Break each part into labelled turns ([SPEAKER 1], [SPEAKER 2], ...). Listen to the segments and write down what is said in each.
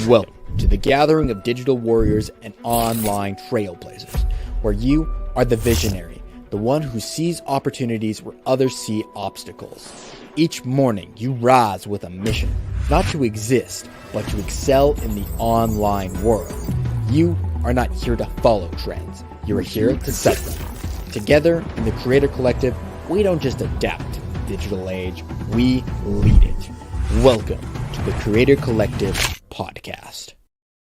[SPEAKER 1] Welcome to the gathering of digital warriors and online trailblazers, where you are the visionary, the one who sees opportunities where others see obstacles. Each morning, you rise with a mission, not to exist, but to excel in the online world. You are not here to follow trends. You are here to set them. Together, in the Creator Collective, we don't just adapt to the digital age, we lead it. Welcome to the Creator Collective podcast.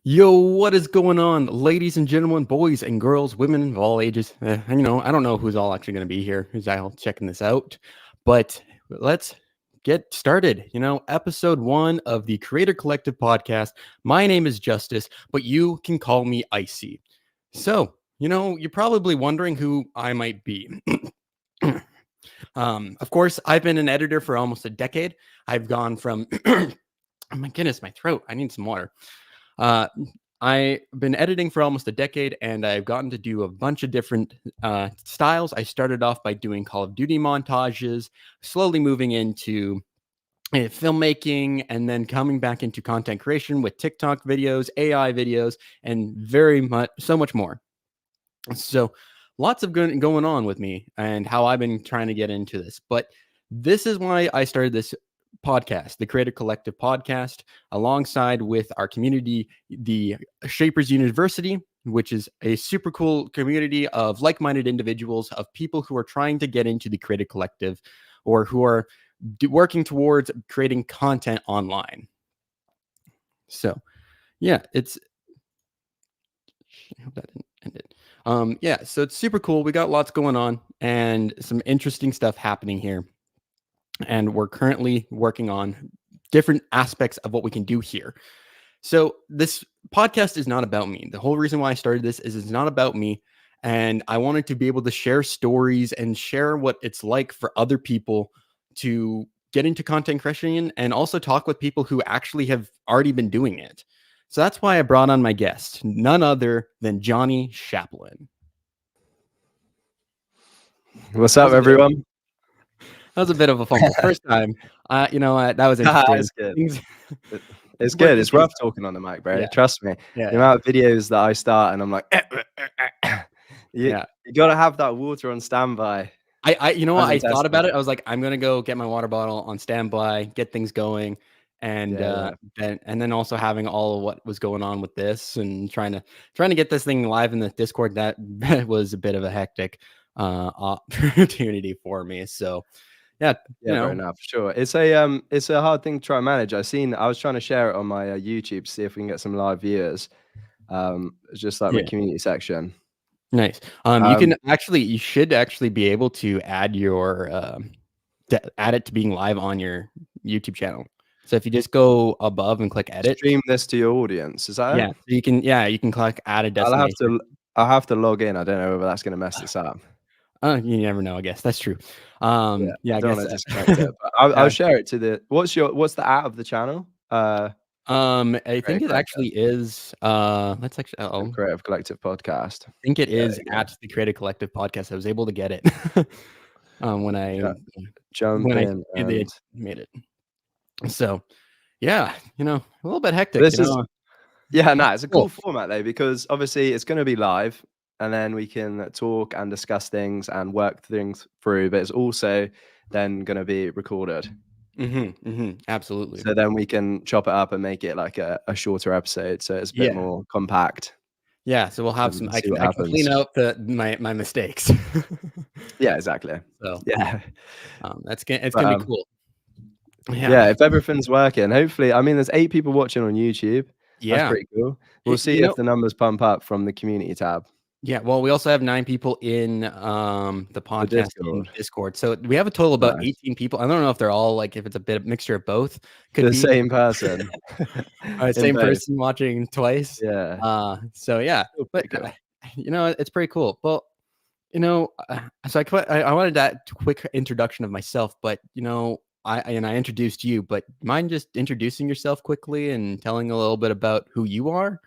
[SPEAKER 2] Yo, what is going on, ladies and gentlemen, boys and girls, women of all ages? I don't know who's all actually going to be here, who's all checking this out, but let's get started. Episode 1 of the Creator Collective podcast. My name is Justice, but you can call me Icy. So, you're probably wondering who I might be. Of course, I've been an editor for almost a decade. I've gone from, oh my goodness, my throat, I need some water. I've been editing for almost a decade, and I've gotten to do a bunch of different styles. I started off by doing Call of Duty montages, slowly moving into filmmaking, and then coming back into content creation with TikTok videos, AI videos, and so much more. So lots of going on with me and how I've been trying to get into this. But this is why I started this podcast, the Creator Collective podcast, alongside with our community, the Shapers University, which is a super cool community of like-minded individuals, of people who are trying to get into the Creator Collective or who are working towards creating content online. So, yeah, I hope that didn't end it. So it's super cool. We got lots going on and some interesting stuff happening here. And we're currently working on different aspects of what we can do here. So this podcast is not about me. The whole reason why I started this is it's not about me. And I wanted to be able to share stories and share what it's like for other people to get into content creation and also talk with people who actually have already been doing it. So that's why I brought on my guest, none other than Jonny Shapland.
[SPEAKER 3] What's up, everyone?
[SPEAKER 2] That was a bit of a fumble. First time. That was interesting.
[SPEAKER 3] It's good. It's good. It's rough talking on the mic, bro.
[SPEAKER 2] Yeah.
[SPEAKER 3] Trust me. The amount of videos that I start and I'm like, you got to have that water on standby.
[SPEAKER 2] I thought about it. I was like, I'm going to go get my water bottle on standby, get things going. And then also having all of what was going on with this and trying to get this thing live in the Discord, that was a bit of a hectic opportunity for me. So
[SPEAKER 3] right now, for sure. It's a hard thing to try and manage. I was trying to share it on my YouTube to see if we can get some live viewers. Just like my community section.
[SPEAKER 2] Nice. You should actually be able to add add it to being live on your YouTube channel. So if you just go above and click edit,
[SPEAKER 3] stream this to your audience. Is that it?
[SPEAKER 2] So you can click add a destination.
[SPEAKER 3] I'll have to log in. I don't know whether that's going to mess this up.
[SPEAKER 2] You never know. I guess that's true. I
[SPEAKER 3] don't want to disconnect it, but I'll share it to the. What's the at of the channel?
[SPEAKER 2] I think it actually is. Let's actually.
[SPEAKER 3] Creative Collective podcast.
[SPEAKER 2] I think it is at the Creative Collective podcast. I was able to get it when I made it. So, a little bit hectic.
[SPEAKER 3] It's a cool format though, because obviously it's going to be live, and then we can talk and discuss things and work things through. But it's also then going to be recorded.
[SPEAKER 2] Absolutely.
[SPEAKER 3] So then we can chop it up and make it like a shorter episode, so it's a bit more compact.
[SPEAKER 2] Yeah, so we'll have some. I can clean out my mistakes.
[SPEAKER 3] Yeah, exactly.
[SPEAKER 2] So it's gonna be cool.
[SPEAKER 3] Yeah, if everything's working, hopefully. There's 8 people watching on YouTube. That's pretty cool. We'll see if the numbers pump up from the community tab.
[SPEAKER 2] Yeah, well, we also have 9 people in the podcast Discord. So we have a total of about 18 people. I don't know if they're all if it's a bit of mixture of both.
[SPEAKER 3] Could be
[SPEAKER 2] same
[SPEAKER 3] person.
[SPEAKER 2] Same person watching twice.
[SPEAKER 3] Yeah.
[SPEAKER 2] But it's pretty cool. Well, so I wanted that quick introduction of myself, but I introduced you, but mind just introducing yourself quickly and telling a little bit about who you are?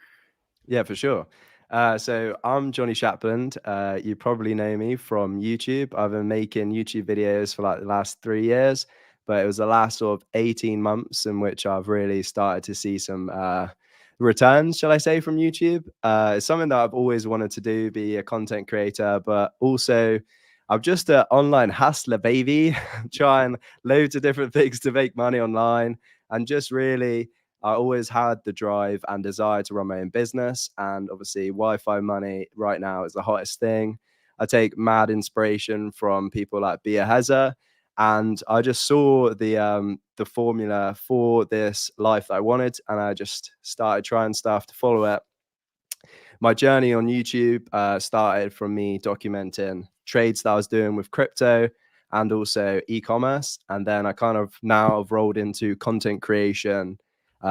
[SPEAKER 3] Yeah, for sure. So I'm Jonny Shapland. You probably know me from YouTube. I've been making YouTube videos for the last 3 years, but it was the last sort of 18 months in which I've really started to see some returns, shall I say, from YouTube. It's something that I've always wanted to do, be a content creator, but also I'm just an online hustler, baby. Trying loads of different things to make money online, and just really, I always had the drive and desire to run my own business. And obviously, Wi-Fi money right now is the hottest thing. I take mad inspiration from people like Bia Heza, and I just saw the formula for this life that I wanted, and I just started trying stuff to follow it. My journey on YouTube started from me documenting trades that I was doing with crypto and also e-commerce, and then I kind of now have rolled into content creation,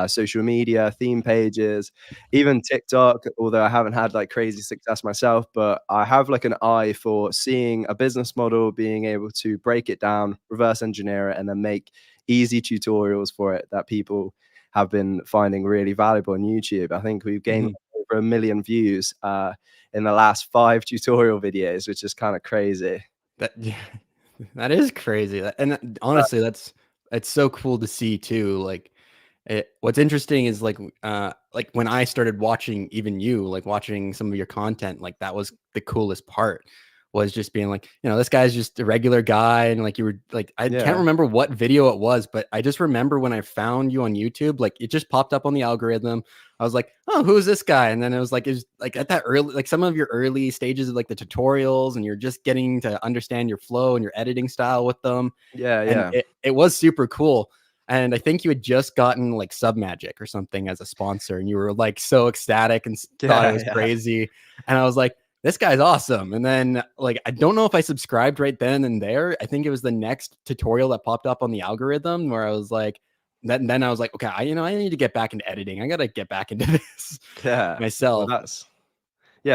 [SPEAKER 3] social media, theme pages, even TikTok. Although I haven't had like crazy success myself, but I have like an eye for seeing a business model, being able to break it down, reverse engineer it, and then make easy tutorials for it that people have been finding really valuable on YouTube. I think we've gained over 1 million views in the last 5 tutorial videos, which is kind of crazy.
[SPEAKER 2] That that is crazy. And honestly, it's so cool to see too. Like what's interesting is like when I started watching even you, like watching some of your content, like that was the coolest part, was just being like, this guy's just a regular guy. And like, you were like, I can't remember what video it was, but I just remember when I found you on YouTube, like it just popped up on the algorithm. I was like, oh, who's this guy? And then it was like at that early, like some of your early stages of like the tutorials, and you're just getting to understand your flow and your editing style with them. And it was super cool. And I think you had just gotten like Submagic or something as a sponsor, and you were like so ecstatic and thought it was crazy. And I was like, this guy's awesome. And then like, I don't know if I subscribed right then and there. I think it was the next tutorial that popped up on the algorithm where I was like, then I was like, okay, I need to get back into editing. I got to get back into this myself.
[SPEAKER 3] Well,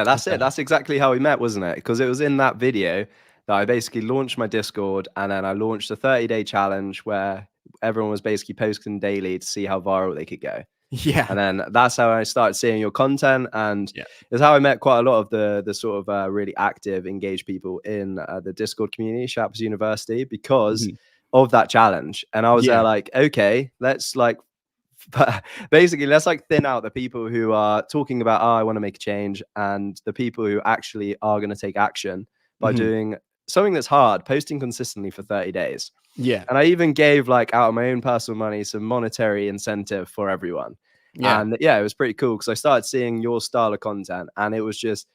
[SPEAKER 3] that's it. That's exactly how we met, wasn't it? Because it was in that video that I basically launched my Discord, and then I launched a 30-day challenge where everyone was basically posting daily to see how viral they could go.
[SPEAKER 2] Yeah.
[SPEAKER 3] And then that's how I started seeing your content, and it's how I met quite a lot of the sort of really active, engaged people in the Discord community, Shaps University, because of that challenge. And I was there like, okay, let's like basically let's like thin out the people who are talking about, I want to make a change, and the people who actually are going to take action by doing something that's hard, posting consistently for 30 days.
[SPEAKER 2] Yeah.
[SPEAKER 3] And I even gave like out of my own personal money some monetary incentive for everyone. And it was pretty cool because I started seeing your style of content, and it was just,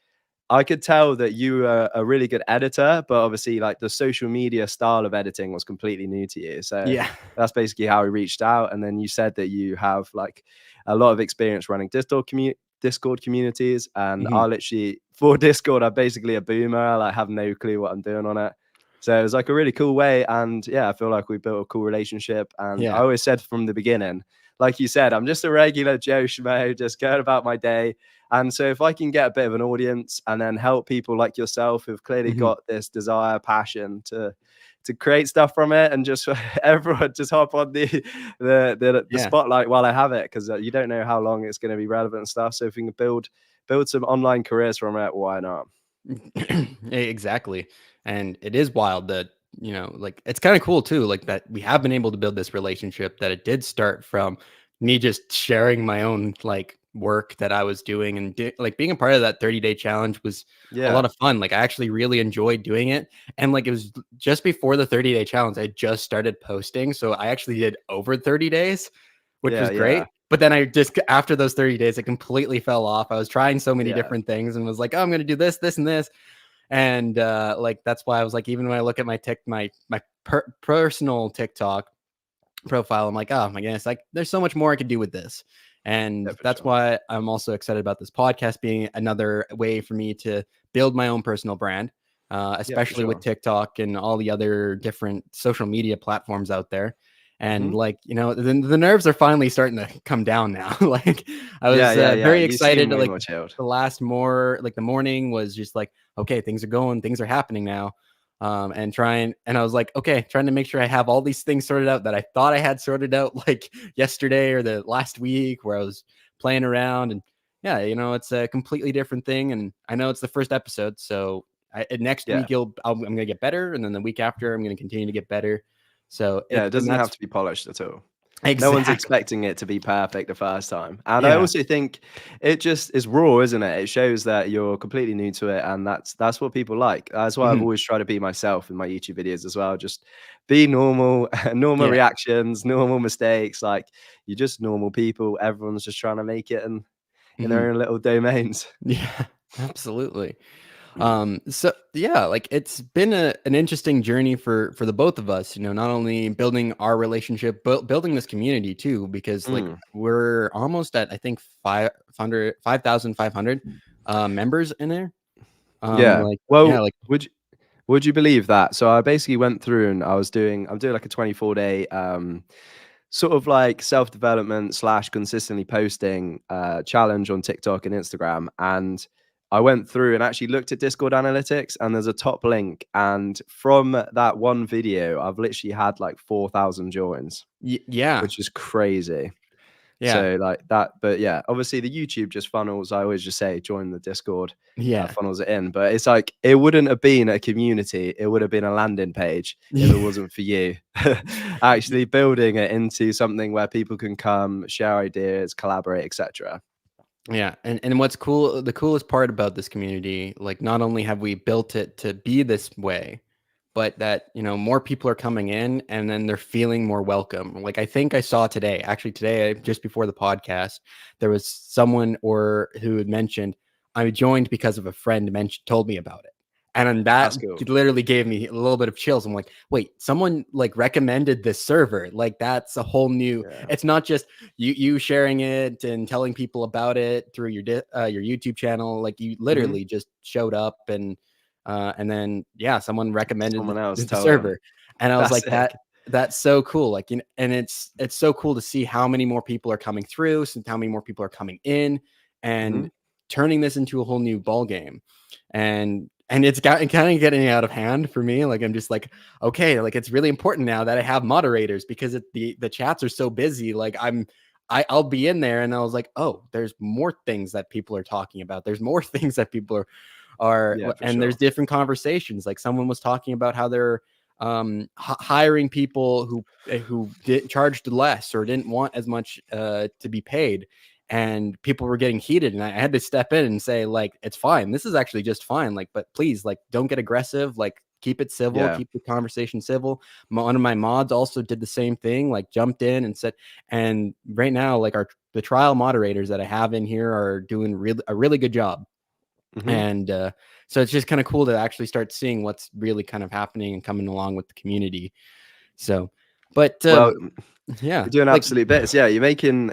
[SPEAKER 3] I could tell that you were a really good editor, but obviously like the social media style of editing was completely new to you. So that's basically how we reached out. And then you said that you have like a lot of experience running Discord communities, and I literally, for Discord, I'm basically a boomer. I like have no clue what I'm doing on it. So it was like a really cool way. And I feel like we built a cool relationship. And I always said from the beginning, like you said, I'm just a regular Joe Schmo, just going about my day. And so if I can get a bit of an audience and then help people like yourself who've clearly got this desire, passion to create stuff from it, and just everyone just hop on the spotlight while I have it, because you don't know how long it's going to be relevant and stuff. So if we can build some online careers from it, why not?
[SPEAKER 2] Exactly. And it is wild that, like, it's kind of cool too, like that we have been able to build this relationship, that it did start from me just sharing my own like work that I was doing, and like being a part of that 30-day challenge was a lot of fun. Like I actually really enjoyed doing it. And like, it was just before the 30-day challenge, I just started posting. So I actually did over 30 days, which was great. But then I just, after those 30 days, it completely fell off. I was trying so many different things and was like, oh, I'm going to do this, this, and this. And like, that's why I was like, even when I look at my personal TikTok profile, I'm like, oh my goodness, like there's so much more I could do with this. And that's why I'm also excited about this podcast being another way for me to build my own personal brand, especially with TikTok and all the other different social media platforms out there. And like, the nerves are finally starting to come down now. Like I was very excited to like the morning was just like, okay, things are going, things are happening now. And I was like, okay, trying to make sure I have all these things sorted out that I thought I had sorted out like yesterday or the last week, where I was playing around. And it's a completely different thing. And I know it's the first episode, so next week I'm going to get better. And then the week after I'm going to continue to get better. So
[SPEAKER 3] it doesn't have to be polished at all. No one's
[SPEAKER 2] Exactly.
[SPEAKER 3] expecting it to be perfect the first time. And I
[SPEAKER 2] Yeah.
[SPEAKER 3] also think it just is raw, isn't it? It shows that you're completely new to it, and that's what people like. That's why I've
[SPEAKER 2] Mhm.
[SPEAKER 3] always tried to be myself in my YouTube videos as well. Just be normal, normal
[SPEAKER 2] Yeah.
[SPEAKER 3] reactions, normal mistakes. Like you're just normal people. Everyone's just trying to make it in
[SPEAKER 2] Mhm.
[SPEAKER 3] their own little domains.
[SPEAKER 2] Yeah, absolutely. So yeah, like it's been an interesting journey for the both of us, not only building our relationship, but building this community too, because like
[SPEAKER 3] Mm.
[SPEAKER 2] we're almost at, I think, 5,500 members in there.
[SPEAKER 3] Yeah.
[SPEAKER 2] Like, yeah,
[SPEAKER 3] Well,
[SPEAKER 2] like,
[SPEAKER 3] would you believe that? So I basically went through and I'm doing like a 24-day sort of like self-development slash consistently posting challenge on TikTok and Instagram. And I went through and actually looked at Discord analytics, and there's a top link. And from that one video, I've literally had like 4,000 joins,
[SPEAKER 2] yeah,
[SPEAKER 3] which is crazy.
[SPEAKER 2] yeah,
[SPEAKER 3] So like that, but yeah, obviously the YouTube just funnels. I always just say join the Discord,
[SPEAKER 2] yeah.
[SPEAKER 3] funnels it in. But it's like it wouldn't have been a community; it would have been a landing page if it wasn't for you actually building it into something where people can come, share ideas, collaborate, etc.
[SPEAKER 2] Yeah, and what's cool, the coolest part about this community, like not only have we built it to be this way, but that, more people are coming in and then they're feeling more welcome. Like I think I saw today, actually today, just before the podcast, there was someone or who had mentioned, I joined because of a friend told me about it. And then that
[SPEAKER 3] That's cool.
[SPEAKER 2] literally gave me a little bit of chills. I'm like, wait, someone like recommended this server. Like that's a whole new,
[SPEAKER 3] Yeah.
[SPEAKER 2] it's not just you sharing it and telling people about it through your YouTube channel. Like you
[SPEAKER 3] Hmm.
[SPEAKER 2] literally just showed up and then yeah, someone recommended
[SPEAKER 3] Someone else
[SPEAKER 2] the
[SPEAKER 3] told them.
[SPEAKER 2] server, and I was
[SPEAKER 3] That's
[SPEAKER 2] like,
[SPEAKER 3] sick.
[SPEAKER 2] that's so cool. Like, and it's so cool to see how many more people are coming through, since how many more people are coming in,
[SPEAKER 3] Hmm.
[SPEAKER 2] and turning this into a whole new ball game, and it's got kind of getting out of hand for me. Like I'm just like, okay, like it's really important now that I have moderators, because the chats are so busy. Like I'll be in there and I was like, oh, there's more things that people are talking about. There's more things that people
[SPEAKER 3] Yeah, for
[SPEAKER 2] and there's
[SPEAKER 3] sure.
[SPEAKER 2] different conversations. Like someone was talking about how they're hiring people who charged less or didn't want as much to be paid, and people were getting heated, and I had to step in and say, like, it's fine, this is actually just fine, like, but please, like, don't get aggressive, like, keep it civil,
[SPEAKER 3] Yeah.
[SPEAKER 2] keep the conversation civil. One of my mods also did the same thing, like jumped in and said, and right now, like, the trial moderators that I have in here are doing a really good job.
[SPEAKER 3] Hmm.
[SPEAKER 2] And so it's just kind of cool to actually start seeing what's really kind of happening and coming along with the community. So, but
[SPEAKER 3] Well,
[SPEAKER 2] yeah,
[SPEAKER 3] you're doing
[SPEAKER 2] like,
[SPEAKER 3] absolute bits. Yeah, you're making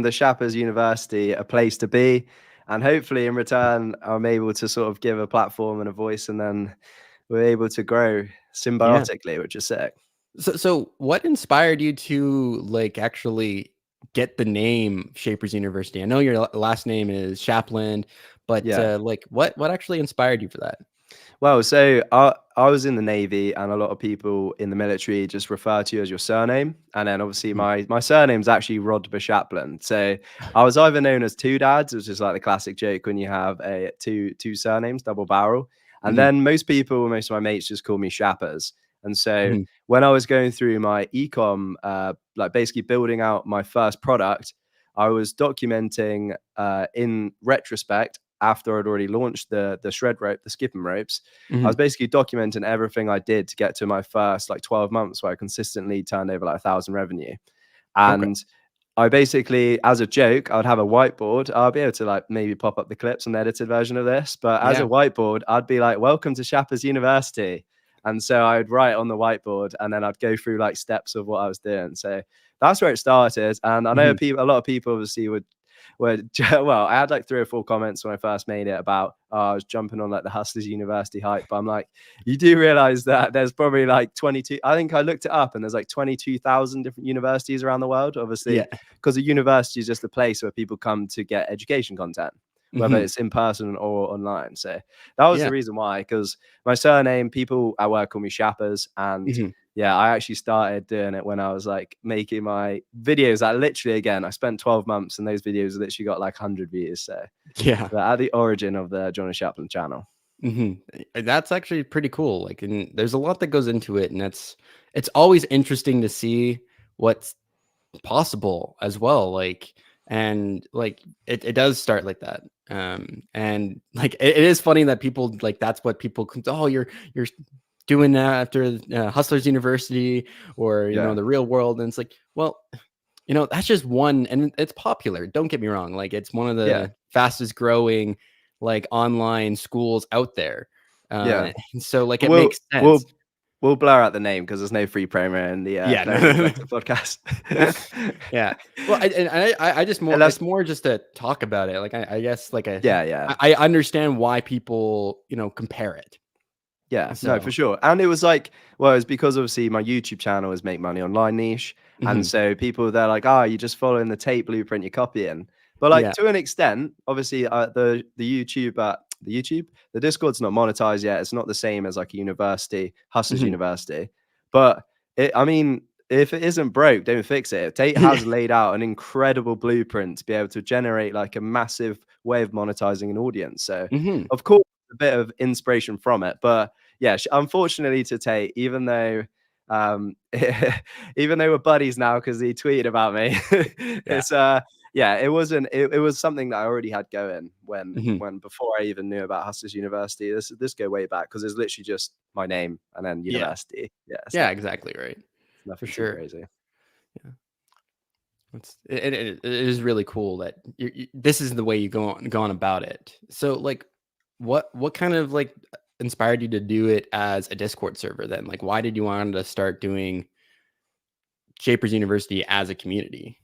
[SPEAKER 3] the Shappers University a place to be, and hopefully in return, I'm able to sort of give a platform and a voice, and then we're able to grow
[SPEAKER 2] yeah.
[SPEAKER 3] symbiotically, which is sick.
[SPEAKER 2] So what inspired you to like actually get the name Shapers University? I know your last name is Shapland, but
[SPEAKER 3] Yeah.
[SPEAKER 2] like what actually inspired you for that?
[SPEAKER 3] Well, so I was in the Navy, and a lot of people in the military just refer to you as your surname. And then obviously
[SPEAKER 2] Mhm.
[SPEAKER 3] my surname's actually Rodber Shapland. So I was either known as two dads, which is like the classic joke when you have a two surnames, double barrel. And
[SPEAKER 2] Mhm.
[SPEAKER 3] then most of my mates just call me Shappers. And so
[SPEAKER 2] Mhm.
[SPEAKER 3] when I was going through my ecom, like basically building out my first product, I was documenting in retrospect after I'd already launched the shred rope, the skipping ropes. I was
[SPEAKER 2] Mhm.
[SPEAKER 3] basically documenting everything I did to get to my first like 12 months where I consistently turned over like 1,000 revenue.
[SPEAKER 2] Okay.
[SPEAKER 3] And I basically, as a joke, I'd have a whiteboard. I'll be able to like maybe pop up the clips and the edited version of this. But as a
[SPEAKER 2] Yeah.
[SPEAKER 3] whiteboard, I'd be like, "Welcome to Shappers University." And so I'd write on the whiteboard, and then I'd go through like steps of what I was doing. So that's where it started. And I know
[SPEAKER 2] Mhm.
[SPEAKER 3] a lot of people obviously would well, I had like 3 or 4 comments when I first made it about I was jumping on like the Hustlers University hype. But I'm like, you do realize that there's probably like 22. I think I looked it up, and there's like 22,000 different universities around the world.
[SPEAKER 2] Yeah.
[SPEAKER 3] Obviously, because a university is just a place where people come to get education content, whether
[SPEAKER 2] Mhm.
[SPEAKER 3] it's in person or online. So that was the
[SPEAKER 2] Yeah.
[SPEAKER 3] reason why, because my surname, people at work call me Shappers. And
[SPEAKER 2] Mhm.
[SPEAKER 3] yeah, I actually started doing it when I was like making my videos that literally, again, I spent 12 months and those videos literally got like 100 views. So
[SPEAKER 2] Yeah.
[SPEAKER 3] at the origin of the Jonny Shapland channel.
[SPEAKER 2] Mhm. That's actually pretty cool. Like, and there's a lot that goes into it, and it's always interesting to see what's possible as well. Like, and like it does start like that. And like it is funny that people like that's what people, oh, you're doing that after Hustlers University or you know the real world, and it's like, well, you know, that's just one, and it's popular, don't get me wrong, like it's one of the fastest growing like online schools out there. And so like it makes sense.
[SPEAKER 3] We'll blur out the name because there's no free promo in the Player Collective podcast.
[SPEAKER 2] Yeah. Well, I just more, it's more just to talk about it. Like I guess like I understand why people, you know, compare it.
[SPEAKER 3] Yeah, so. No, for sure. And it was like, well, it's because obviously my YouTube channel is Make Money Online niche. And so people, they're like, you're just following the tape blueprint, you're copying. But like to an extent, obviously the Discord's not monetized yet. It's not the same as like a university, Hustlers University. But I mean, if it isn't broke, don't fix it. Tate has laid out an incredible blueprint to be able to generate like a massive way of monetizing an audience. So of course, a bit of inspiration from it. But yeah, unfortunately to Tate, even though we're buddies now because he tweeted about me, it's it wasn't. It was something that I already had going when before I even knew about Hustlers University. This go way back because it's literally just my name and then university.
[SPEAKER 2] Yeah, exactly right.
[SPEAKER 3] Nothing for sure. Crazy.
[SPEAKER 2] Yeah, it is really cool that this is the way you go on about it. So like, what kind of like inspired you to do it as a Discord server then? Like, why did you want to start doing Shapers University as a community?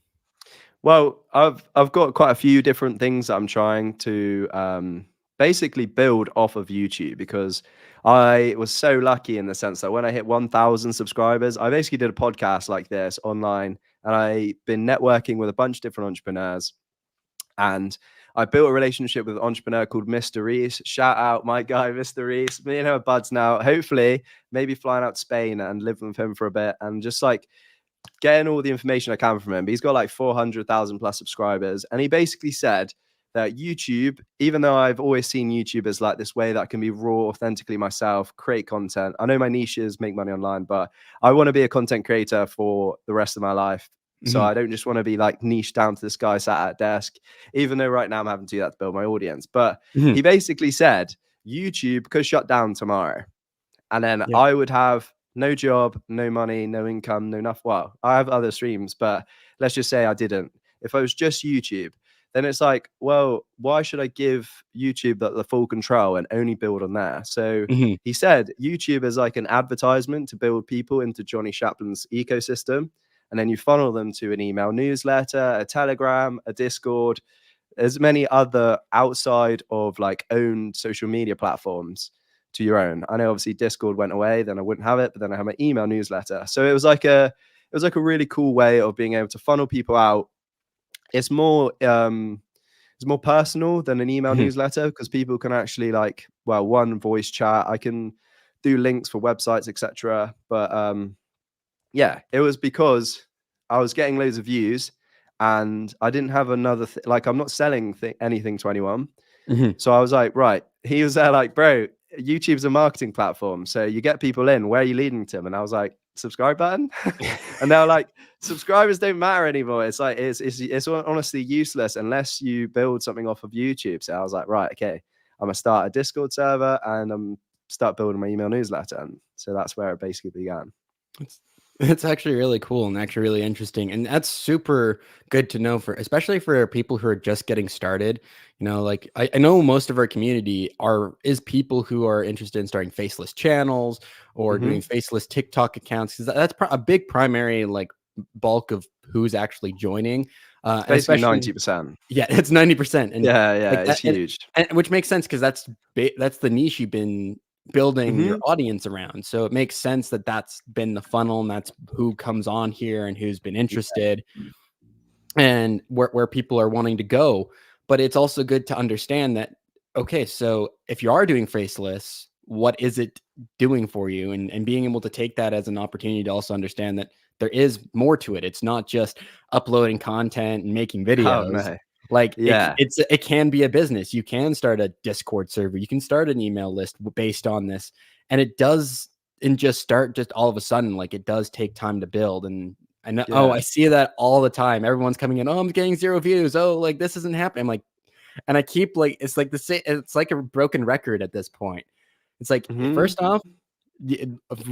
[SPEAKER 3] Well, I've got quite a few different things that I'm trying to basically build off of YouTube, because I was so lucky in the sense that when I hit 1,000 subscribers, I basically did a podcast like this online, and I've been networking with a bunch of different entrepreneurs, and I built a relationship with an entrepreneur called Mr. Reese. Shout out my guy, Mr. Reese. Me and him are buds now. Hopefully, maybe flying out to Spain and living with him for a bit and just like getting all the information I can from him. But he's got like 400,000 plus subscribers. And he basically said that YouTube, even though I've always seen YouTube as like this way that I can be raw, authentically myself, create content. I know my niche is make money online, but I want to be a content creator for the rest of my life. So I don't just want to be like niche down to this guy sat at a desk, even though right now I'm having to do that to build my audience. But he basically said YouTube could shut down tomorrow. And then I would have no job, no money, no income, no nothing. Well, I have other streams, but let's just say I didn't. If I was just YouTube, then it's like, well, why should I give YouTube the full control and only build on there? So he said YouTube is like an advertisement to build people into Jonny Shapland's ecosystem. And then you funnel them to an email newsletter, a Telegram, a Discord, as many other outside of like owned social media platforms to your own. I know obviously Discord went away, then I wouldn't have it, but then I have my email newsletter. So it was like a really cool way of being able to funnel people out. It's more personal than an email newsletter, because people can actually like, well, one, voice chat. I can do links for websites, etc. But yeah, it was because I was getting loads of views and I didn't have another like I'm not selling anything to anyone. So I was like, right, he was there like, bro, YouTube's a marketing platform, so you get people in, where are you leading to them? And I was like, subscribe button. And they're like, subscribers don't matter anymore. It's like it's honestly useless unless you build something off of YouTube. So I was like, right, okay, I'm gonna start a Discord server and start building my email newsletter. And so that's where it basically began.
[SPEAKER 2] It's actually really cool and actually really interesting. And that's super good to know, especially for people who are just getting started. You know, like I know most of our community is people who are interested in starting faceless channels or doing faceless TikTok accounts, because that's a big primary like bulk of who's actually joining.
[SPEAKER 3] Basically 90%.
[SPEAKER 2] Yeah, it's 90%. And
[SPEAKER 3] yeah, like it's huge.
[SPEAKER 2] And which makes sense, because that's the niche you've been building your audience around. So it makes sense that that's been the funnel, and that's who comes on here and who's been interested and where people are wanting to go. But it's also good to understand that, okay, so if you are doing faceless, what is it doing for you? And being able to take that as an opportunity to also understand that there is more to it. It's not just uploading content and making videos.
[SPEAKER 3] Oh, no.
[SPEAKER 2] Like it can be a business. You can start a Discord server. You can start an email list based on this. And it does, and just start just all of a sudden, like it does take time to build. And I know. Oh,
[SPEAKER 3] Yeah.
[SPEAKER 2] I see that all the time. Everyone's coming in. Oh, I'm getting 0 views. Oh, like this isn't happening. I'm like, and I keep like, it's like the same. It's like a broken record at this point. It's like,
[SPEAKER 3] Mhm.
[SPEAKER 2] first off,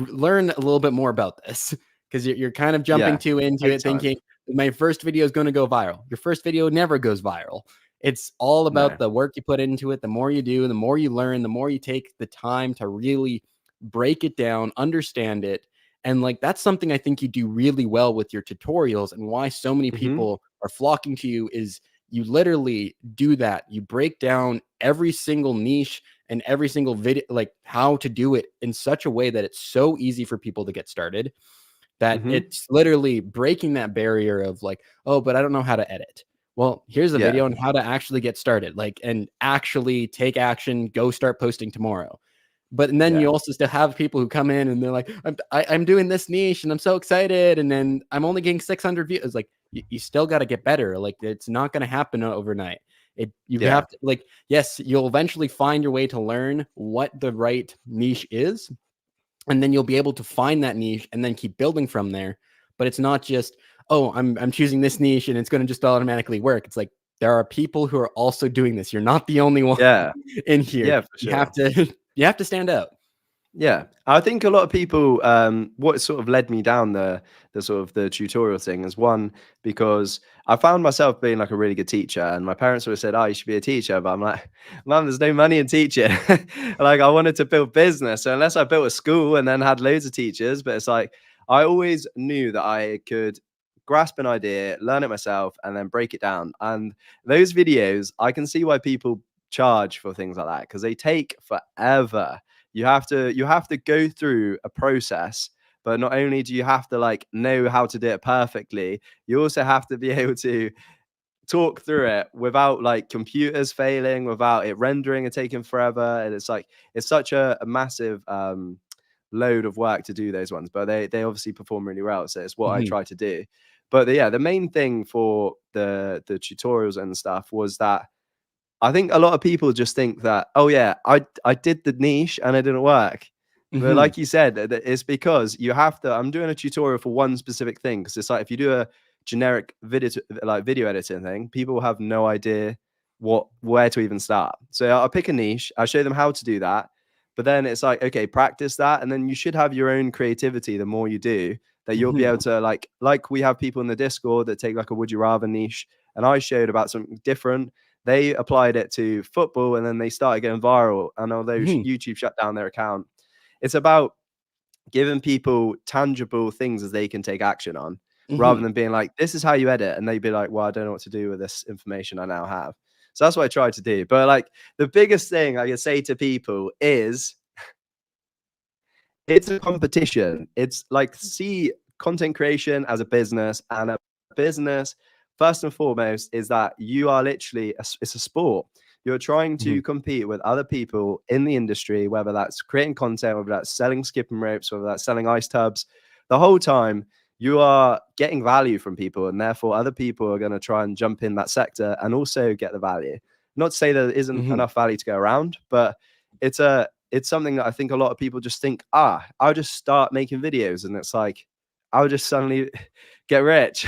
[SPEAKER 2] learn a little bit more about this, because you're kind of jumping
[SPEAKER 3] Yeah.
[SPEAKER 2] too into
[SPEAKER 3] Take
[SPEAKER 2] it,
[SPEAKER 3] time.
[SPEAKER 2] thinking my first video is going to go viral. Your first video never goes viral. It's all about
[SPEAKER 3] No.
[SPEAKER 2] the work you put into it. The more you do, the more you learn, the more you take the time to really break it down, understand it. And like, that's something I think you do really well with your tutorials, and why so many
[SPEAKER 3] Mhm.
[SPEAKER 2] people are flocking to you is you literally do that. You break down every single niche and every single video, like how to do it in such a way that it's so easy for people to get started, that
[SPEAKER 3] Mhm.
[SPEAKER 2] it's literally breaking that barrier of like, oh, but I don't know how to edit. Well, here's a
[SPEAKER 3] Yeah.
[SPEAKER 2] video on how to actually get started, like, and actually take action, go start posting tomorrow. But and then
[SPEAKER 3] Yeah.
[SPEAKER 2] you also still have people who come in and they're like, I'm doing this niche and I'm so excited, and then I'm only getting 600 views. It's like, you still got to get better. Like, it's not going to happen overnight. You
[SPEAKER 3] Yeah.
[SPEAKER 2] have to, like, yes, you'll eventually find your way to learn what the right niche is, and then you'll be able to find that niche and then keep building from there. But it's not just, oh, I'm choosing this niche and it's going to just automatically work. It's like, there are people who are also doing this. You're not the only one
[SPEAKER 3] Yeah.
[SPEAKER 2] in here.
[SPEAKER 3] Yeah, for
[SPEAKER 2] You have
[SPEAKER 3] sure.
[SPEAKER 2] to you have to stand out.
[SPEAKER 3] Yeah, I think a lot of people, what sort of led me down the sort of the tutorial thing is, one, because I found myself being like a really good teacher, and my parents always said, "Oh, you should be a teacher," but I'm like, "Mum, there's no money in teaching." Like, I wanted to build business, so unless I built a school and then had loads of teachers, but it's like I always knew that I could grasp an idea, learn it myself, and then break it down. And those videos, I can see why people charge for things like that, because they take forever. You have to go through a process, but not only do you have to like know how to do it perfectly, you also have to be able to talk through it without like computers failing, without it rendering and taking forever. And it's like it's such a massive load of work to do those ones, but they obviously perform really well, so it's what I
[SPEAKER 2] Mhm.
[SPEAKER 3] try to do. But yeah, the main thing for the tutorials and stuff was that I think a lot of people just think that, oh yeah, I did the niche and it didn't work. But
[SPEAKER 2] Mhm.
[SPEAKER 3] like you said, it's because you have to. I'm doing a tutorial for one specific thing, because it's like if you do a generic video editing thing, people have no idea where to even start. So I'll pick a niche, I'll show them how to do that. But then it's like, okay, practice that, and then you should have your own creativity. The more you do, that you'll be
[SPEAKER 2] Mhm.
[SPEAKER 3] able to like we have people in the Discord that take like a would you rather niche, and I showed about something different. They applied it to football and then they started getting viral. And although
[SPEAKER 2] Mhm.
[SPEAKER 3] YouTube shut down their account, it's about giving people tangible things that they can take action on, rather
[SPEAKER 2] Mhm.
[SPEAKER 3] than being like, this is how you edit. And they'd be like, well, I don't know what to do with this information I now have. So that's what I try to do. But like the biggest thing I can say to people is it's a competition. It's like, see content creation as a business, and a business, first and foremost, is that you are literally it's a sport. You're trying
[SPEAKER 2] Mhm.
[SPEAKER 3] to compete with other people in the industry, whether that's creating content, whether that's selling skipping ropes, whether that's selling ice tubs. The whole time you are getting value from people, and therefore other people are going to try and jump in that sector and also get the value. Not to say there isn't
[SPEAKER 2] Mhm.
[SPEAKER 3] enough value to go around, but it's something that I think a lot of people just think, I'll just start making videos, and it's like I'll just suddenly get rich,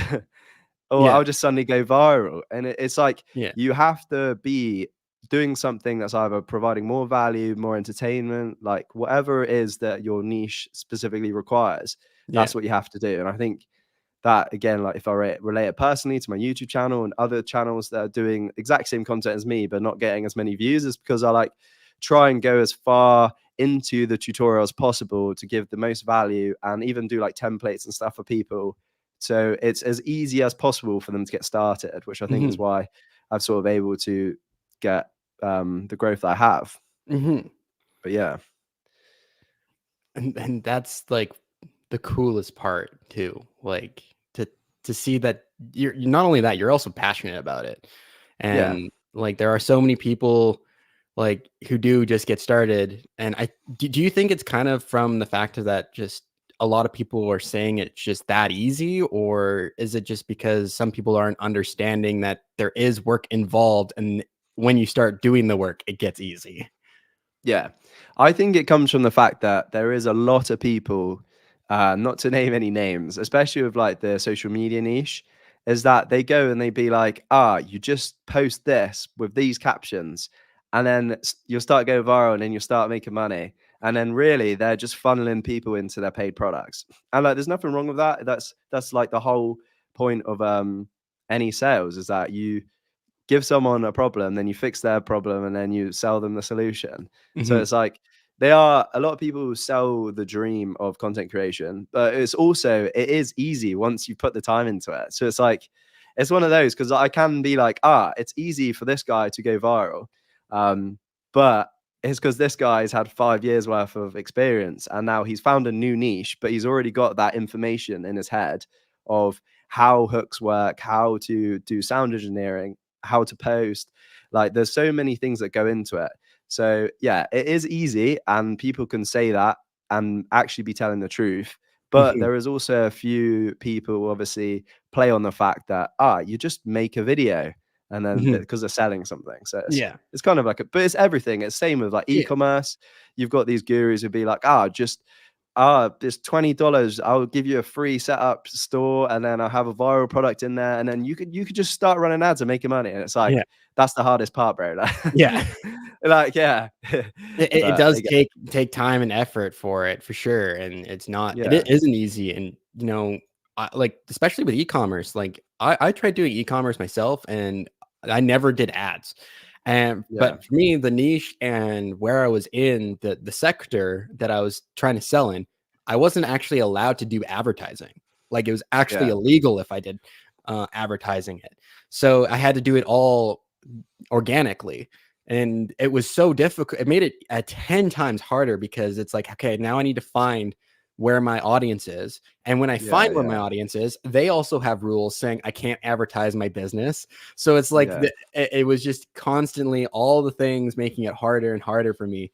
[SPEAKER 3] or
[SPEAKER 2] Yeah.
[SPEAKER 3] I'll just suddenly go viral. And it's like
[SPEAKER 2] Yeah.
[SPEAKER 3] you have to be doing something that's either providing more value, more entertainment, like whatever it is that your niche specifically requires.
[SPEAKER 2] Yeah.
[SPEAKER 3] That's what you have to do. And I think that, again, like if I relate it personally to my YouTube channel and other channels that are doing exact same content as me but not getting as many views, is because I like try and go as far into the tutorial as possible to give the most value, and even do like templates and stuff for people, so it's as easy as possible for them to get started, which I think is
[SPEAKER 2] Mhm.
[SPEAKER 3] why I've sort of able to get the growth that I have.
[SPEAKER 2] Mhm.
[SPEAKER 3] But yeah.
[SPEAKER 2] And that's like the coolest part too. Like, to see that you're not only that, you're also passionate about it.
[SPEAKER 3] Yeah.
[SPEAKER 2] And like, there are so many people like who do just get started. And do you think it's kind of from the fact of that, just a lot of people are saying it's just that easy, or is it just because some people aren't understanding that there is work involved, and when you start doing the work it gets easy?
[SPEAKER 3] Yeah, I think it comes from the fact that there is a lot of people not to name any names, especially with like the social media niche, is that they go and they be like, you just post this with these captions, and then you'll start going viral, and then you'll start making money. And then really they're just funneling people into their paid products. And like there's nothing wrong with that. That's like the whole point of any sales, is that you give someone a problem, then you fix their problem, and then you sell them the solution. So
[SPEAKER 2] Mhm.
[SPEAKER 3] it's like they are a lot of people sell the dream of content creation, but it's also it is easy once you put the time into it. So it's like it's one of those, because I can be like, it's easy for this guy to go viral, but it's because this guy's had 5 years worth of experience, and now he's found a new niche, but he's already got that information in his head of how hooks work, how to do sound engineering, how to post. Like there's so many things that go into it. So yeah, it is easy, and people can say that and actually be telling the truth. But
[SPEAKER 2] Mhm.
[SPEAKER 3] there is also a few people who obviously play on the fact that you just make a video, and then
[SPEAKER 2] Mhm.
[SPEAKER 3] because they're selling something. So
[SPEAKER 2] Yeah.
[SPEAKER 3] it's kind of like but it's everything. It's same with like
[SPEAKER 2] Yeah.
[SPEAKER 3] e-commerce. You've got these gurus who be like, just it's $20. I'll give you a free setup store, and then I'll have a viral product in there, and then you could just start running ads and making money. And it's like
[SPEAKER 2] Yeah.
[SPEAKER 3] that's the hardest part, bro.
[SPEAKER 2] Yeah.
[SPEAKER 3] Like yeah.
[SPEAKER 2] It
[SPEAKER 3] But
[SPEAKER 2] does
[SPEAKER 3] again,
[SPEAKER 2] take time and effort for it, for sure, and
[SPEAKER 3] yeah,
[SPEAKER 2] it isn't easy, and, like, especially with e-commerce, like, I tried doing e-commerce myself, and I never did ads, and
[SPEAKER 3] yeah,
[SPEAKER 2] but for me, the niche and where I was in, the sector that I was trying to sell in, I wasn't actually allowed to do advertising. Like, it was actually
[SPEAKER 3] yeah,
[SPEAKER 2] illegal if I did, advertising it. So, I had to do it all organically. And it was so difficult. It made it 10 times harder, because it's like, okay, now I need to find where my audience is. And when I
[SPEAKER 3] yeah,
[SPEAKER 2] find where my
[SPEAKER 3] yeah,
[SPEAKER 2] audience is, they also have rules saying I can't advertise my business. So it's like
[SPEAKER 3] yeah.
[SPEAKER 2] it was just constantly all the things making it harder and harder for me.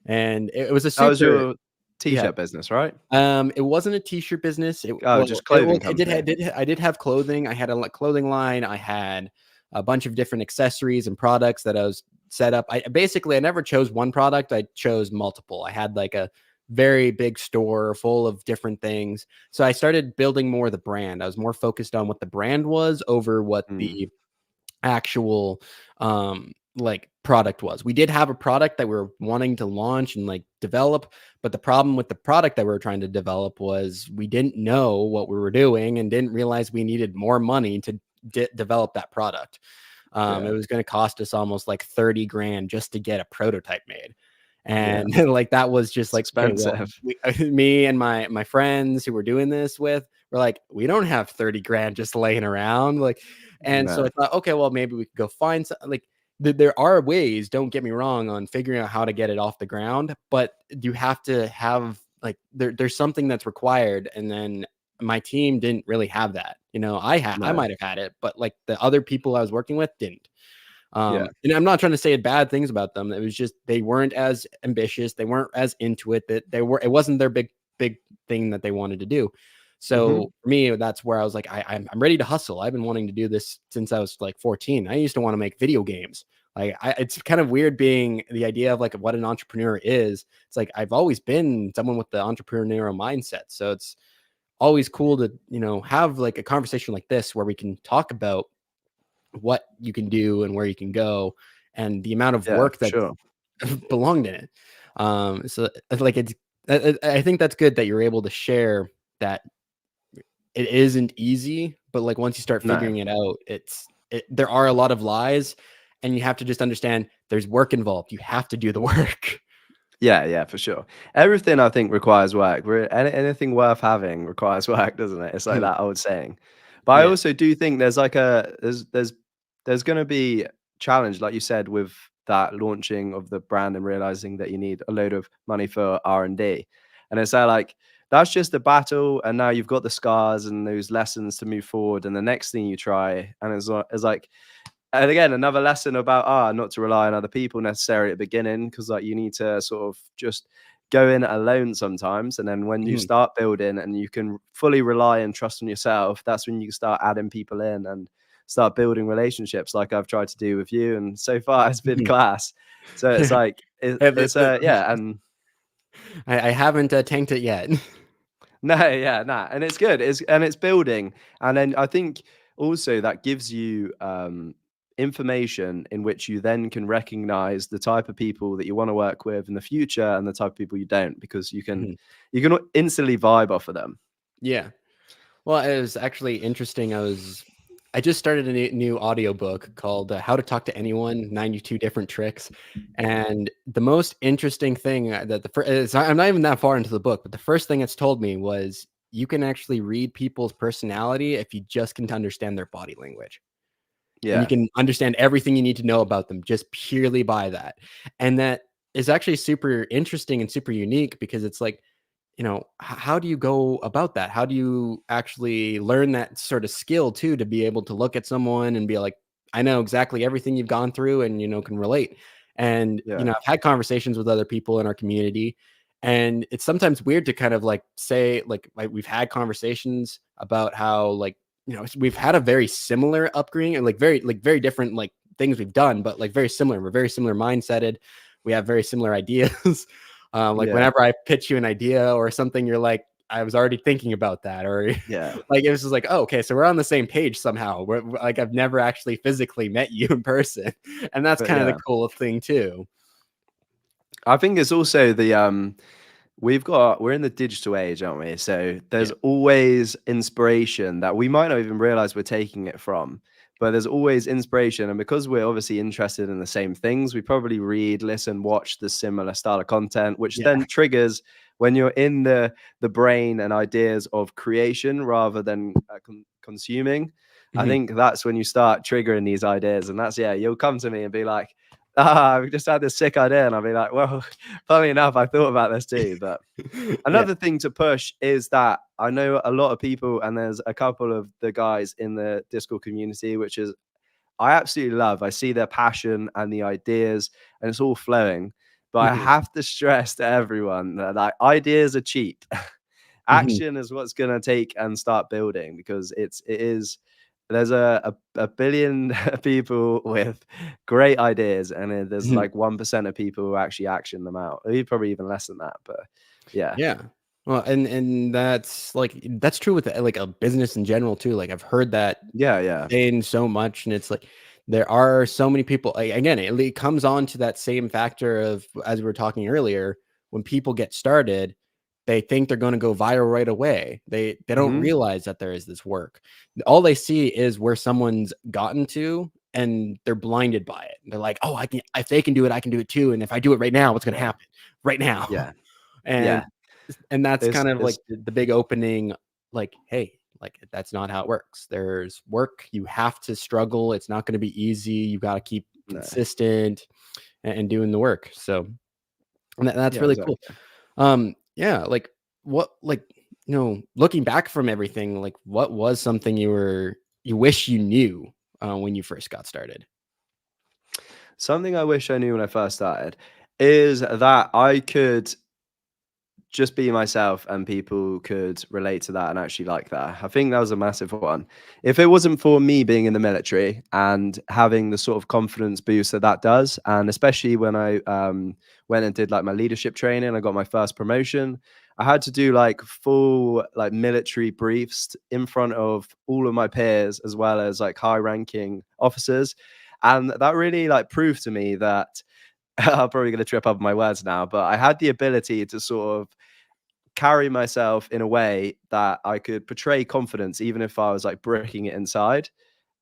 [SPEAKER 2] And it was a
[SPEAKER 3] That was
[SPEAKER 2] super,
[SPEAKER 3] your
[SPEAKER 2] yeah.
[SPEAKER 3] t-shirt business, right?
[SPEAKER 2] It wasn't a t-shirt business.
[SPEAKER 3] Oh, just clothing
[SPEAKER 2] It did,
[SPEAKER 3] company.
[SPEAKER 2] I did have clothing. I had a clothing line. I had a bunch of different accessories and products that I was set up. I never chose one product. I chose multiple. I had like a very big store full of different things. So I started building more of the brand. I was more focused on what the brand was over what
[SPEAKER 3] Mm,
[SPEAKER 2] the actual like product was. We did have a product that we were wanting to launch and like develop, but the problem with the product that we were trying to develop was we didn't know what we were doing and didn't realize we needed more money to develop that product. It
[SPEAKER 3] yeah,
[SPEAKER 2] was going to cost us almost like 30 grand just to get a prototype made.
[SPEAKER 3] yeah.
[SPEAKER 2] And like that was just
[SPEAKER 3] It's
[SPEAKER 2] like, okay, well,
[SPEAKER 3] expensive.
[SPEAKER 2] me and my friends who were doing this with were like, we don't have 30 grand just laying around. Like, and so I
[SPEAKER 3] No.
[SPEAKER 2] thought, okay, well, maybe we could go find some, like, there are ways, don't get me wrong, on figuring out how to get it off the ground, but you have to have like there's something that's required. And then my team didn't really have that. I
[SPEAKER 3] No.
[SPEAKER 2] might have had it, but like the other people I was working with didn't.
[SPEAKER 3] Yeah.
[SPEAKER 2] And I'm not trying to say bad things about them. It was just they weren't as ambitious, they weren't as into it, that it wasn't their big thing that they wanted to do.
[SPEAKER 3] Hmm.
[SPEAKER 2] So for me, that's where I was like, I'm ready to hustle. I've been wanting to do this since I was like 14. I used to want to make video games. Like it's kind of weird being the idea of like what an entrepreneur is. It's like I've always been someone with the entrepreneurial mindset. So it's always cool to, have like a conversation like this where we can talk about what you can do and where you can go and the amount of
[SPEAKER 3] Yeah,
[SPEAKER 2] work
[SPEAKER 3] for
[SPEAKER 2] that
[SPEAKER 3] sure.
[SPEAKER 2] belonged in it. So like I think that's good that you're able to share that it isn't easy, but like once you start
[SPEAKER 3] No.
[SPEAKER 2] figuring it out, there are a lot of lies, and you have to just understand there's work involved. You have to do the work.
[SPEAKER 3] Yeah, yeah, for sure. Everything I think requires work. Anything worth having requires work, doesn't it? It's like
[SPEAKER 2] Mhm.
[SPEAKER 3] that old saying. But I
[SPEAKER 2] Yeah.
[SPEAKER 3] also do think there's like there's going to be challenge, like you said, with that launching of the brand and realizing that you need a load of money for R&D. And it's like that's just a battle, and now you've got the scars and those lessons to move forward. And the next thing you try, and it's like and again, another lesson about not to rely on other people necessarily at the beginning, because like you need to sort of just go in alone sometimes, and then when you
[SPEAKER 2] Mhm.
[SPEAKER 3] start building and you can fully rely and trust on yourself, that's when you start adding people in and start building relationships, like I've tried to do with you, and so far it's been
[SPEAKER 2] Mhm.
[SPEAKER 3] class. So it's
[SPEAKER 2] Yeah.
[SPEAKER 3] like
[SPEAKER 2] Yeah,
[SPEAKER 3] it's yeah, and
[SPEAKER 2] I haven't tanked it yet.
[SPEAKER 3] No, yeah, nah, and it's good. It's building, and then I think also that gives you information in which you then can recognize the type of people that you want to work with in the future and the type of people you don't, because
[SPEAKER 2] Mhm.
[SPEAKER 3] you can instantly vibe off of them.
[SPEAKER 2] Yeah. Well, it was actually interesting. I just started a new audiobook called How to Talk to Anyone, 92 Different Tricks. And the most interesting thing that I'm not even that far into the book, but the first thing it's told me was you can actually read people's personality if you just can understand their body language. And you
[SPEAKER 3] Yeah,
[SPEAKER 2] can understand everything you need to know about them just purely by that. And that is actually super interesting and super unique because it's like, how do you go about that? How do you actually learn that sort of skill too, to be able to look at someone and be like, I know exactly everything you've gone through and, can relate. And,
[SPEAKER 3] yeah,
[SPEAKER 2] I've had conversations with other people in our community, and it's sometimes weird to kind of like say, like we've had conversations about how like, we've had a very similar upbringing and like very different like things we've done, but like very similar. We're very similar mindseted. We have very similar ideas. Like
[SPEAKER 3] yeah,
[SPEAKER 2] whenever I pitch you an idea or something, you're like, I was already thinking about that, or
[SPEAKER 3] yeah,
[SPEAKER 2] like it was just like, oh, okay, so we're on the same page somehow. Like I've never actually physically met you in person, and that's
[SPEAKER 3] but
[SPEAKER 2] kind of the
[SPEAKER 3] yeah,
[SPEAKER 2] cool thing too.
[SPEAKER 3] I think it's also the we're in the digital age, aren't we? So there's
[SPEAKER 2] Yeah.
[SPEAKER 3] always inspiration that we might not even realize we're taking it from, but there's always inspiration. And because we're obviously interested in the same things, we probably read, listen, watch the similar style of content, which
[SPEAKER 2] Yeah.
[SPEAKER 3] then triggers when you're in the brain and ideas of creation rather than consuming. I
[SPEAKER 2] Mhm.
[SPEAKER 3] think that's when you start triggering these ideas. And that's, yeah, you'll come to me and be like, ah, we just had this sick idea. And I'll be like, well, funnily enough, I thought about this too. But
[SPEAKER 2] Yeah.
[SPEAKER 3] another thing to push is that I know a lot of people, and there's a couple of the guys in the Discord community, which is I absolutely love. I see their passion and the ideas, and it's all flowing. But I
[SPEAKER 2] Mhm.
[SPEAKER 3] have to stress to everyone that like, ideas are cheap.
[SPEAKER 2] Mhm.
[SPEAKER 3] Action is what's going to take and start building, because it is there's a billion people with great ideas, and then there's
[SPEAKER 2] Mhm.
[SPEAKER 3] like 1% of people who actually action them out. Or probably even less than that, but yeah.
[SPEAKER 2] Yeah. Well, and that's true with like a business in general too. Like I've heard that
[SPEAKER 3] Yeah, yeah.
[SPEAKER 2] saying so much, and it's like there are so many people. Again, it comes on to that same factor of, as we were talking earlier, when people get started, they think they're going to go viral right away. They don't
[SPEAKER 3] Mhm.
[SPEAKER 2] realize that there is this work. All they see is where someone's gotten to, and they're blinded by it. They're like, oh, I can. If they can do it, I can do it too. And if I do it right now, what's going to
[SPEAKER 3] Yeah.
[SPEAKER 2] happen right now?
[SPEAKER 3] Yeah.
[SPEAKER 2] and
[SPEAKER 3] Yeah.
[SPEAKER 2] that's kind of like
[SPEAKER 3] It's
[SPEAKER 2] the big opening, like, hey, like that's not how it works. There's work. You have to struggle. It's not going to be easy. You got to keep
[SPEAKER 3] no.
[SPEAKER 2] consistent and doing the work. So that's
[SPEAKER 3] Yeah,
[SPEAKER 2] really cool.
[SPEAKER 3] exactly.
[SPEAKER 2] Yeah, like what, like, looking back from everything, like what was something you wish you knew when you first got started?
[SPEAKER 3] Something I wish I knew when I first started is that I could just be myself and people could relate to that and actually like that. I think that was a massive one. If it wasn't for me being in the military and having the sort of confidence boost that that does, and especially when I went and did like my leadership training, I got my first promotion. I had to do like full like military briefs in front of all of my peers as well as like high ranking officers. And that really like proved to me that I'm probably going to trip up my words now, but I had the ability to sort of carry myself in a way that I could portray confidence, even if I was like bricking it inside.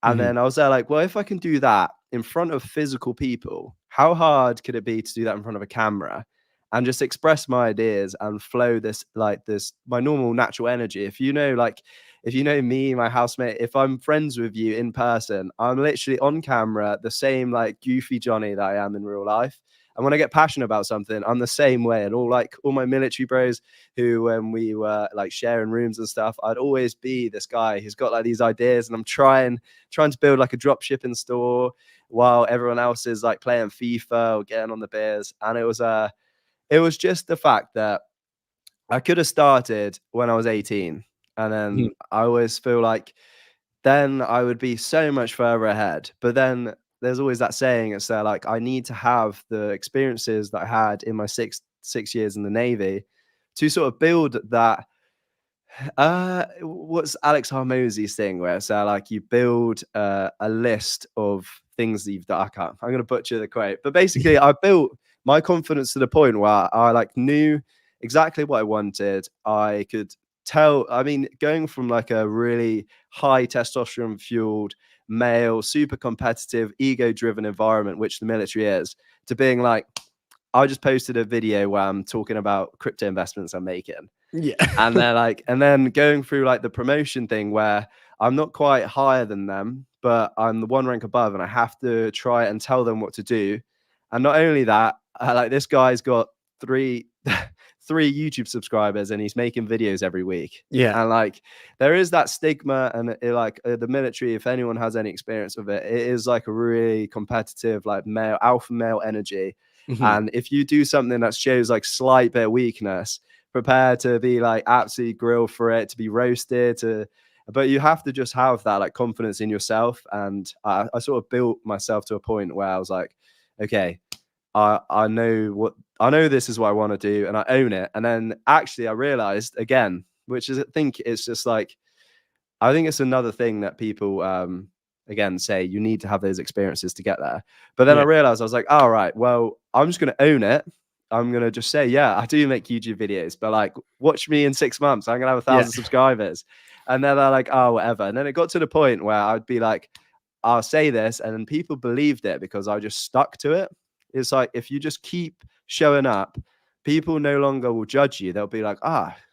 [SPEAKER 3] And
[SPEAKER 2] Mhm.
[SPEAKER 3] then I was there like, well, if I can do that in front of physical people, how hard could it be to do that in front of a camera and just express my ideas and flow this like this my normal natural energy? If you know me, my housemate, if I'm friends with you in person, I'm literally on camera the same like goofy Johnny that I am in real life. And when I get passionate about something, I'm the same way. And all my military bros who, when we were like sharing rooms and stuff, I'd always be this guy who's got like these ideas, and I'm trying to build like a drop shipping store while everyone else is like playing FIFA or getting on the beers. And it was just the fact that I could have started when I was 18. And then
[SPEAKER 2] Mhm.
[SPEAKER 3] I always feel like then I would be so much further ahead. But then there's always that saying, it's there like I need to have the experiences that I had in my six years in the Navy to sort of build that What's Alex Hormozy's thing where it's like you build a list of things that you've done. I'm going to butcher the quote, but basically I built my confidence to the point where I like knew exactly what I wanted. I could tell, I mean, going from like a really high testosterone fueled male, super competitive, ego driven environment, which the military is, to being like, I just posted a video where I'm talking about crypto investments I'm making.
[SPEAKER 2] Yeah.
[SPEAKER 3] And they're like, and then going through like the promotion thing where I'm not quite higher than them, but I'm the one rank above and I have to try and tell them what to do. And not only that, like this guy's got three YouTube subscribers and he's making videos every week.
[SPEAKER 2] Yeah.
[SPEAKER 3] And like there is that stigma, and the military, if anyone has any experience with it, it is like a really competitive, like alpha male energy. And if you do something that shows like slight bit of weakness, prepare to be like absolutely grilled for it, to be roasted, but you have to just have that like confidence in yourself. And I sort of built myself to a point where I was like, okay, I know this is what I want to do, and I own it. And then actually I realized again, which is, I think it's just like, I think it's another thing that people again say you need to have those experiences to get there. But then I realized, I was like, all right, well, I'm just going to own it. I'm going to just say, yeah, I do make YouTube videos, but like, watch me in 6 months. I'm going to have 1,000 subscribers. And then they're like, oh, whatever. And then it got to the point where I'd be like, I'll say this. And then people believed it because I just stuck to it. It's like, if you just keep showing up, people no longer will judge you. They'll be like,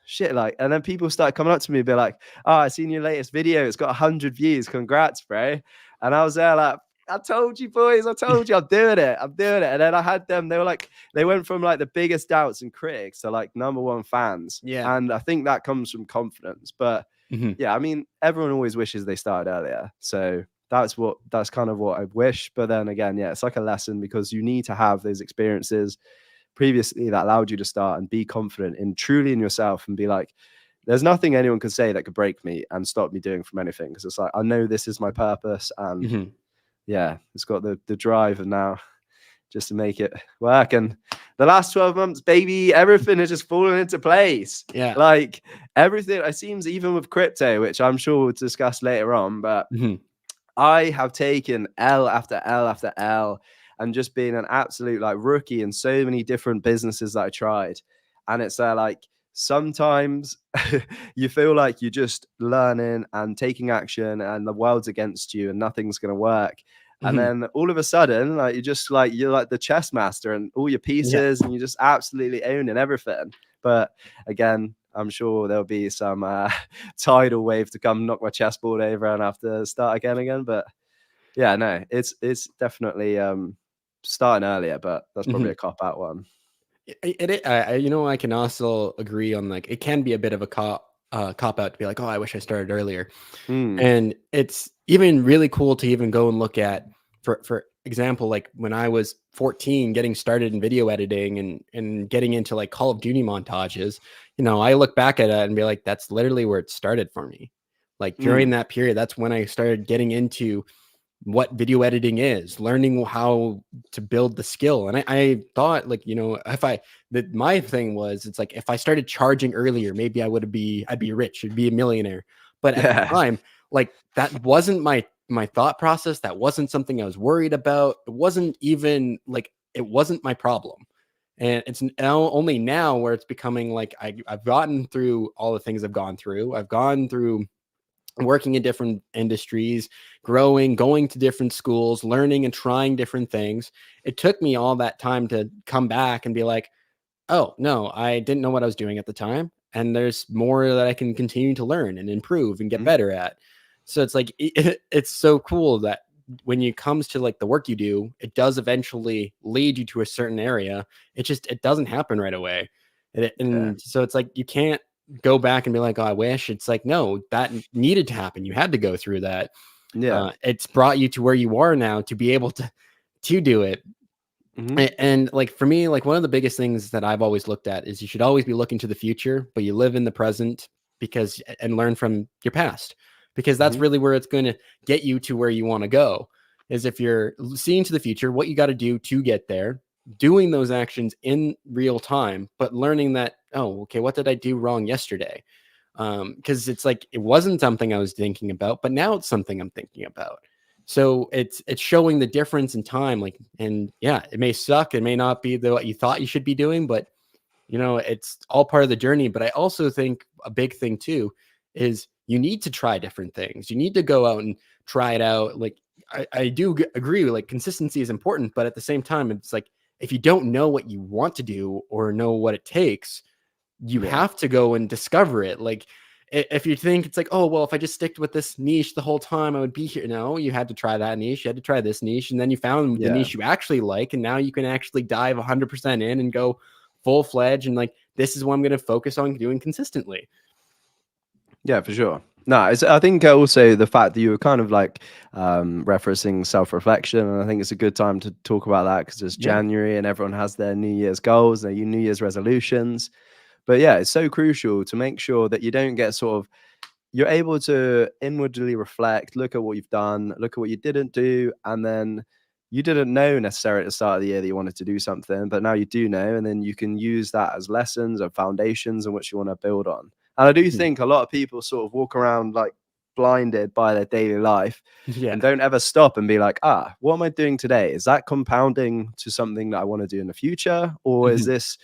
[SPEAKER 3] shit, like, and then people start coming up to me and be like, I seen your latest video, it's got 100 views, congrats, bro. And I was there like, I told you, boys, I told you, I'm doing it. And then I had them, they went from like the biggest doubts and critics to like #1 fans.
[SPEAKER 2] Yeah.
[SPEAKER 3] And I think that comes from confidence. But yeah, I mean, everyone always wishes they started earlier. So that's kind of what I wish. But then again, yeah, it's like a lesson, because you need to have those experiences previously that allowed you to start and be confident truly in yourself, and be like, there's nothing anyone could say that could break me and stop me doing from anything, because it's like, I know this is my purpose. And yeah, it's got the drive and now just to make it work. And the last 12 months, baby, everything has just fallen into place.
[SPEAKER 2] Yeah.
[SPEAKER 3] Like everything, it seems, even with crypto, which I'm sure we'll discuss later on, but I have taken L after L after L, and just being an absolute like rookie in so many different businesses that I tried. And it's like, sometimes you feel like you're just learning and taking action and the world's against you and nothing's going to work. And then all of a sudden, like, you're like the chess master and all your pieces, and you're just absolutely owning everything. But again, I'm sure there'll be some tidal wave to come knock my chessboard over and I have to start again. But yeah, no, it's definitely starting earlier, but that's probably a cop-out one.
[SPEAKER 2] I can also agree on, like, it can be a bit of a cop out to be like, oh, I wish I started earlier. And it's even really cool to even go and look at, for example, like when I was 14, getting started in video editing and getting into like Call of Duty montages, I look back at it and be like, that's literally where it started for me. Like during that period, that's when I started getting into what video editing is, learning how to build the skill. And I thought, like, my thing was, it's like, if I started charging earlier, maybe I'd be rich, I'd be a millionaire. But at the time, like, that wasn't my thought process. That wasn't something I was worried about. It wasn't even like, it wasn't my problem. And it's only now where it's becoming like, I've gotten through all the things I've gone through. I've gone through working in different industries, growing, going to different schools, learning and trying different things. It took me all that time to come back and be like, oh, no, I didn't know what I was doing at the time. And there's more that I can continue to learn and improve and get better at. So it's like, it's so cool that when it comes to like the work you do, it does eventually lead you to a certain area. It doesn't happen right away. So it's like, you can't go back and be like, oh, I wish. It's like, no, that needed to happen. You had to go through that. It's brought you to where you are now to be able to do it. And like, for me, like, one of the biggest things that I've always looked at is you should always be looking to the future, but you live in the present, and learn from your past, because that's really where it's going to get you to where you want to go. Is if you're seeing to the future, what you got to do to get there, doing those actions in real time, but learning that, oh, okay, what did I do wrong yesterday? Because it's like it wasn't something I was thinking about, but now it's something I'm thinking about. So it's showing the difference in time. Like, and yeah, it may suck. It may not be what you thought you should be doing, but it's all part of the journey. But I also think a big thing too is you need to try different things. You need to go out and try it out. Like I do agree, like consistency is important, but at the same time, it's like if you don't know what you want to do or know what it takes, you have to go and discover it. Like if you think it's like, oh, well, if I just sticked with this niche the whole time, I would be here. No, you had to try that niche. You had to try this niche. And then you found the niche you actually like. And now you can actually dive 100% in and go full fledged. And like, this is what I'm going to focus on doing consistently.
[SPEAKER 3] Yeah, for sure. No, I think also the fact that you were kind of like referencing self-reflection, and I think it's a good time to talk about that because it's January and everyone has their New Year's goals, their New Year's resolutions. But yeah, it's so crucial to make sure that you don't get you're able to inwardly reflect, look at what you've done, look at what you didn't do, and then you didn't know necessarily at the start of the year that you wanted to do something, but now you do know, and then you can use that as lessons or foundations in which you want to build on. And I do think a lot of people sort of walk around like blinded by their daily life and don't ever stop and be like, what am I doing today? Is that compounding to something that I want to do in the future? Or is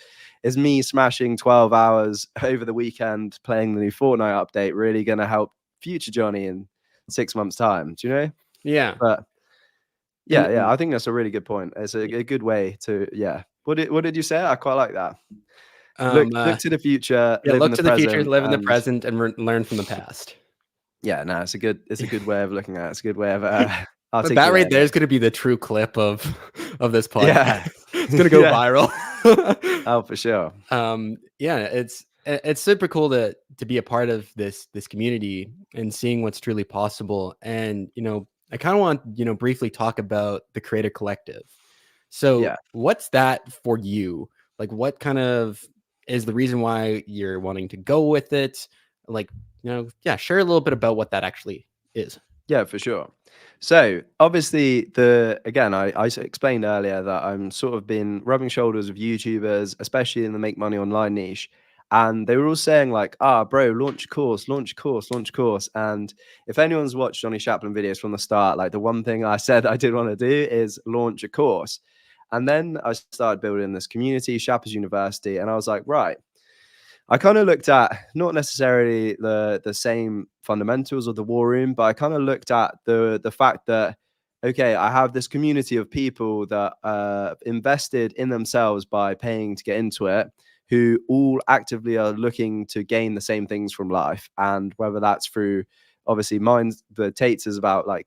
[SPEAKER 3] me smashing 12 hours over the weekend playing the new Fortnite update really going to help future Jonny in 6 months' time? Do you know?
[SPEAKER 2] Yeah.
[SPEAKER 3] But I think that's a really good point. It's a good way to, What did you say? I quite like that. Look to the future.
[SPEAKER 2] Yeah, look to the future, live in the
[SPEAKER 3] and
[SPEAKER 2] present, and learn from the past.
[SPEAKER 3] Yeah, no, it's a good way of looking at it. It's a good way of
[SPEAKER 2] but that right there is going to be the true clip of this podcast.
[SPEAKER 3] Yeah.
[SPEAKER 2] It's going to go viral.
[SPEAKER 3] Oh, for sure.
[SPEAKER 2] It's super cool to be a part of this community and seeing what's truly possible. And I kind of want briefly talk about the Creator Collective. So what's that for you? Like, what kind of is the reason why you're wanting to go with it? Like, share a little bit about what that actually is.
[SPEAKER 3] Yeah, for sure. So obviously I explained earlier that I'm sort of been rubbing shoulders with YouTubers, especially in the make money online niche. And they were all saying like, bro, launch a course. And if anyone's watched Jonny Shapland videos from the start, like the one thing I said I did want to do is launch a course. And then I started building this community, Shappers University. And I was like, right, I kind of looked at not necessarily the same fundamentals of the war room, but I kind of looked at the fact that, okay, I have this community of people that invested in themselves by paying to get into it, who all actively are looking to gain the same things from life. And whether that's through, obviously the Tate's is about like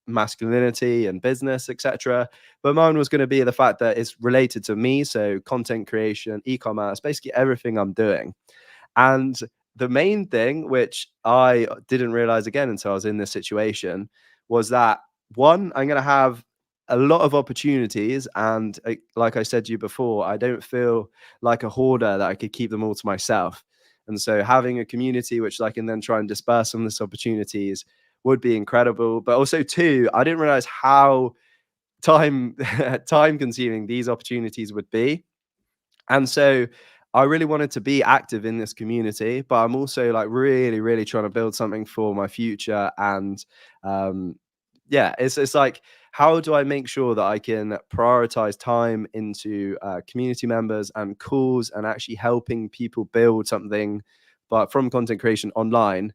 [SPEAKER 3] masculinity and business, etc. But mine was going to be the fact that it's related to me. So content creation, e-commerce, basically everything I'm doing. And the main thing, which I didn't realize again until I was in this situation, was that one, I'm going to have a lot of opportunities. And like I said to you before, I don't feel like a hoarder that I could keep them all to myself. And so having a community which I can then try and disperse some of these opportunities would be incredible. But also two, I didn't realize how time consuming these opportunities would be. And so I really wanted to be active in this community, but I'm also like really, really trying to build something for my future. And it's like, how do I make sure that I can prioritize time into community members and calls and actually helping people build something, but from content creation online.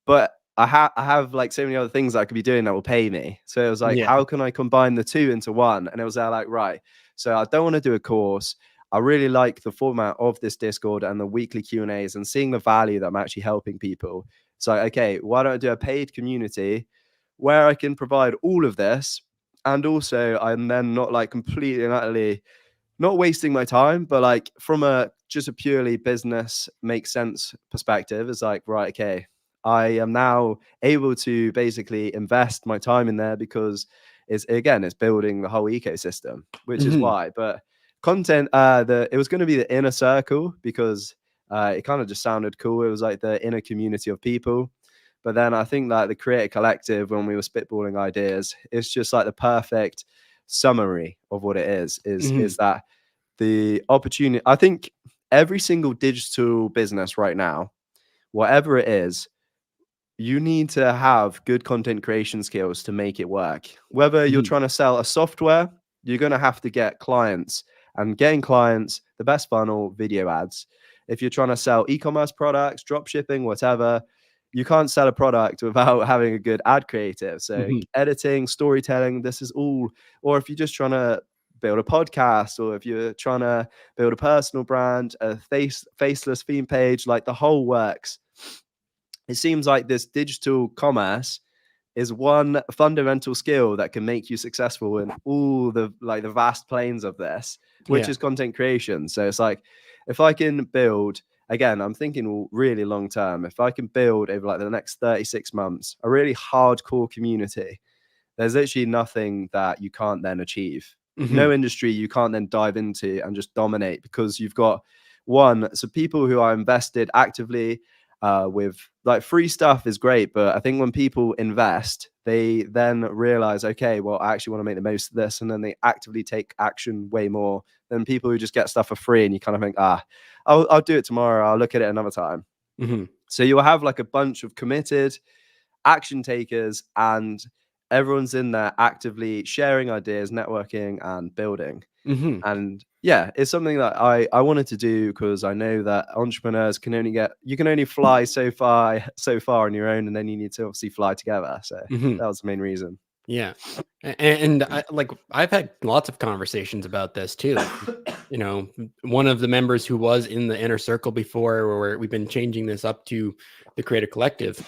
[SPEAKER 3] But I have like so many other things that I could be doing that will pay me. So it was like, how can I combine the two into one? And it was like, right. So I don't want to do a course. I really like the format of this Discord and the weekly Q&As and seeing the value that I'm actually helping people. So, okay, why don't I do a paid community where I can provide all of this? And also I'm then not like completely and utterly not wasting my time, but like from just a purely business makes sense perspective, it's like, right, okay, I am now able to basically invest my time in there because it's building the whole ecosystem, which is why. But content, it was going to be the inner circle because it kind of just sounded cool. It was like the inner community of people. But then I think that the Creator Collective, when we were spitballing ideas, it's just like the perfect summary of what it is that the opportunity. I think every single digital business right now whatever it is, you need to have good content creation skills to make it work. Whether you're trying to sell a software, you're going to have to get clients, and getting clients, the best funnel, video ads. If you're trying to sell e-commerce products, drop shipping, whatever, you can't sell a product without having a good ad creative. So editing, storytelling, this is all. Or if you're just trying to build a podcast, or if you're trying to build a personal brand, a faceless theme page, like the whole works. It seems like this digital commerce is one fundamental skill that can make you successful in all the vast planes of this, which is content creation. So it's like, if I can build, again, I'm thinking really long term, if I can build over like the next 36 months, a really hardcore community, there's literally nothing that you can't then achieve. No industry you can't then dive into and just dominate, because you've got so people who are invested actively with like free stuff is great. But I think when people invest, they then realize, okay, well, I actually want to make the most of this. And then they actively take action way more than people who just get stuff for free. And you kind of think, I'll do it tomorrow. I'll look at it another time. So you'll have like a bunch of committed action takers, and everyone's in there actively sharing ideas, networking, and building. And yeah, it's something that I wanted to do, because I know that entrepreneurs can only fly so far on your own, and then you need to obviously fly together. So that was the main reason.
[SPEAKER 2] Yeah. And I've had lots of conversations about this too. You know, one of the members who was in the inner circle before, where we've been changing this up to the Creator Collective,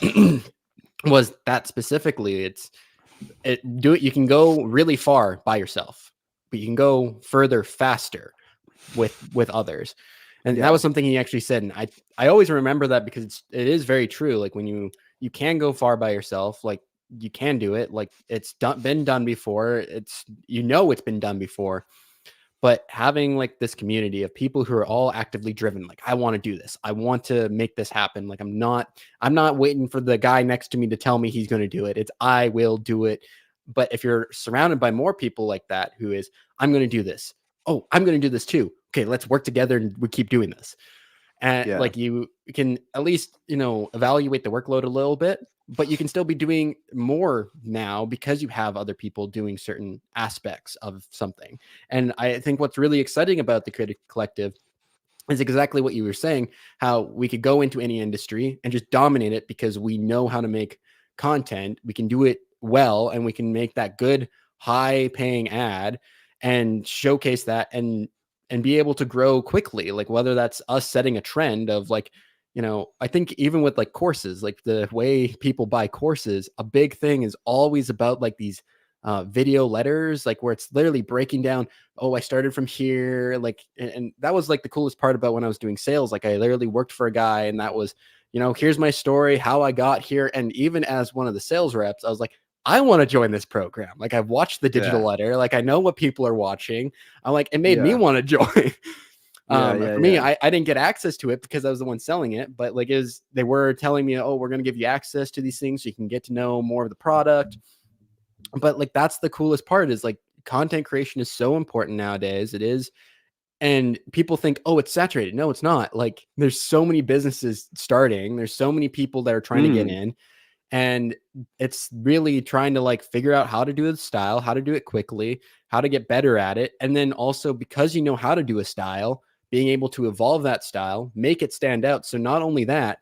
[SPEAKER 2] was that specifically. You can go really far by yourself, but you can go further faster with others. And that was something he actually said. And I always remember that, because it is very true. Like, when you can go far by yourself, like, you can do it. Like, it's been done before. It's been done before. But having like this community of people who are all actively driven, like, I want to do this. I want to make this happen. Like, I'm not waiting for the guy next to me to tell me he's going to do it. It's, I will do it. But if you're surrounded by more people like that, who is, I'm going to do this. Oh, I'm going to do this too. Okay, let's work together and we keep doing this. And like, you can at least, evaluate the workload a little bit, but you can still be doing more now because you have other people doing certain aspects of something. And I think what's really exciting about the Creative Collective is exactly what you were saying, how we could go into any industry and just dominate it because we know how to make content. We can do it well, and we can make that good, high paying ad and showcase that and be able to grow quickly. Like, whether that's us setting a trend of like, I think even with like courses, like the way people buy courses, a big thing is always about like these video letters, like where it's literally breaking down, oh, I started from here. Like, and that was like the coolest part about when I was doing sales. Like, I literally worked for a guy, and that was, here's my story, how I got here. And even as one of the sales reps, I was like, I want to join this program. Like, I've watched the digital letter. Like, I know what people are watching. I'm like, it made me want to join. For me, I didn't get access to it because I was the one selling it, but like, they were telling me, oh, we're going to give you access to these things so you can get to know more of the product. But like, that's the coolest part, is like, content creation is so important nowadays. It is. And people think, oh, it's saturated. No, it's not. Like, there's so many businesses starting. There's so many people that are trying to get in. And it's really trying to like figure out how to do the style, how to do it quickly, how to get better at it. And then also, because you know how to do a style, being able to evolve that style, make it stand out. So not only that,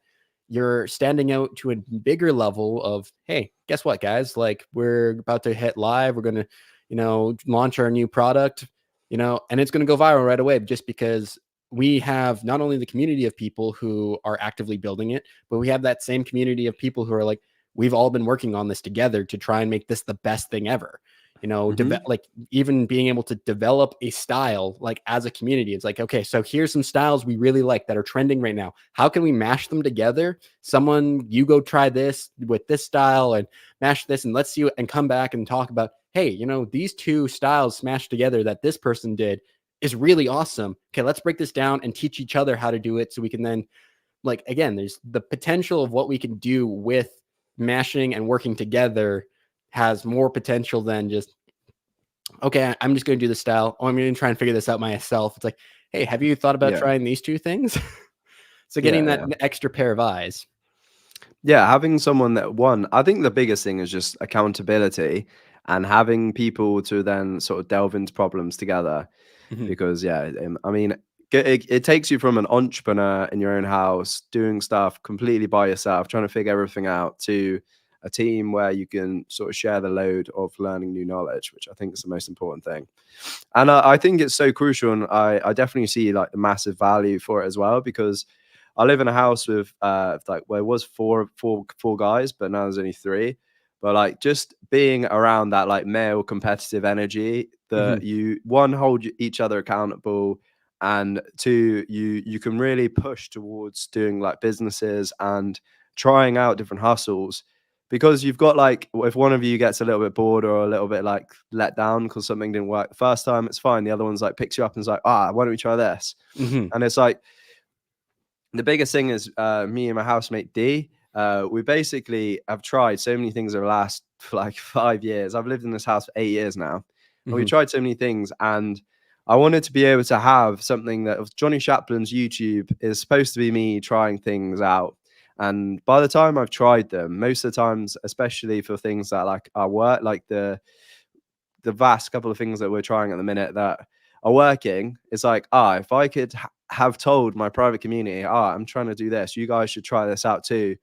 [SPEAKER 2] you're standing out to a bigger level of, hey, guess what, guys? Like, we're about to hit live. We're going to, launch our new product, and it's going to go viral right away, just because we have not only the community of people who are actively building it, but we have that same community of people who are like, we've all been working on this together to try and make this the best thing ever. Like, even being able to develop a style, like, as a community, it's like, okay, so here's some styles we really like that are trending right now. How can we mash them together? You go try this with this style and mash this, and let's see, and come back and talk about, hey, these two styles smashed together that this person did is really awesome. Okay, let's break this down and teach each other how to do it. So we can then, like, again, there's the potential of what we can do with mashing and working together has more potential than just, okay, I'm just going to do this style. Oh, I'm going to try and figure this out myself. It's like, hey, have you thought about trying these two things? So getting
[SPEAKER 3] Yeah,
[SPEAKER 2] that extra pair of eyes.
[SPEAKER 3] yeah, having someone that I think the biggest thing is just accountability and having people to then sort of delve into problems together.
[SPEAKER 2] Mhm.
[SPEAKER 3] Because yeah, I mean, it takes you from an entrepreneur in your own house doing stuff completely by yourself, trying to figure everything out, to a team where you can sort of share the load of learning new knowledge, which I think is the most important thing. And I think it's so crucial, and I definitely see like the massive value for it as well, because I live in a house with like where it was four guys, but now there's only three. But like just being around that like male competitive energy, that
[SPEAKER 2] Mhm.
[SPEAKER 3] you one hold each other accountable, and two, you can really push towards doing like businesses and trying out different hustles, because you've got like, if one of you gets a little bit bored or a little bit like let down because something didn't work the first time, it's fine. The other one's like picks you up and is like, why don't we try this?
[SPEAKER 2] Mhm.
[SPEAKER 3] And it's like the biggest thing is me and my housemate D. We basically have tried so many things over the last like 5 years. I've lived in this house for 8 years now, and we
[SPEAKER 2] Mhm.
[SPEAKER 3] tried so many things. And I wanted to be able to have something that Jonny Shapland's YouTube is supposed to be me trying things out. And by the time I've tried them, most of the times, especially for things that like our work, like the vast couple of things that we're trying at the minute that are working, it's like, if I could have told my private community, I'm trying to do this, you guys should try this out too.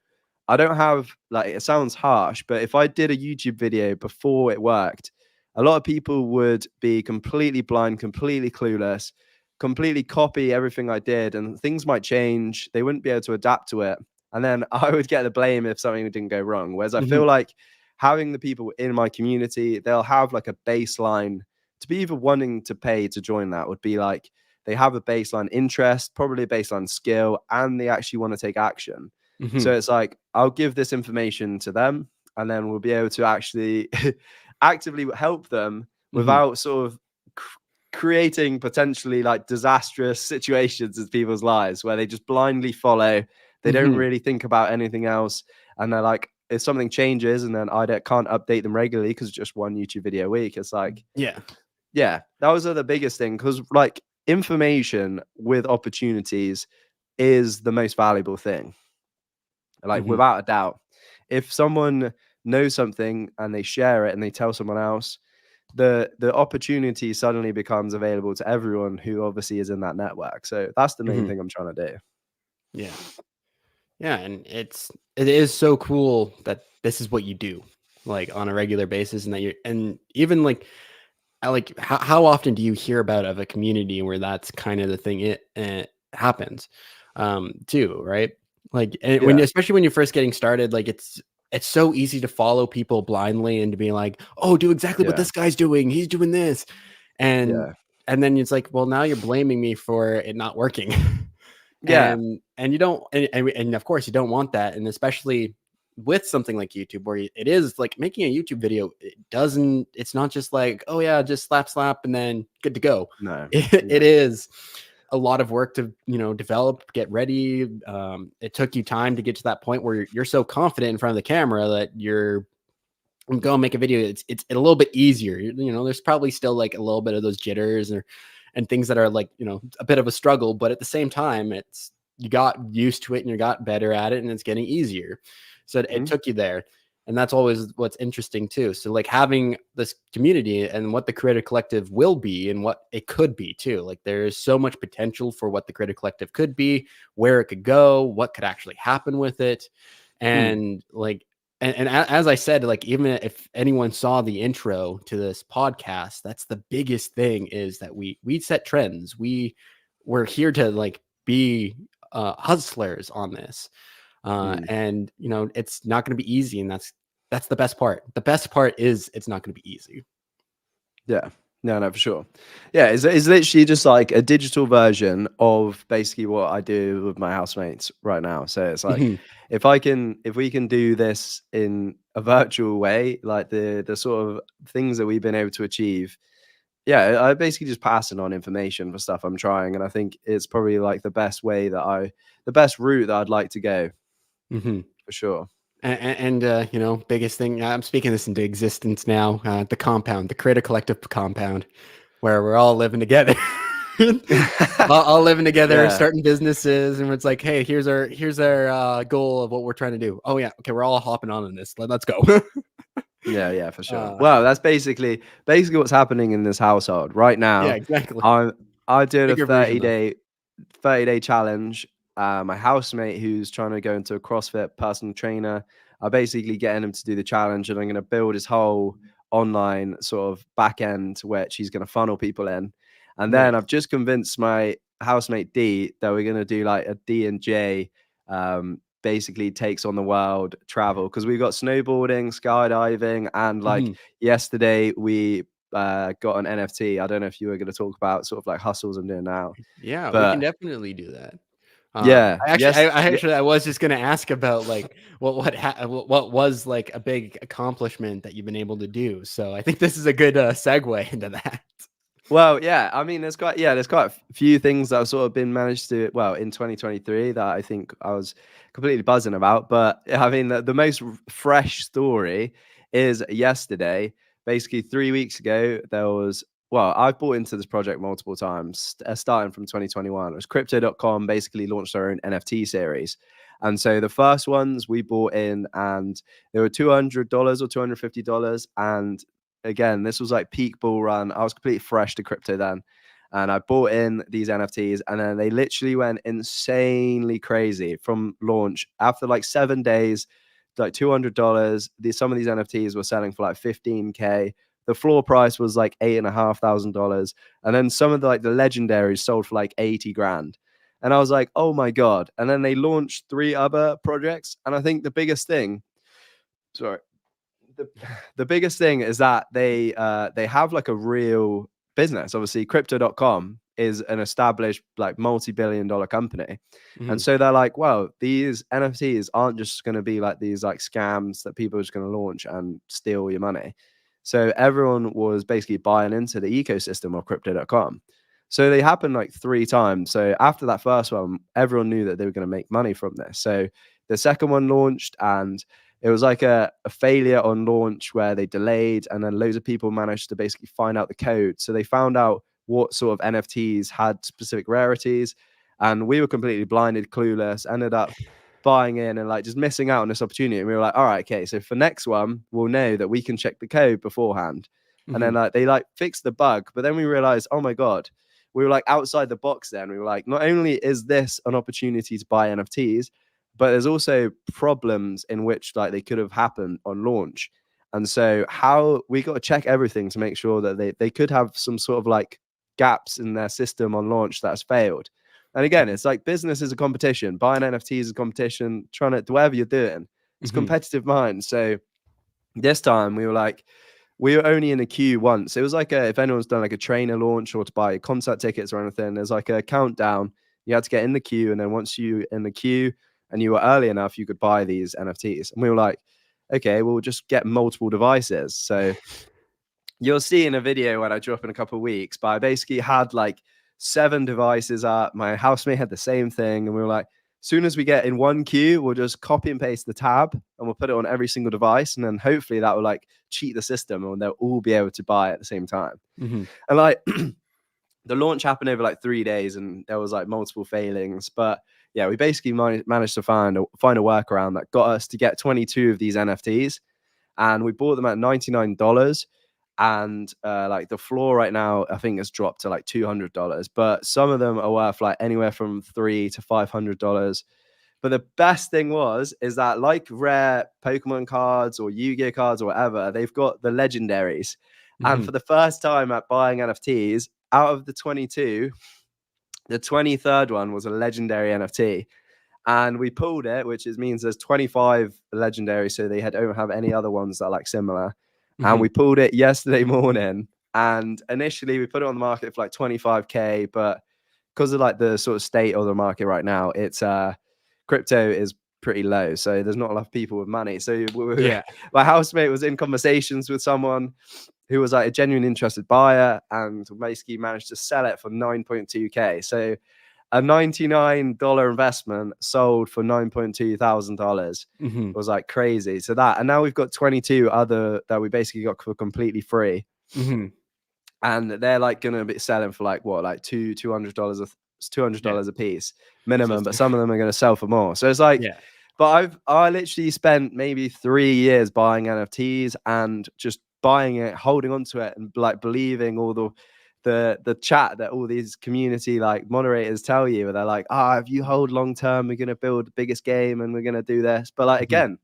[SPEAKER 3] I don't have, like, it sounds harsh, but if I did a YouTube video before it worked, a lot of people would be completely blind, completely clueless, completely copy everything I did, and things might change. They wouldn't be able to adapt to it. And then I would get the blame if something didn't go wrong. Whereas I feel
[SPEAKER 2] Mhm.
[SPEAKER 3] like having the people in my community, they'll have like a baseline to be even wanting to pay to join. That would be like they have a baseline interest, probably a baseline skill, and they actually want to take action. So
[SPEAKER 2] Mhm.
[SPEAKER 3] it's like, I'll give this information to them, and then we'll be able to actually actively help them
[SPEAKER 2] Mhm.
[SPEAKER 3] without sort of creating potentially like disastrous situations in people's lives where they just blindly follow. They don't
[SPEAKER 2] Mhm.
[SPEAKER 3] really think about anything else. And they're like, if something changes and then can't update them regularly because it's just one YouTube video a week, it's like,
[SPEAKER 2] Yeah.
[SPEAKER 3] yeah, those are the biggest thing, because like information with opportunities is the most valuable thing, like
[SPEAKER 2] Mhm.
[SPEAKER 3] without a doubt. If someone knows something and they share it and they tell someone else, the opportunity suddenly becomes available to everyone who obviously is in that network. So that's the main
[SPEAKER 2] Mhm.
[SPEAKER 3] thing I'm trying to do.
[SPEAKER 2] Yeah. Yeah, and it is so cool that this is what you do, like, on a regular basis, and that you're and even, like, like, how often do you hear about of a community where that's kind of the thing it happens, too, right? Like, and when
[SPEAKER 3] Yeah,
[SPEAKER 2] especially when you're first getting started, like, it's so easy to follow people blindly and to be like, "Oh, do exactly what
[SPEAKER 3] yeah,
[SPEAKER 2] this guy's doing. He's doing this." And
[SPEAKER 3] yeah,
[SPEAKER 2] then it's like, "Well, now you're blaming me for it not working."
[SPEAKER 3] yeah,
[SPEAKER 2] And you don't and of course you don't want that, and especially with something like YouTube where it is like making a YouTube video, it's not just like, oh yeah, just slap and then good to go.
[SPEAKER 3] no,
[SPEAKER 2] It
[SPEAKER 3] no,
[SPEAKER 2] is a lot of work to, develop, get ready. It took you time to get to that point where you're so confident in front of the camera that you're go and make a video. It's a little bit easier. There's probably still like a little bit of those jitters and things that are like, a bit of a struggle, but at the same time, you got used to it and you got better at it and it's getting easier. So it
[SPEAKER 3] mhm,
[SPEAKER 2] took you there. And that's always what's interesting too. So like having this community and what the Creative Collective will be and what it could be too. Like there's so much potential for what the Creative Collective could be, where it could go, what could actually happen with it.
[SPEAKER 3] mm,
[SPEAKER 2] And like as I said, like even if anyone saw the intro to this podcast, that's the biggest thing, is that we set trends. We're here to like be hustlers on this.
[SPEAKER 3] mm.
[SPEAKER 2] And it's not going to be easy, and that's the best part. The best part is it's not going to be easy.
[SPEAKER 3] Yeah. No, no, for sure. Yeah, it's literally just like a digital version of basically what I do with my housemates right now. So it's like,
[SPEAKER 2] Mhm.
[SPEAKER 3] if we can do this in a virtual way, like the sort of things that we've been able to achieve. Yeah, I basically just passing on information for stuff I'm trying, and I think it's probably like the best route that I'd like to go,
[SPEAKER 2] Mhm.
[SPEAKER 3] for sure.
[SPEAKER 2] Biggest thing, I'm speaking this into existence now, the compound, the Creative Collective compound, where we're all living together. all living together,
[SPEAKER 3] Yeah.
[SPEAKER 2] starting businesses, and it's like, hey, here's our goal of what we're trying to do. Oh yeah, okay, we're all hopping on this. Let's go.
[SPEAKER 3] Yeah, for sure.
[SPEAKER 2] Uh,
[SPEAKER 3] Well, that's basically what's happening in this household right
[SPEAKER 2] yeah,
[SPEAKER 3] now.
[SPEAKER 2] exactly.
[SPEAKER 3] I did a
[SPEAKER 2] Bigger version though.
[SPEAKER 3] 30-day challenge. My housemate, who's trying to go into a CrossFit personal trainer, I basically getting him to do the challenge, and I'm going to build his whole online sort of back end, which he's going to funnel people in. And then
[SPEAKER 2] Nice.
[SPEAKER 3] I've just convinced my housemate D that we're going to do like a D&J, basically takes on the world travel, because we've got snowboarding, skydiving, and like
[SPEAKER 2] Mhm.
[SPEAKER 3] yesterday we got an NFT. I don't know if you were going to talk about sort of like hustles I'm doing now,
[SPEAKER 2] Yeah, we can
[SPEAKER 3] but
[SPEAKER 2] definitely do that.
[SPEAKER 3] yeah,
[SPEAKER 2] I was just gonna ask about like what was like a big accomplishment that you've been able to do. So I think this is a good segue into that.
[SPEAKER 3] well, yeah. I mean, there's quite a few things that I've sort of been managed to in 2023 that I think I was completely buzzing about. But I mean, the most fresh story is yesterday. Basically, 3 weeks ago, there was I've bought into this project multiple times, starting from 2021. It was Crypto.com basically launched their own NFT series. And so the first ones we bought in, and they were $200 or $250. And again, this was like peak bull run. I was completely fresh to crypto then. And I bought in these NFTs, and then they literally went insanely crazy from launch. After like 7 days, like $200. Some of these NFTs were selling for like 15K. The floor price was like $8,500. And then some of the legendaries sold for like 80 grand. And I was like, oh my God. And then they launched 3 other projects. And I think the biggest thing, sorry, the biggest thing is that they have like a real business. Obviously, Crypto.com is an established like multi-billion-dollar company. And so they're like, well, these NFTs aren't just going to be like these like scams that people are just going to launch and steal your money. So everyone was basically buying into the ecosystem of Crypto.com. So they happened like 3 times. So after that first one, everyone knew that they were going to make money from this. So the second one launched, and it was like a failure on launch where they delayed, and then loads of people managed to basically find out the code. So they found out what sort of NFTs had specific rarities, and we were completely blinded, clueless, ended up buying in and like just missing out on this opportunity. And we were like, all right, okay, so for next one, we'll know that we can check the code beforehand. And then they like fixed the bug, but then we realized, oh my God, we were like outside the box then. We were like, not only is this an opportunity to buy NFTs, but there's also problems in which like they could have happened on launch. And so how we got to check everything to make sure that they could have some sort of like gaps in their system on launch that's failed. And again, it's like business is a competition, buying NFTs is a competition, trying to whatever you're doing, it's competitive mind. So this time we were only in a queue once. It was like if anyone's done like a trainer launch or to buy concert tickets or anything, there's like a countdown. You had to get in the queue, and then once you in the queue and you were early enough, you could buy these NFTs. And we were like, okay, we'll just get multiple devices. So you'll see in a video when I drop in a couple of weeks, but I basically had like 7 devices up. My housemate had the same thing. And we were like, as soon as we get in one queue, we'll just copy and paste the tab and we'll put it on every single device. And then hopefully that will like cheat the system and they'll all be able to buy at the same time. And like the launch happened over like 3 days and there was like multiple failings. But yeah, we basically managed to find a workaround that got us to get 22 of these NFTs. And we bought them at $99. And like the floor right now, I think it's dropped to like $200. But some of them are worth like anywhere from $300 to $500. But the best thing is that like rare Pokemon cards or Yu-Gi-Oh cards or whatever, they've got the legendaries. And for the first time at buying NFTs, out of the 22, the 23rd one was a legendary NFT. And we pulled it, which means there's 25 legendary. So they don't have any other ones that are like similar. And we pulled it yesterday morning. And initially we put it on the market for like 25K. But because of like the sort of state of the market right now, it's crypto is pretty low. So there's not a lot of people with money. So my housemate was in conversations with someone who was like a genuine interested buyer and basically managed to sell it for 9.2K. So a $99 investment sold for $9,200. It was like crazy. So that, and now we've got 22 other that we basically got for completely free. and they're like gonna be selling for like what, like $200 a piece minimum, but some of them are gonna sell for more. So it's like,
[SPEAKER 2] Yeah.
[SPEAKER 3] but I literally spent maybe 3 years buying NFTs and just buying it, holding on to it, and like believing all the chat that all these community like moderators tell you, where they're like, if you hold long term, we're gonna build the biggest game and we're gonna do this. But like again,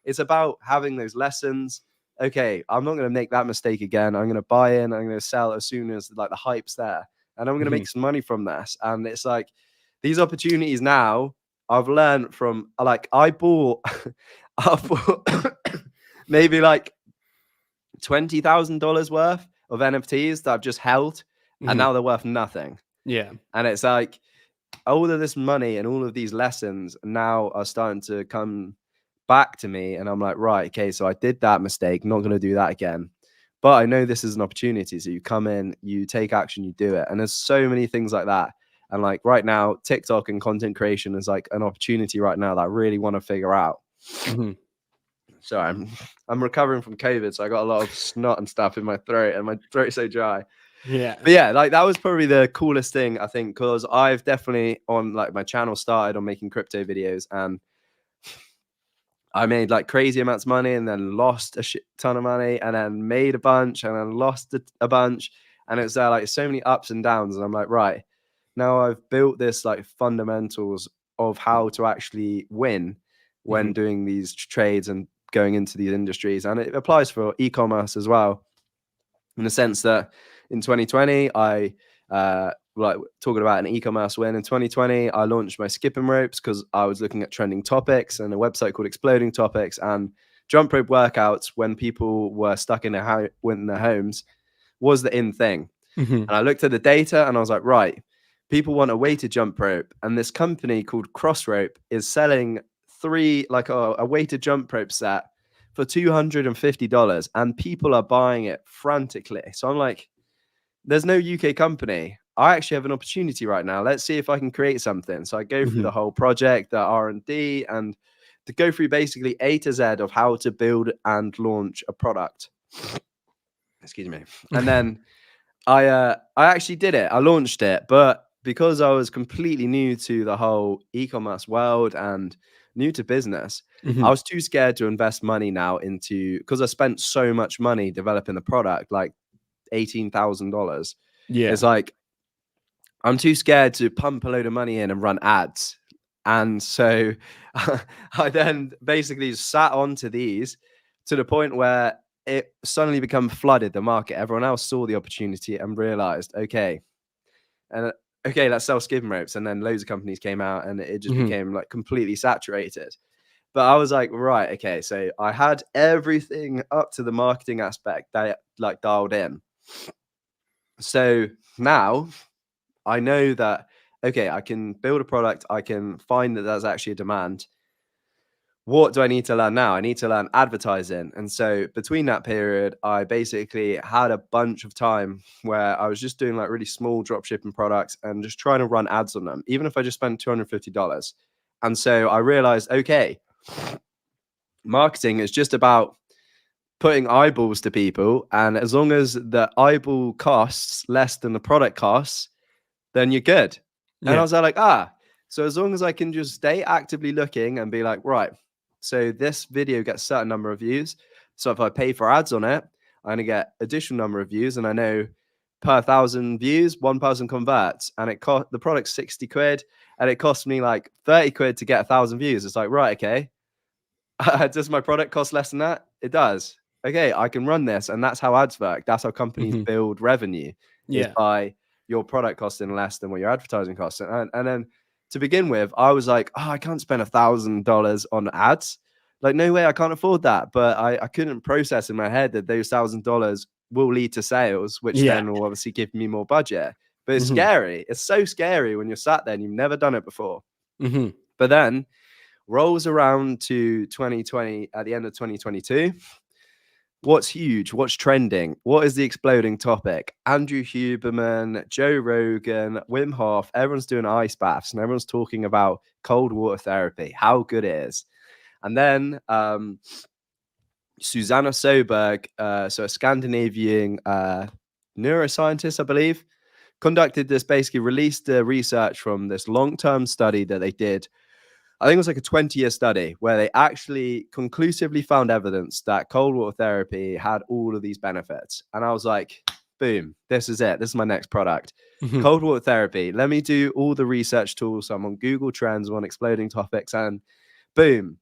[SPEAKER 3] it's about having those lessons. Okay, I'm not gonna make that mistake again. I'm gonna buy in, I'm gonna sell as soon as like the hype's there, and I'm gonna make some money from this. And it's like these opportunities now I've learned from, like, I bought maybe like $20,000 worth of NFTs that I've just held, and now they're worth nothing.
[SPEAKER 2] Yeah.
[SPEAKER 3] And it's like all of this money and all of these lessons now are starting to come back to me, and I'm like, right, okay, so I did that mistake, not going to do that again. But I know this is an opportunity. So you come in, you take action, you do it. And there's so many things like that. And like right now, TikTok and content creation is like an opportunity right now that I really want to figure out. So I'm recovering from COVID, so I got a lot of snot and stuff in my throat, and my throat's so dry.
[SPEAKER 2] Yeah.
[SPEAKER 3] But yeah, like that was probably the coolest thing, I think, because I've definitely on like my channel started on making crypto videos, and I made like crazy amounts of money and then lost a shit ton of money and then made a bunch and then lost a bunch. And it's like so many ups and downs. And I'm like, right, now I've built this like fundamentals of how to actually win when doing these trades and going into these industries. And it applies for e-commerce as well, in the sense that in 2020, I like talking about an e-commerce win. In 2020, I launched my skipping ropes because I was looking at trending topics and a website called Exploding Topics, and jump rope workouts when people were stuck in their homes was the in thing. And I looked at the data and I was like, right, people want a weighted jump rope, and this company called Crossrope is selling a weighted jump rope set for $250, and people are buying it frantically. So I'm like, there's no UK company. I actually have an opportunity right now. Let's see if I can create something. So I go through the whole project, the R&D, and to go through basically A to Z of how to build and launch a product. Excuse me. And then I actually did it. I launched it, but because I was completely new to the whole e-commerce world and new to business, I was too scared to invest money now into, because I spent so much money developing the product, like $18,000.
[SPEAKER 2] Yeah.
[SPEAKER 3] It's like I'm too scared to pump a load of money in and run ads. And so I then basically sat onto these to the point where it suddenly become flooded the market. Everyone else saw the opportunity and realized, okay, let's sell skipping ropes. And then loads of companies came out and it just became like completely saturated. But I was like, right, okay, so I had everything up to the marketing aspect that like dialed in. So now I know that, okay, I can build a product. I can find that there's actually a demand. What do I need to learn now? I need to learn advertising. And so between that period, I basically had a bunch of time where I was just doing like really small drop shipping products and just trying to run ads on them, even if I just spent $250. And so I realized, okay, marketing is just about putting eyeballs to people. And as long as the eyeball costs less than the product costs, then you're good. And I was like, so as long as I can just stay actively looking and be like, right, so this video gets a certain number of views. So if I pay for ads on it, I'm going to get additional number of views. And I know per 1,000 views, one person converts, and it cost the product's 60 quid and it costs me like 30 quid to get 1,000 views. It's like, right, okay. Does my product cost less than that? It does. Okay, I can run this. And that's how ads work. That's how companies build revenue, is by your product costing less than what your advertising costs. And then to begin with, I was like, I can't spend $1,000 on ads. Like, no way, I can't afford that. But I couldn't process in my head that those $1,000 will lead to sales, which then will obviously give me more budget. But it's scary. It's so scary when you're sat there and you've never done it before. But then rolls around to 2020, at the end of 2022. What's huge? What's trending? What is the exploding topic? Andrew Huberman, Joe Rogan, Wim Hof, everyone's doing ice baths and everyone's talking about cold water therapy, how good it is. And then Susanna Soberg, so a Scandinavian neuroscientists, I believe, conducted this, basically released the research from this long-term study that they did. I think it was like a 20-year study where they actually conclusively found evidence that cold water therapy had all of these benefits. And I was like, boom, this is it. This is my next product. Cold water therapy. Let me do all the research tools. So I'm on Google Trends, I'm on Exploding Topics, and boom.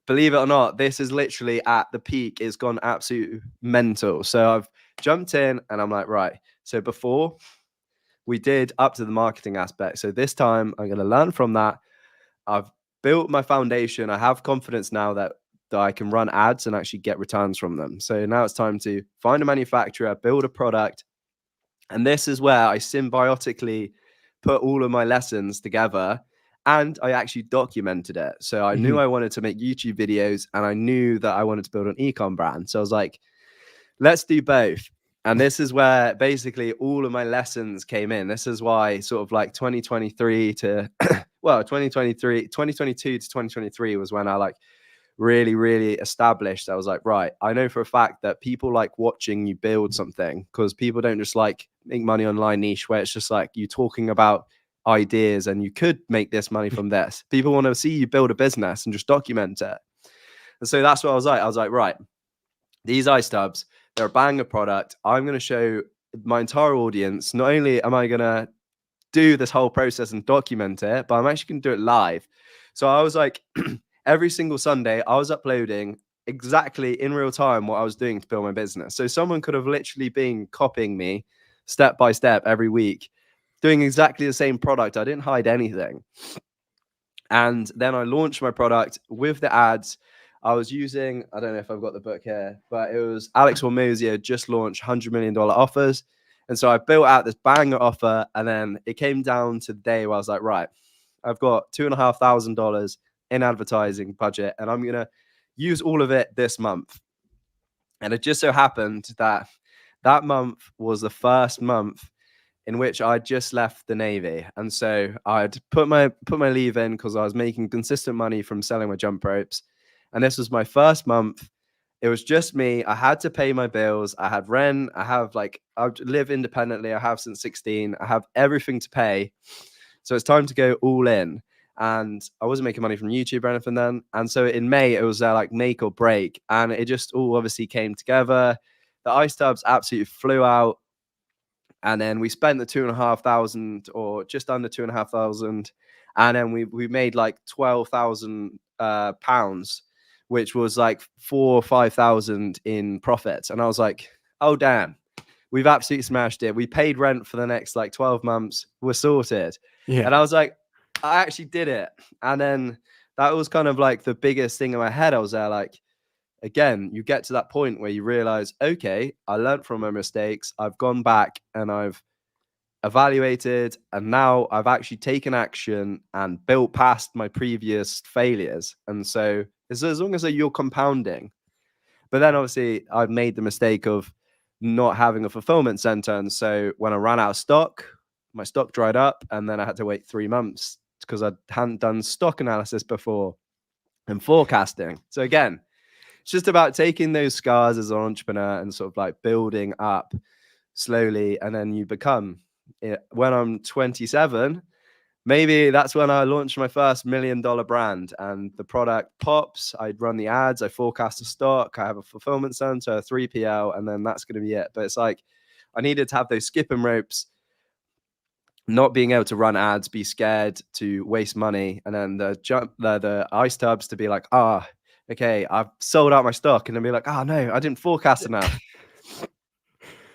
[SPEAKER 3] Believe it or not, this is literally at the peak. It's gone absolute mental. So I've jumped in and I'm like, right. So before we did up to the marketing aspect. So this time I'm going to learn from that. I've built my foundation. I have confidence now that I can run ads and actually get returns from them. So now it's time to find a manufacturer, build a product. And this is where I symbiotically put all of my lessons together and I actually documented it. So I knew I wanted to make YouTube videos and I knew that I wanted to build an e-com brand. So I was like, let's do both. And this is where basically all of my lessons came in. This is why sort of like 2023 to, well, 2022 to 2023 was when I like really established. I was like, right, I know for a fact that people like watching you build something because people don't just like make money online niche where it's just like you talking about ideas and you could make this money from this. People want to see you build a business and just document it. And so that's what I was like, right, these ice tubs, they're a banger product. I'm going to show my entire audience, not only am I going to do this whole process and document it, but I'm actually going to do it live. So I was like, every single Sunday, I was uploading exactly in real time what I was doing to build my business. So someone could have literally been copying me step by step every week, doing exactly the same product. I didn't hide anything. And then I launched my product with the ads. I was using, I don't know if I've got the book here, but it was Alex Hormozy just launched $100 million offers. And so I built out this banger offer. And then it came down to the day where I was like, right, I've got $2,500 in advertising budget and I'm going to use all of it this month. And it just so happened that that month was the first month in which I just left the Navy. And so I'd put my leave in because I was making consistent money from selling my jump ropes. And this was my first month. It was just me. I had to pay my bills. I had rent. I live independently. I have since 16. I have everything to pay. So it's time to go all in. And I wasn't making money from YouTube or anything then. And so in May, it was like make or break. And it just all obviously came together. The ice tubs absolutely flew out. And then we spent the 2,500 or just under 2,500. And then we made like 12,000 pounds, which was like 4,000 or 5,000 in profits. And I was like, oh, damn, we've absolutely smashed it. We paid rent for the next like 12 months. We're sorted. Yeah. And I was like, I actually did it. And then that was kind of like the biggest thing in my head. I was there like, again, you get to that point where you realize, okay, I learned from my mistakes. I've gone back and I've evaluated, and now I've actually taken action and built past my previous failures. And so as long as you're compounding, but then obviously I've made the mistake of not having a fulfillment center. And so when I ran out of stock, my stock dried up and then I had to wait 3 months because I hadn't done stock analysis before and forecasting. So again, it's just about taking those scars as an entrepreneur and sort of like building up slowly. And then you become, when I'm 27, maybe that's when I launched my first $1 million brand and the product pops. I'd run the ads, I forecast the stock, I have a fulfillment center, a 3PL, and then that's going to be it. But it's like, I needed to have those skipping ropes, not being able to run ads, be scared to waste money. And then the ice tubs to be like, okay, I've sold out my stock, and then be like, oh no, I didn't forecast enough.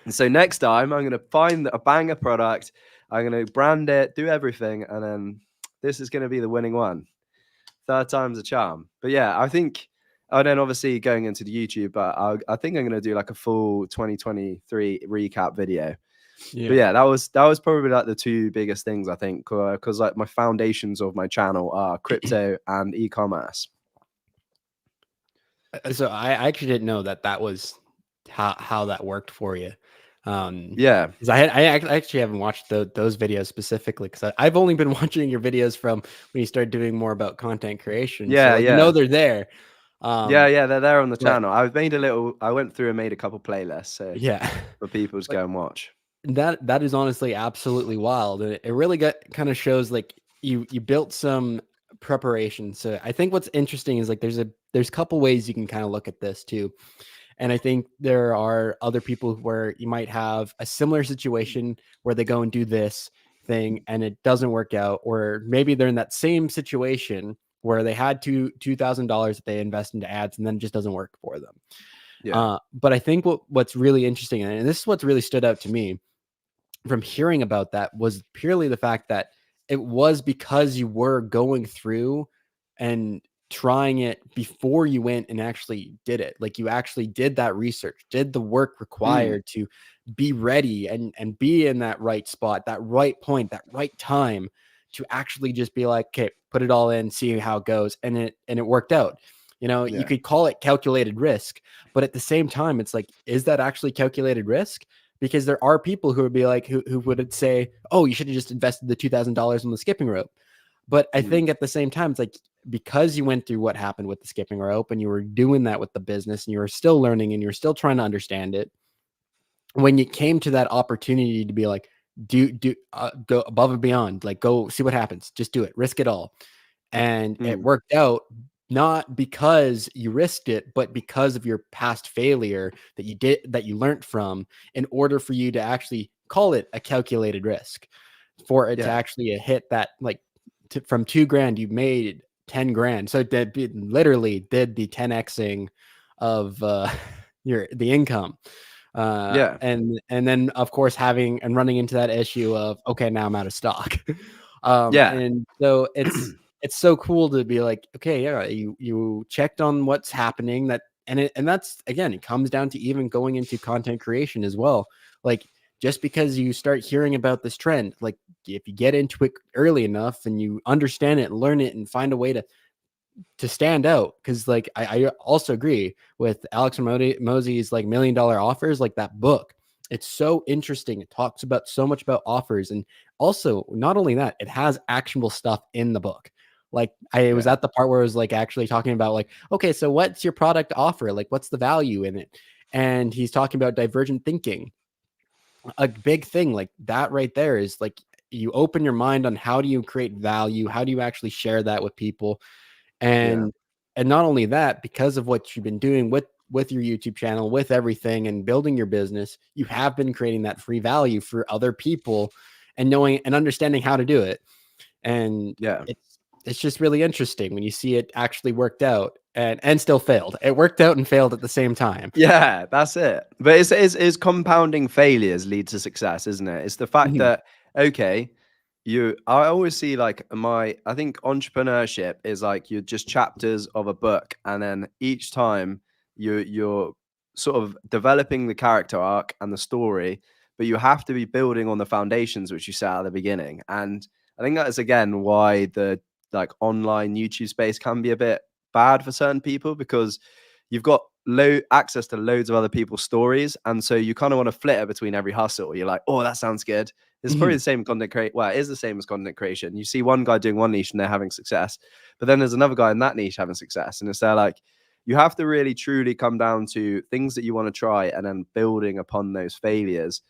[SPEAKER 3] And so next time I'm going to find a banger product, I'm going to brand it, do everything, and then this is going to be the winning one. Third time's a charm. But yeah, I think, and then obviously going into the YouTube, but I think I'm going to do like a full 2023 recap video. Yeah. But yeah, that was probably like the two biggest things, I think, because like my foundations of my channel are crypto and e-commerce.
[SPEAKER 2] So I actually didn't know that was how that worked for you.
[SPEAKER 3] Yeah,
[SPEAKER 2] because I actually haven't watched those videos specifically, because I've only been watching your videos from when you started doing more about content creation.
[SPEAKER 3] Yeah,
[SPEAKER 2] so I know they're there.
[SPEAKER 3] Yeah, they're there on the
[SPEAKER 2] But
[SPEAKER 3] channel. I went through and made a couple playlists, so
[SPEAKER 2] yeah,
[SPEAKER 3] for people to
[SPEAKER 2] but
[SPEAKER 3] go and watch.
[SPEAKER 2] that is honestly absolutely wild, and it really kind of shows like you built some preparation. So I think what's interesting is like there's a couple ways you can kind of look at this too. And I think there are other people where you might have a similar situation where they go and do this thing and it doesn't work out, or maybe they're in that same situation where they had $2,000 that they invest into ads and then it just doesn't work for them.
[SPEAKER 3] Yeah.
[SPEAKER 2] But I think what's really interesting, and this is what's really stood out to me from hearing about that, was purely the fact that it was because you were going through and trying it before you went and actually did it. Like you actually did that research, did the work
[SPEAKER 3] Mm,
[SPEAKER 2] required to be ready and be in that right spot, that right point, that right time to actually just be like, okay, put it all in, see how it goes. And it worked out. You know, you
[SPEAKER 3] yeah.
[SPEAKER 2] could call it calculated risk, but at the same time, it's like, is that actually calculated risk? Because there are people who would be like, who would say, oh, you should have just invested the $2,000 on the skipping rope. But I
[SPEAKER 3] Mm,
[SPEAKER 2] think at the same time, it's like, because you went through what happened with the skipping rope and you were doing that with the business and you were still learning and you're still trying to understand it, when you came to that opportunity to be like, go above and beyond, like go see what happens, just do it, risk it all. And it
[SPEAKER 3] mm,
[SPEAKER 2] worked out, not because you risked it, but because of your past failure that you learned from, in order for you to actually call it a calculated risk, for it to
[SPEAKER 3] yeah.
[SPEAKER 2] actually hit that, like from 2 grand, you made 10 grand. So that literally did the 10xing of the income.
[SPEAKER 3] Yeah.
[SPEAKER 2] And then of course having and running into that issue of, okay, now I'm out of stock.
[SPEAKER 3] Yeah.
[SPEAKER 2] And so it's so cool to be like, okay, yeah, you checked on what's happening, and that's, again, it comes down to even going into content creation as well. Like, just because you start hearing about this trend, like if you get into it early enough and you understand it and learn it and find a way to stand out, because like I also agree with Alex Mosey's like $1 million offers, like that book. It's so interesting. It talks about so much about offers, and also not only that, it has actionable stuff in the book. Like I was
[SPEAKER 3] Yeah.
[SPEAKER 2] at the part where it was like actually talking about like, okay, so what's your product offer? Like what's the value in it? And he's talking about divergent thinking. A big thing like that right there is like, you open your mind on how do you create value? How do you actually share that with people?
[SPEAKER 3] Yeah.
[SPEAKER 2] And not only that, because of what you've been doing with your YouTube channel, with everything and building your business, you have been creating that free value for other people and knowing and understanding how to do it. And
[SPEAKER 3] Yeah.
[SPEAKER 2] it's just really interesting when you see it actually worked out and still failed. It worked out and failed at the same time.
[SPEAKER 3] Yeah, that's it. But it's compounding failures lead to success, isn't it? It's the fact
[SPEAKER 2] Mhm.
[SPEAKER 3] that, okay, I always see like I think entrepreneurship is like you're just chapters of a book, and then each time you're sort of developing the character arc and the story, but you have to be building on the foundations which you set at the beginning. And I think that is again why the like online YouTube space can be a bit bad for certain people, because you've got low access to loads of other people's stories, and so you kind of want to flitter between every hustle. You're like, oh, that sounds good. It's probably
[SPEAKER 2] Mhm.
[SPEAKER 3] the same content create. Well, it is the same as content creation. You see one guy doing one niche and they're having success, but then there's another guy in that niche having success, and it's there like you have to really truly come down to things that you want to try and then building upon those failures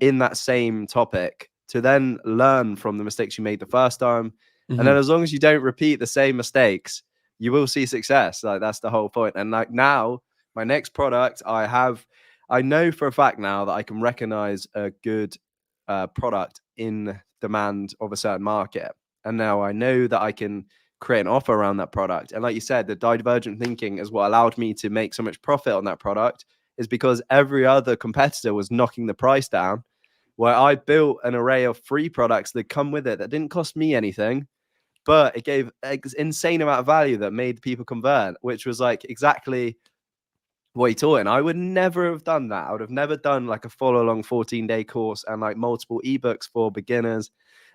[SPEAKER 3] in that same topic to then learn from the mistakes you made the first time. And then
[SPEAKER 2] Mhm.
[SPEAKER 3] as long as you don't repeat the same mistakes, you will see success. Like that's the whole point. And like now, my next product, I know for a fact now that I can recognize a good product in demand of a certain market. And now I know that I can create an offer around that product. And like you said, the divergent thinking is what allowed me to make so much profit on that product, is because every other competitor was knocking the price down, where I built an array of free products that come with it that didn't cost me anything, but it gave insane amount of value that made people convert, which was like exactly what he taught. And I would never have done that. I would have never done like a follow along 14-day course and like multiple ebooks for beginners.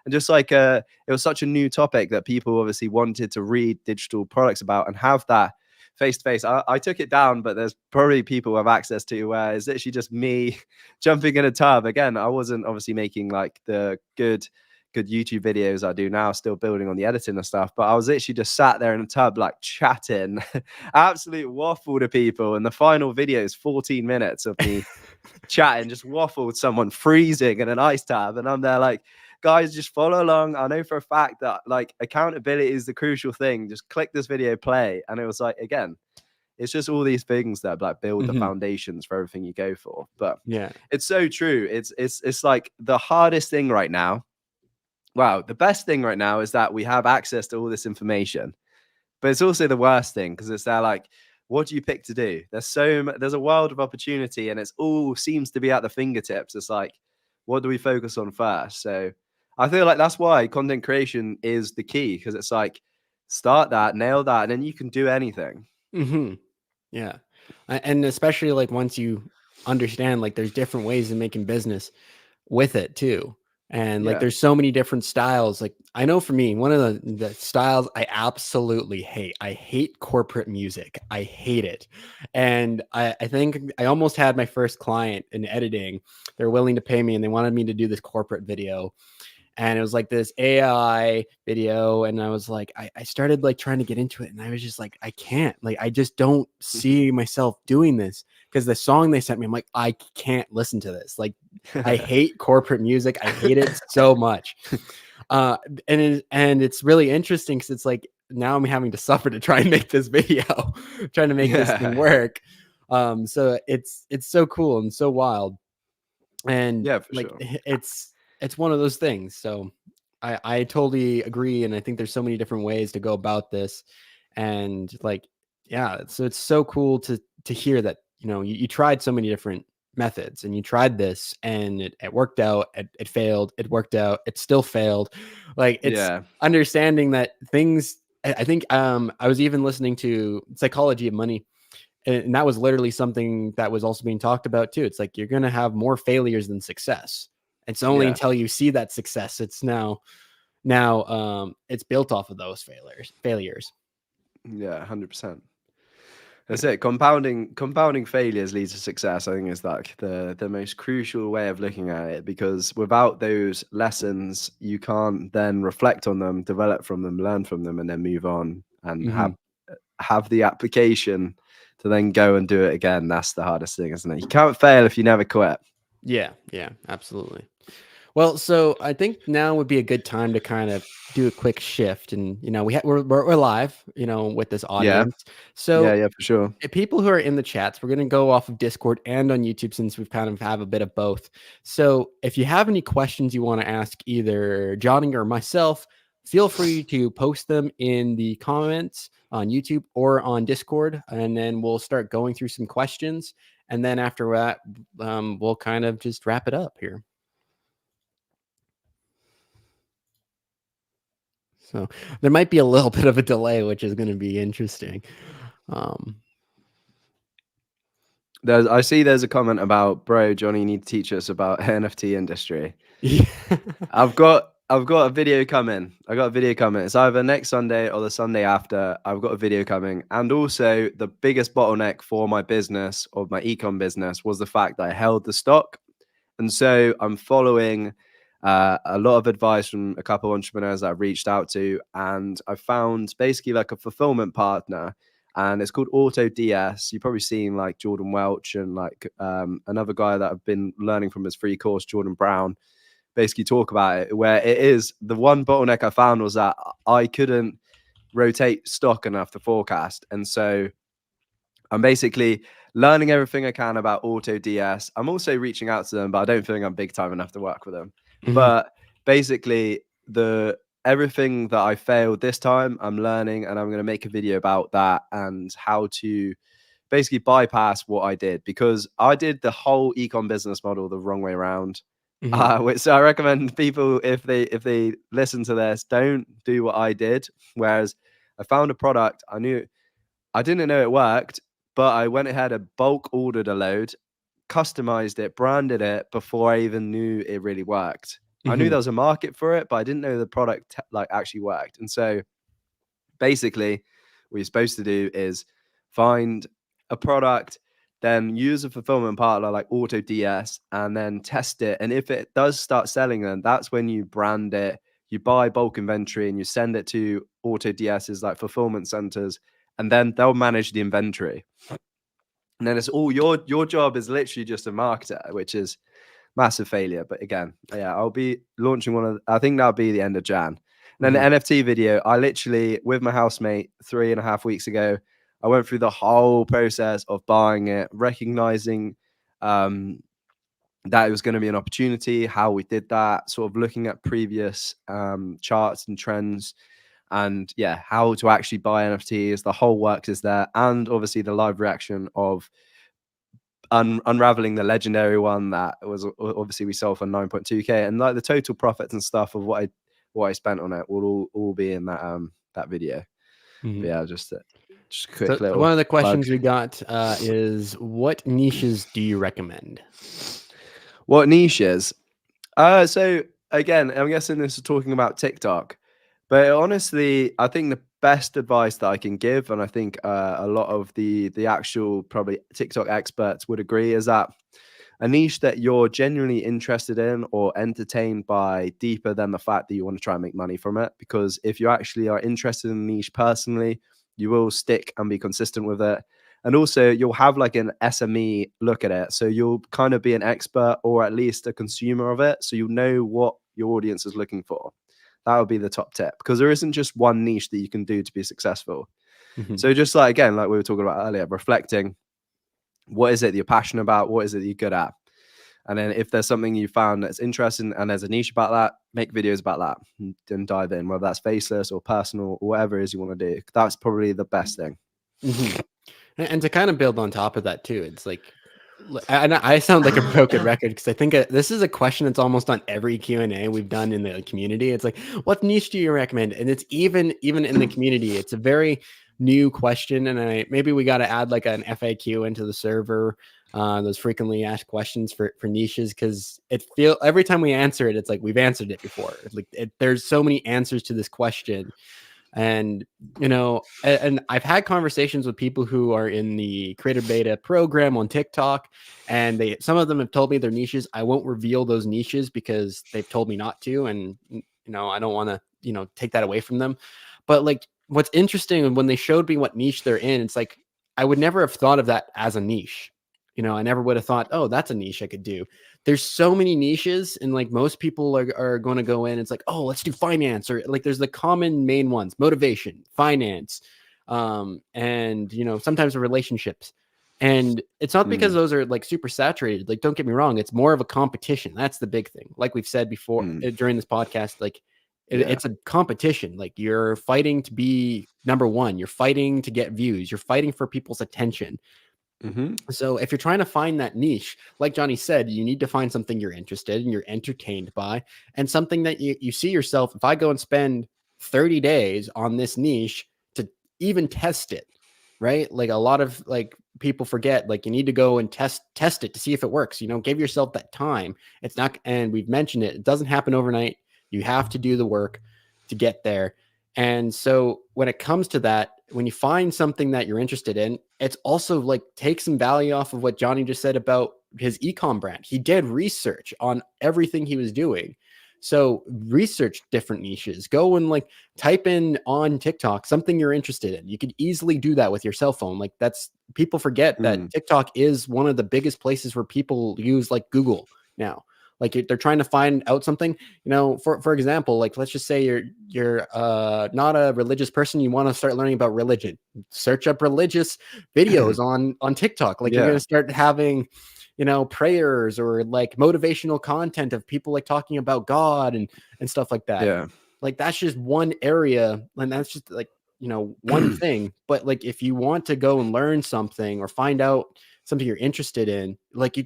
[SPEAKER 3] And just like it was such a new topic that people obviously wanted to read digital products about and have that face to face. I took it down, but there's probably people who have access to where it's literally just me jumping in a tub. Again, I wasn't obviously making like the good good YouTube videos I do now, still building on the editing and stuff. But I was literally just sat there in a tub, like chatting, absolute waffle to people. And the final video is 14 minutes of me chatting, just waffled someone freezing in an ice tub. And I'm there like, guys, just follow along. I know for a fact that like accountability is the crucial thing. Just click this video, play. And it was like, again, it's just all these things that like build the foundations for everything you go for. But
[SPEAKER 2] Yeah,
[SPEAKER 3] it's so true. It's like the hardest thing right now. Wow, the best thing right now is that we have access to all this information, but it's also the worst thing because it's there like, what do you pick to do? There's a world of opportunity, and it's all seems to be at the fingertips. It's like, what do we focus on first? So I feel like that's why content creation is the key, because it's like, start that, nail that, and then you can do anything.
[SPEAKER 2] Yeah. And especially like once you understand like there's different ways of making business with it too. And like
[SPEAKER 3] Yeah.
[SPEAKER 2] there's so many different styles. Like I know for me, one of the styles I absolutely hate. I hate corporate music. I hate it. And I think I almost had my first client in editing. They're willing to pay me and they wanted me to do this corporate video. And it was like this AI video. And I was like, I started like trying to get into it. And I was just like, I can't, like, I just don't see myself doing this. Because the song they sent me, I'm like, I can't listen to this. Like, I hate corporate music. I hate it so much. And it's really interesting because it's like now I'm having to suffer to try and make this video, trying to make this thing work. So it's so cool and so wild. And
[SPEAKER 3] Yeah, for
[SPEAKER 2] like
[SPEAKER 3] sure.
[SPEAKER 2] it's one of those things. So I totally agree. And I think there's so many different ways to go about this. And like, yeah, so it's so cool to hear that, you know, you tried so many different methods and you tried this and it worked out, it failed, it worked out, it still failed. Like it's understanding that things, I think I was even listening to Psychology of Money. And that was literally something that was also being talked about too. It's like, you're going to have more failures than success. It's only until you see that success. It's now it's built off of those failures.
[SPEAKER 3] Yeah, 100%. That's it. Compounding failures leads to success. I think is like the most crucial way of looking at it, because without those lessons, you can't then reflect on them, develop from them, learn from them, and then move on and have the application to then go and do it again. That's the hardest thing, isn't it? You can't fail if you never quit.
[SPEAKER 2] Yeah, absolutely. Well, so I think now would be a good time to kind of do a quick shift, and you know, we're live, you know, with this audience. So
[SPEAKER 3] Yeah, for sure.
[SPEAKER 2] People who are in the chats, we're going to go off of Discord and on YouTube since we've kind of have a bit of both. So if you have any questions you want to ask either Jonny or myself, feel free to post them in the comments on YouTube or on Discord, and then we'll start going through some questions. And then after that, we'll kind of just wrap it up here. So there might be a little bit of a delay, which is going to be interesting.
[SPEAKER 3] I see there's a comment about, bro, Jonny, you need to teach us about NFT industry.
[SPEAKER 2] Yeah.
[SPEAKER 3] I've got a video coming. It's either next Sunday or the Sunday after. I've got a video coming. And also the biggest bottleneck for my business, or my ecom business, was the fact that I held the stock. And so I'm following a lot of advice from a couple of entrepreneurs that I've reached out to. And I found basically like a fulfillment partner, and it's called Auto DS. You've probably seen like Jordan Welch and like another guy that I've been learning from his free course, Jordan Brown, basically talk about it, where it is the one bottleneck I found was that I couldn't rotate stock enough to forecast. And so I'm basically learning everything I can about Auto DS. I'm also reaching out to them, but I don't think I'm big time enough to work with them. But basically everything that I failed this time, I'm learning, and I'm going to make a video about that and how to basically bypass what I did, because I did the whole ecom business model the wrong way around. So I recommend people, if they listen to this, don't do what I did. Whereas I found a product, I didn't know it worked, but I went ahead and bulk ordered a load, customized it, branded it before I even knew it really worked. I knew there was a market for it, but I didn't know the product like actually worked. And so basically what you're supposed to do is find a product, then use a fulfillment partner like AutoDS and then test it. And if it does start selling, then that's when you brand it. You buy bulk inventory and you send it to AutoDS's like fulfillment centers, and then they'll manage the inventory. And then it's all your job is literally just a marketer, which is massive failure. But again, yeah, I'll be launching I think that'll be the end of Jan. And then the NFT video, I literally, with my housemate 3.5 weeks ago, I went through the whole process of buying it, recognizing that it was going to be an opportunity, how we did that, sort of looking at previous charts and trends, and yeah, how to actually buy NFTs. The whole works is there, and obviously the live reaction of unraveling the legendary one that was obviously we sold for 9.2k, and like the total profits and stuff of what I spent on it will all be in that video. But yeah, just a quick little
[SPEAKER 2] one of the questions
[SPEAKER 3] plug.
[SPEAKER 2] we got is, what niches do you recommend?
[SPEAKER 3] What niches? So again, I'm guessing this is talking about TikTok, but honestly, I think the best advice that I can give, and I think a lot of the actual probably TikTok experts would agree, is that a niche that you're genuinely interested in or entertained by deeper than the fact that you want to try and make money from it. Because if you actually are interested in the niche personally, you will stick and be consistent with it. And also you'll have like an SME look at it. So you'll kind of be an expert or at least a consumer of it. So you'll know what your audience is looking for. That would be the top tip, because there isn't just one niche that you can do to be successful. So just like, again, like we were talking about earlier, reflecting, what is it that you're passionate about? What is it that you're good at? And then if there's something you found that's interesting and there's a niche about that, make videos about that and dive in, whether that's faceless or personal or whatever it is you want to do. That's probably the best thing.
[SPEAKER 2] And to kind of build on top of that too, it's like, and I sound like a broken record because I think this is a question that's almost on every Q&A we've done in the community. It's like, what niche do you recommend? And it's even in the community, it's a very new question. And maybe we got to add like an FAQ into the server, those frequently asked questions for niches, because every time we answer it, it's like we've answered it before. Like there's so many answers to this question. And, you know, and I've had conversations with people who are in the creator beta program on TikTok, and some of them have told me their niches. I won't reveal those niches because they've told me not to. And, you know, I don't want to, you know, take that away from them. But like, what's interesting, when they showed me what niche they're in, it's like, I would never have thought of that as a niche. You know, I never would have thought, oh, that's a niche I could do. There's so many niches, and like most people are going to go in. It's like, oh, let's do finance, or like there's the common main ones: motivation, finance, and you know, sometimes relationships. And it's not because those are like super saturated. Like, don't get me wrong, it's more of a competition. That's the big thing. Like we've said before during this podcast, like it's a competition. Like you're fighting to be number one. You're fighting to get views. You're fighting for people's attention. So if you're trying to find that niche, like Jonny said, you need to find something you're interested in, you're entertained by, and something that you see yourself. If I go and spend 30 days on this niche to even test it, right? Like a lot of like people forget, like you need to go and test it to see if it works. You know, give yourself that time. It's not, and we've mentioned it doesn't happen overnight. You have to do the work to get there. And so when it comes to that, when you find something that you're interested in, it's also like take some value off of what Jonny just said about his ecom brand. He did research on everything he was doing. So research different niches. Go and like type in on TikTok something you're interested in. You could easily do that with your cell phone. Like people forget that TikTok is one of the biggest places where people use like Google now. Like they're trying to find out something, you know, for example, like let's just say you're not a religious person. You want to start learning about religion. Search up religious videos on TikTok. Like you're going to start having, you know, prayers or like motivational content of people like talking about God and stuff like that.
[SPEAKER 3] Yeah.
[SPEAKER 2] Like that's just one area. And that's just like, you know, one thing. But like if you want to go and learn something or find out something you're interested in, like you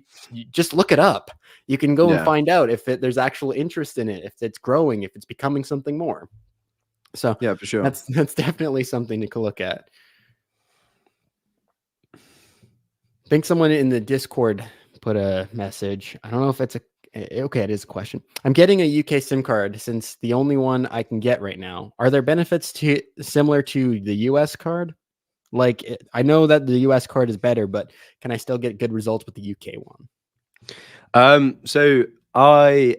[SPEAKER 2] just look it up. You can go and find out if there's actual interest in it, if it's growing, if it's becoming something more. So
[SPEAKER 3] yeah, for sure.
[SPEAKER 2] That's definitely something to look at. I think someone in the Discord put a message. I don't know if it's okay, it is a question. I'm getting a UK SIM card since the only one I can get right now. Are there benefits similar to the US card? Like, I know that the US card is better, but can I still get good results with the UK one?
[SPEAKER 3] So I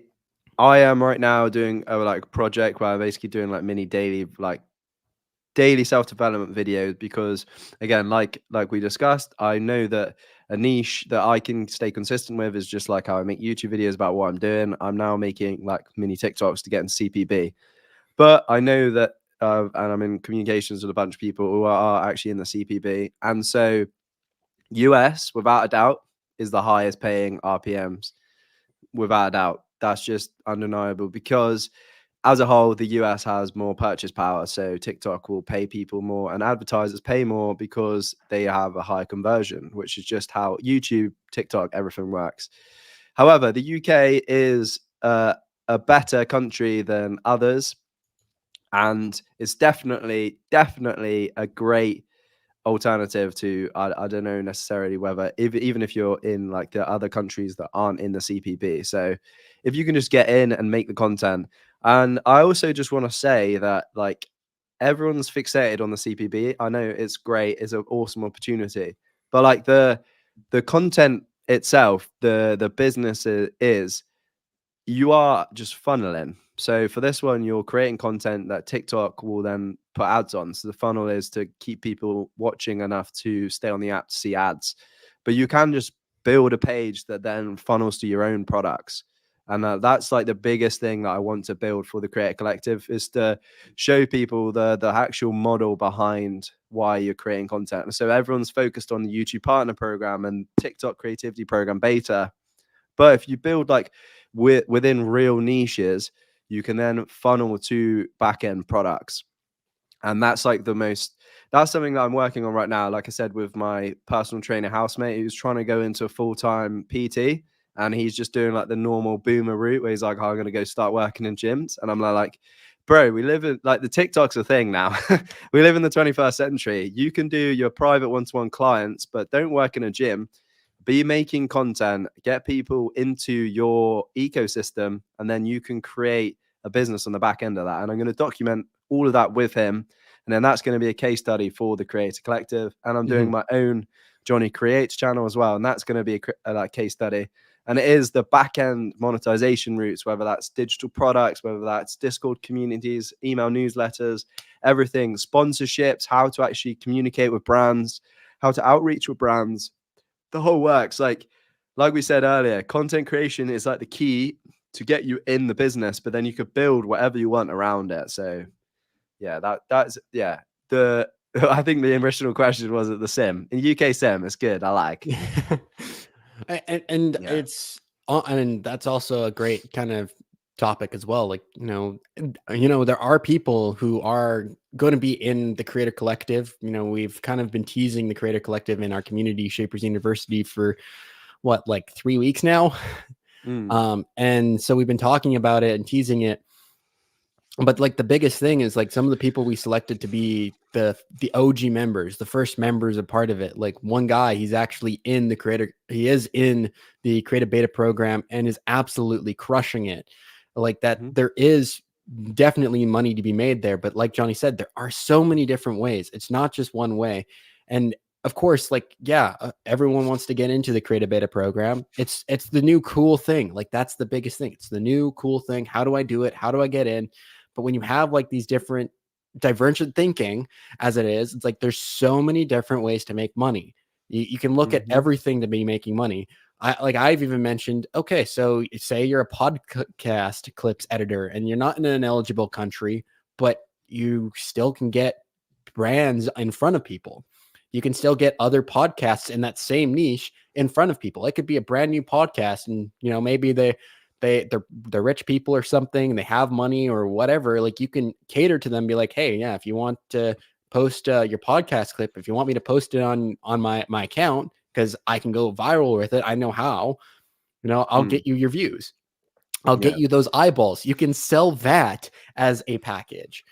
[SPEAKER 3] am right now doing a like project where I'm basically doing like mini daily self-development videos, because again, like we discussed, I know that a niche that I can stay consistent with is just like how I make YouTube videos about what I'm doing. I'm now making like mini TikToks to get into CPB, but I know that and I'm in communications with a bunch of people who are actually in the CPB, and so US without a doubt is the highest paying RPMs, without a doubt. That's just undeniable, because as a whole, the US has more purchase power. So TikTok will pay people more and advertisers pay more because they have a higher conversion, which is just how YouTube, TikTok, everything works. However, the UK is a better country than others. And it's definitely a great alternative to, I don't know necessarily whether even if you're in like the other countries that aren't in the CPB. So if you can just get in and make the content. And I also just want to say that like everyone's fixated on the CPB. I know it's great, it's an awesome opportunity, but like the content itself, the business is, you are just funneling. So for this one, you're creating content that TikTok will then put ads on. So the funnel is to keep people watching enough to stay on the app to see ads. But you can just build a page that then funnels to your own products. And that's like the biggest thing that I want to build for the Creator Collective, is to show people the actual model behind why you're creating content. And so everyone's focused on the YouTube Partner Program and TikTok Creativity Program Beta. But if you build like within real niches, you can then funnel to back-end products. And that's like that's something that I'm working on right now. Like I said, with my personal trainer housemate, who's trying to go into a full-time PT, and he's just doing like the normal boomer route where he's like, oh, I'm going to go start working in gyms. And I'm like, bro, we live in like the TikTok's a thing now. We live in the 21st century. You can do your private one-to-one clients, but don't work in a gym. Be making content, get people into your ecosystem, and then you can create a business on the back end of that. And I'm going to document all of that with him. And then that's going to be a case study for the Creator Collective. And I'm doing my own Jonny Creates channel as well. And that's going to be a case study. And it is the back end monetization routes, whether that's digital products, whether that's Discord communities, email newsletters, everything, sponsorships, how to actually communicate with brands, how to outreach with brands. The whole works. Like we said earlier, content creation is like the key to get you in the business, but then you could build whatever you want around it. So yeah, that's I think the original question was at the sim in UK sim. It's good. I like.
[SPEAKER 2] and it's and that's also a great kind of topic as well. Like, there are people who are going to be in the Creator Collective. We've kind of been teasing the Creator Collective in our community, Shapers University, for what, like 3 weeks now. And so we've been talking about it and teasing it. But like the biggest thing is like some of the people we selected to be the OG members, the first members, a part of it. Like one guy, he's actually in the creative beta program and is absolutely crushing it. Like that, there is definitely money to be made there. But like Jonny said, there are so many different ways. It's not just one way. And of course, like, everyone wants to get into the creative beta program. It's the new cool thing. Like that's the biggest thing. It's the new cool thing. How do I do it? How do I get in? But when you have like these different divergent thinking as it is, it's like there's so many different ways to make money. You can look at everything to be making money. I've even mentioned, okay, so say you're a podcast clips editor and you're not in an eligible country, but you still can get brands in front of people. You can still get other podcasts in that same niche in front of people. It could be a brand new podcast, and maybe they're rich people or something, and they have money or whatever. Like you can cater to them, be like, hey, yeah, if you want to post your podcast clip, if you want me to post it on my account, because I can go viral with it, I know how, I'll get you your views. I'll get you those eyeballs. You can sell that as a package.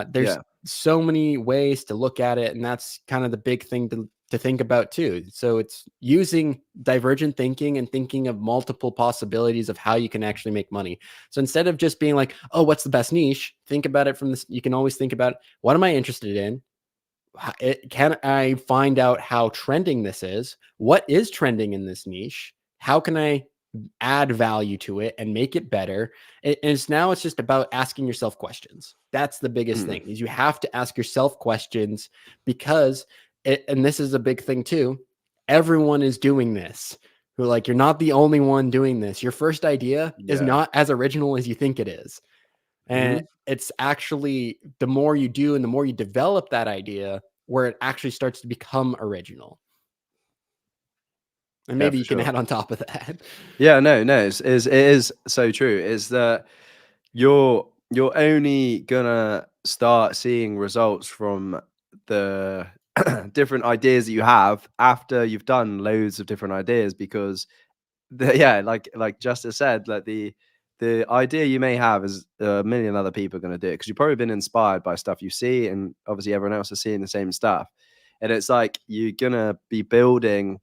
[SPEAKER 2] There's so many ways to look at it, and that's kind of the big thing to think about too. So it's using divergent thinking and thinking of multiple possibilities of how you can actually make money. So instead of just being like, oh, what's the best niche? Think about it from this. You can always think about, what am I interested in? can I find out how trending this is? What is trending in this niche? How can I add value to it and make it better? And it's just about asking yourself questions. That's the biggest thing, is you have to ask yourself questions, because and this is a big thing too, everyone is doing this. Who, like, you're not the only one doing this. Your first idea is not as original as you think it is. And it's actually, the more you do and the more you develop that idea, where it actually starts to become original. And maybe you can add on top of that.
[SPEAKER 3] Yeah, no, it is so true. Is that you're only gonna start seeing results from the different ideas that you have after you've done loads of different ideas, because like Justice said, like the idea you may have is a million other people are going to do it, because you've probably been inspired by stuff you see, and obviously everyone else is seeing the same stuff. And it's like you're gonna be building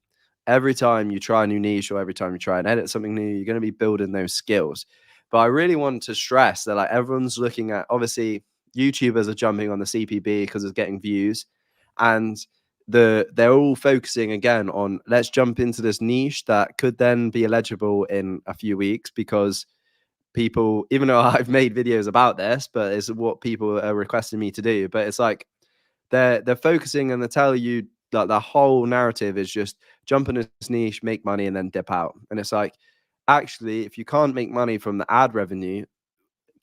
[SPEAKER 3] every time you try a new niche, or every time you try and edit something new, you're going to be building those skills. But I really want to stress that, like, everyone's looking at, obviously YouTubers are jumping on the CPB because it's getting views, and they're all focusing again on, let's jump into this niche that could then be eligible in a few weeks, because people, even though I've made videos about this, but it's what people are requesting me to do. But it's like they're focusing, and they tell you that the whole narrative is just jump in this niche, make money, and then dip out. And it's like, actually, if you can't make money from the ad revenue,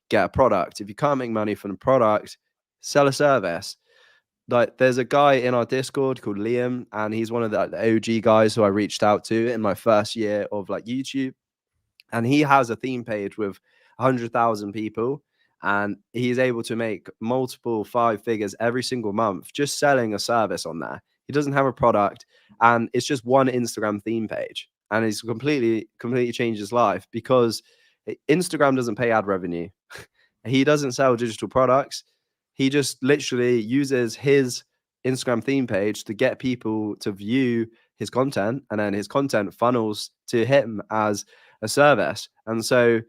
[SPEAKER 3] get a product. If you can't make money from the product, sell a service. Like, there's a guy in our Discord called Liam, and he's one of the OG guys who I reached out to in my first year of like YouTube. And he has a theme page with 100,000 people, and he's able to make multiple 5 figures every single month just selling a service on there. He doesn't have a product, and it's just one Instagram theme page, and he's completely changed his life, because Instagram doesn't pay ad revenue. He doesn't sell digital products. He just literally uses his Instagram theme page to get people to view his content, and then his content funnels to him as a service. And so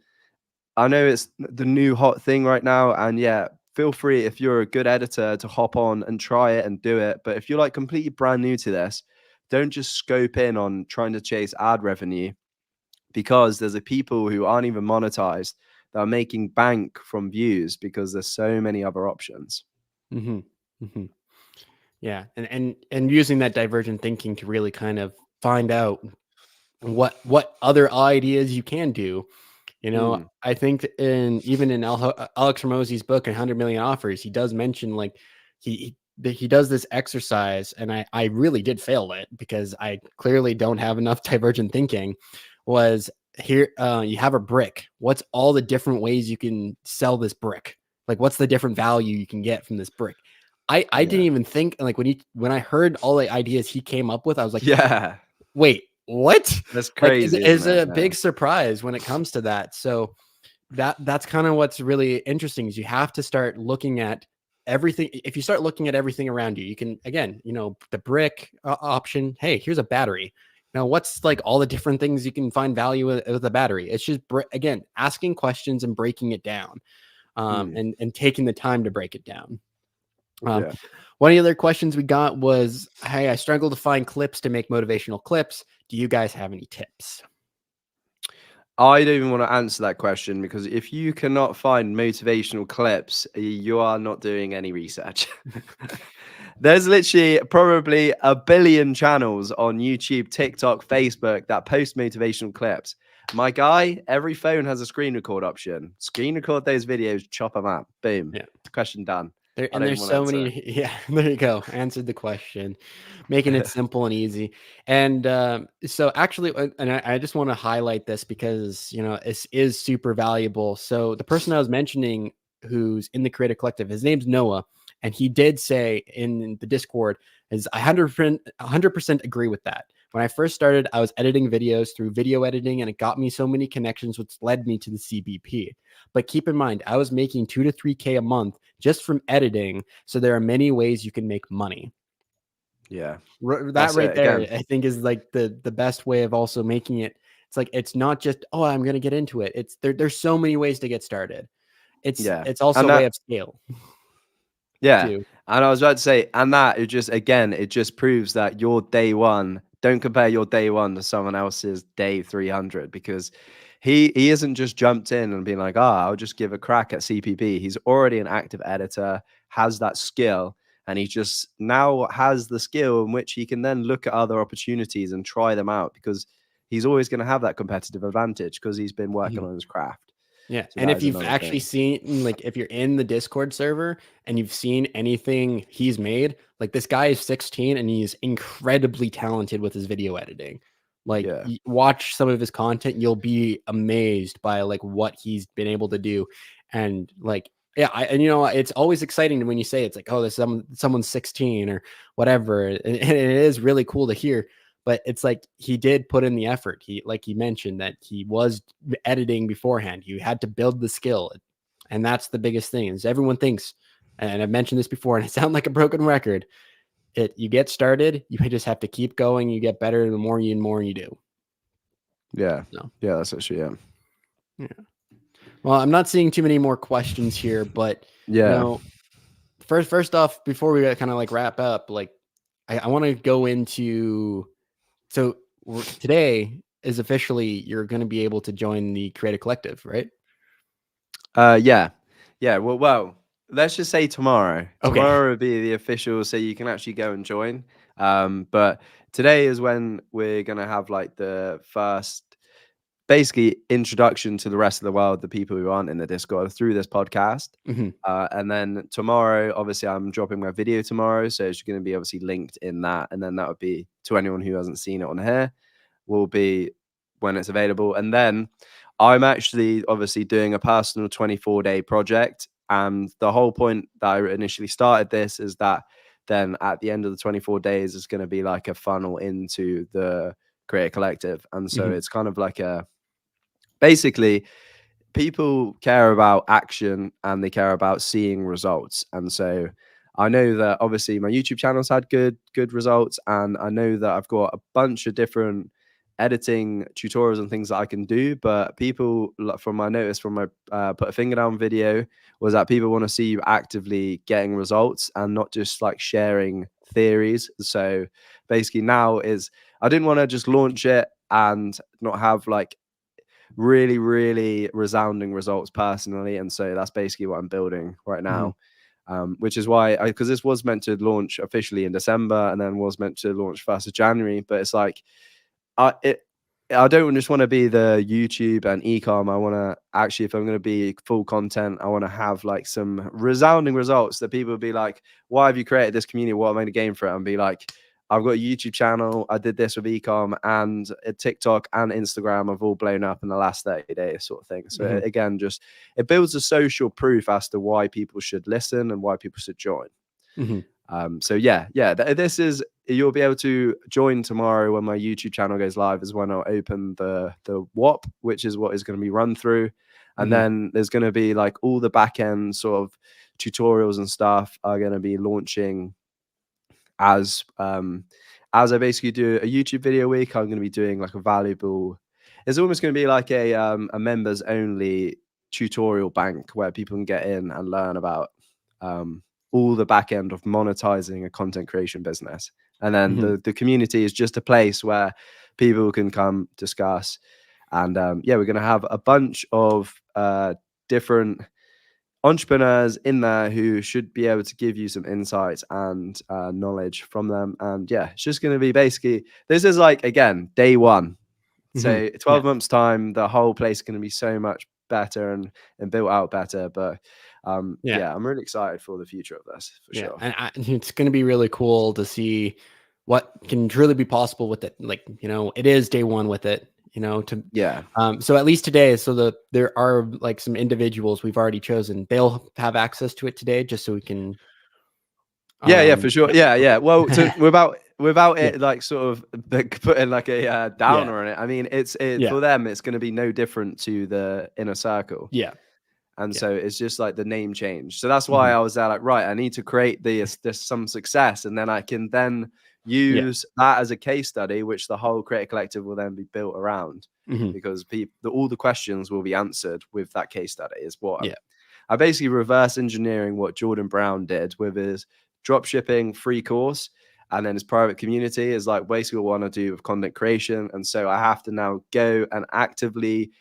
[SPEAKER 3] I know it's the new hot thing right now, and yeah, feel free, if you're a good editor, to hop on and try it and do it. But if you're like completely brand new to this, don't just scope in on trying to chase ad revenue, because there's a people who aren't even monetized that are making bank from views, because there's so many other options.
[SPEAKER 2] Yeah, and using that divergent thinking to really kind of find out what other ideas you can do. You know, I think even in Alex Hormozi's book, 100 Million Offers, he does mention, like, he does this exercise, and I really did fail it, because I clearly don't have enough divergent thinking. Was here, you have a brick. What's all the different ways you can sell this brick? Like, what's the different value you can get from this brick? I didn't even think, like, when I heard all the ideas he came up with, I was like,
[SPEAKER 3] yeah,
[SPEAKER 2] wait, what?
[SPEAKER 3] That's crazy.
[SPEAKER 2] Like, it's a big surprise when it comes to that. So that's kind of what's really interesting, is you have to start looking at everything. If you start looking at everything around you, you can, again, the brick option. Hey, here's a battery. Now, what's like all the different things you can find value with a battery? It's just, again, asking questions and breaking it down, and taking the time to break it down. One of the other questions we got was, hey, I struggle to find clips to make motivational clips. Do you guys have any tips?
[SPEAKER 3] I don't even want to answer that question, because if you cannot find motivational clips, you are not doing any research. There's literally probably a billion channels on YouTube, TikTok, Facebook that post motivational clips. My guy, every phone has a screen record option. Screen record those videos, chop them up. Boom. Yeah. Question done.
[SPEAKER 2] There's so many. Yeah, there you go. Answered the question, making it simple and easy. And so actually, and I just want to highlight this, because this is super valuable. So the person I was mentioning, who's in the Creative Collective, his name's Noah, and he did say in the Discord, is 100% agree with that. When I first started, I was editing videos through video editing, and it got me so many connections, which led me to the CBP. But keep in mind, I was making 2 to 3K a month just from editing. So there are many ways you can make money.
[SPEAKER 3] Yeah.
[SPEAKER 2] That right there, again, I think is like the best way of also making it. It's like, it's not just, oh, I'm going to get into it. It's there's so many ways to get started. It's also a way of scale.
[SPEAKER 3] Yeah. Too. And I was about to say, and that it just proves that your day one, don't compare your day one to someone else's day 300, because he isn't just jumped in and been like, I'll just give a crack at CPP. He's already an active editor, has that skill, and he just now has the skill in which he can then look at other opportunities and try them out, because he's always going to have that competitive advantage because he's been working on his craft.
[SPEAKER 2] Yeah.
[SPEAKER 3] So
[SPEAKER 2] and
[SPEAKER 3] that
[SPEAKER 2] if
[SPEAKER 3] is
[SPEAKER 2] you've
[SPEAKER 3] another
[SPEAKER 2] actually
[SPEAKER 3] thing.
[SPEAKER 2] seen, like, if you're in the Discord server and you've seen anything he's made, like, this guy is 16 and he's incredibly talented with his video editing. Like,
[SPEAKER 3] Yeah.
[SPEAKER 2] watch some of his content, you'll be amazed by like what he's been able to do. And like, yeah, and you know, it's always exciting when you say it's like, oh, there's someone's 16 or whatever. And it is really cool to hear. But it's like he did put in the effort. He, like he mentioned, that he was editing beforehand. You had to build the skill, and that's the biggest thing. Is everyone thinks, and I've mentioned this before, and I sound like a broken record. You get started, you just have to keep going. You get better the more you do.
[SPEAKER 3] Yeah.
[SPEAKER 2] So,
[SPEAKER 3] Yeah, that's actually
[SPEAKER 2] yeah. Well, I'm not seeing too many more questions here, but
[SPEAKER 3] Yeah.
[SPEAKER 2] you know, first off, before we kind of like wrap up, like I want to go into. So today is officially you're going to be able to join the Creative Collective, right?
[SPEAKER 3] Yeah. Yeah. Well, let's just say tomorrow.
[SPEAKER 2] Okay.
[SPEAKER 3] Tomorrow will be the official, so you can actually go and join. But today is when we're gonna have like the first, basically, introduction to the rest of the world, the people who aren't in the Discord, through this podcast.
[SPEAKER 2] Mhm.
[SPEAKER 3] And then tomorrow, obviously, I'm dropping my video tomorrow, so it's going to be obviously linked in that, and then that would be to anyone who hasn't seen it on here, will be when it's available. And then I'm actually obviously doing a personal 24-day project. And the whole point that I initially started this is that then at the end of the 24 days is going to be like a funnel into the Creator Collective. And so it's kind of like basically, people care about action and they care about seeing results. And so I know that obviously my YouTube channel's had good results, and I know that I've got a bunch of different editing tutorials and things that I can do. But people, from my notice from my put a finger down video, was that people want to see you actively getting results and not just like sharing theories. So basically now is, I didn't want to just launch it and not have like really resounding results personally. And so that's basically what I'm building right now. Which is why because this was meant to launch officially in December and then was meant to launch 1st of January, but it's like I don't just want to be the YouTube and ecom. I want to actually, if I'm going to be full content, I want to have like some resounding results that people will be like, why have you created this community? What am I going to gain for it? And be like, I've got a YouTube channel. I did this with ecom, and TikTok and Instagram have all blown up in the last 30 days, sort of thing. So again, just it builds a social proof as to why people should listen and why people should join. So yeah, this is, you'll be able to join tomorrow when my YouTube channel goes live, is when I'll open the WAP, which is what is going to be run through. And then there's going to be like all the back end sort of tutorials and stuff are going to be launching as I basically do a YouTube video a week. I'm going to be doing like a valuable, it's almost going to be like a members only tutorial bank where people can get in and learn about all the back end of monetizing a content creation business. And then the community is just a place where people can come discuss. And yeah, we're going to have a bunch of different entrepreneurs in there who should be able to give you some insights and knowledge from them. And yeah, it's just going to be basically, this is like, again, day one. So 12 months time, the whole place is going to be so much better and built out better. But yeah, I'm really excited for the future of this, for sure.
[SPEAKER 2] And it's going to be really cool to see what can truly be possible with it. Like, you know, it is day one with it, you know, so at least today, so there are like some individuals we've already chosen. They'll have access to it today, just so we can.
[SPEAKER 3] Yeah, for sure. Yeah. Well, without it like sort of putting like a downer on it. I mean, it's for them, it's going to be no different to the inner circle.
[SPEAKER 2] Yeah.
[SPEAKER 3] And so it's just like the name change. So that's why I was there like, right, I need to create this some success, and then I can then use that as a case study, which the whole Creator Collective will then be built around, because all the questions will be answered with that case study. Is what I basically reverse engineering what Jordan Brown did with his drop shipping free course, and then his private community is like basically what I want to do with content creation. And so I have to now go and actively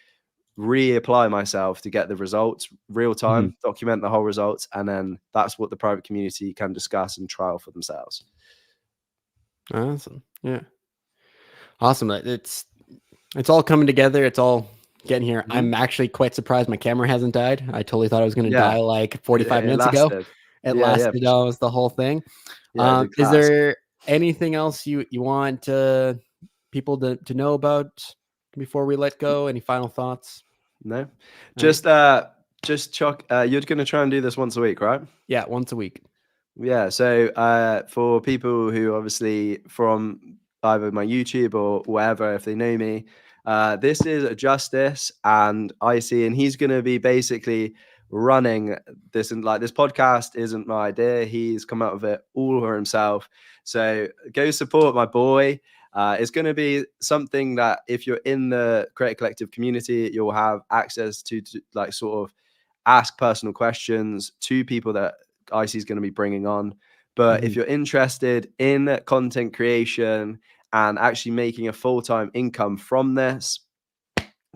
[SPEAKER 3] reapply myself to get the results real time, document the whole results, and then that's what the private community can discuss and trial for themselves.
[SPEAKER 2] Awesome. Yeah. Awesome. It's all coming together. It's all getting here. I'm actually quite surprised my camera hasn't died. I totally thought it was going to die like 45 minutes ago. It lasted almost the whole thing. Is there anything else you want people to know about before we let go? Any final thoughts?
[SPEAKER 3] No, just Chuck, you're going to try and do this once a week, right?
[SPEAKER 2] Yeah, once a week.
[SPEAKER 3] Yeah. So for people who obviously from either my YouTube or wherever, if they know me, this is Justice and Icy, and he's going to be basically running this. And like, this podcast isn't my idea. He's come out of it all for himself. So go support my boy. It's going to be something that if you're in the Creator Collective community, you'll have access to like sort of ask personal questions to people that Icy is going to be bringing on. But if you're interested in content creation and actually making a full-time income from this,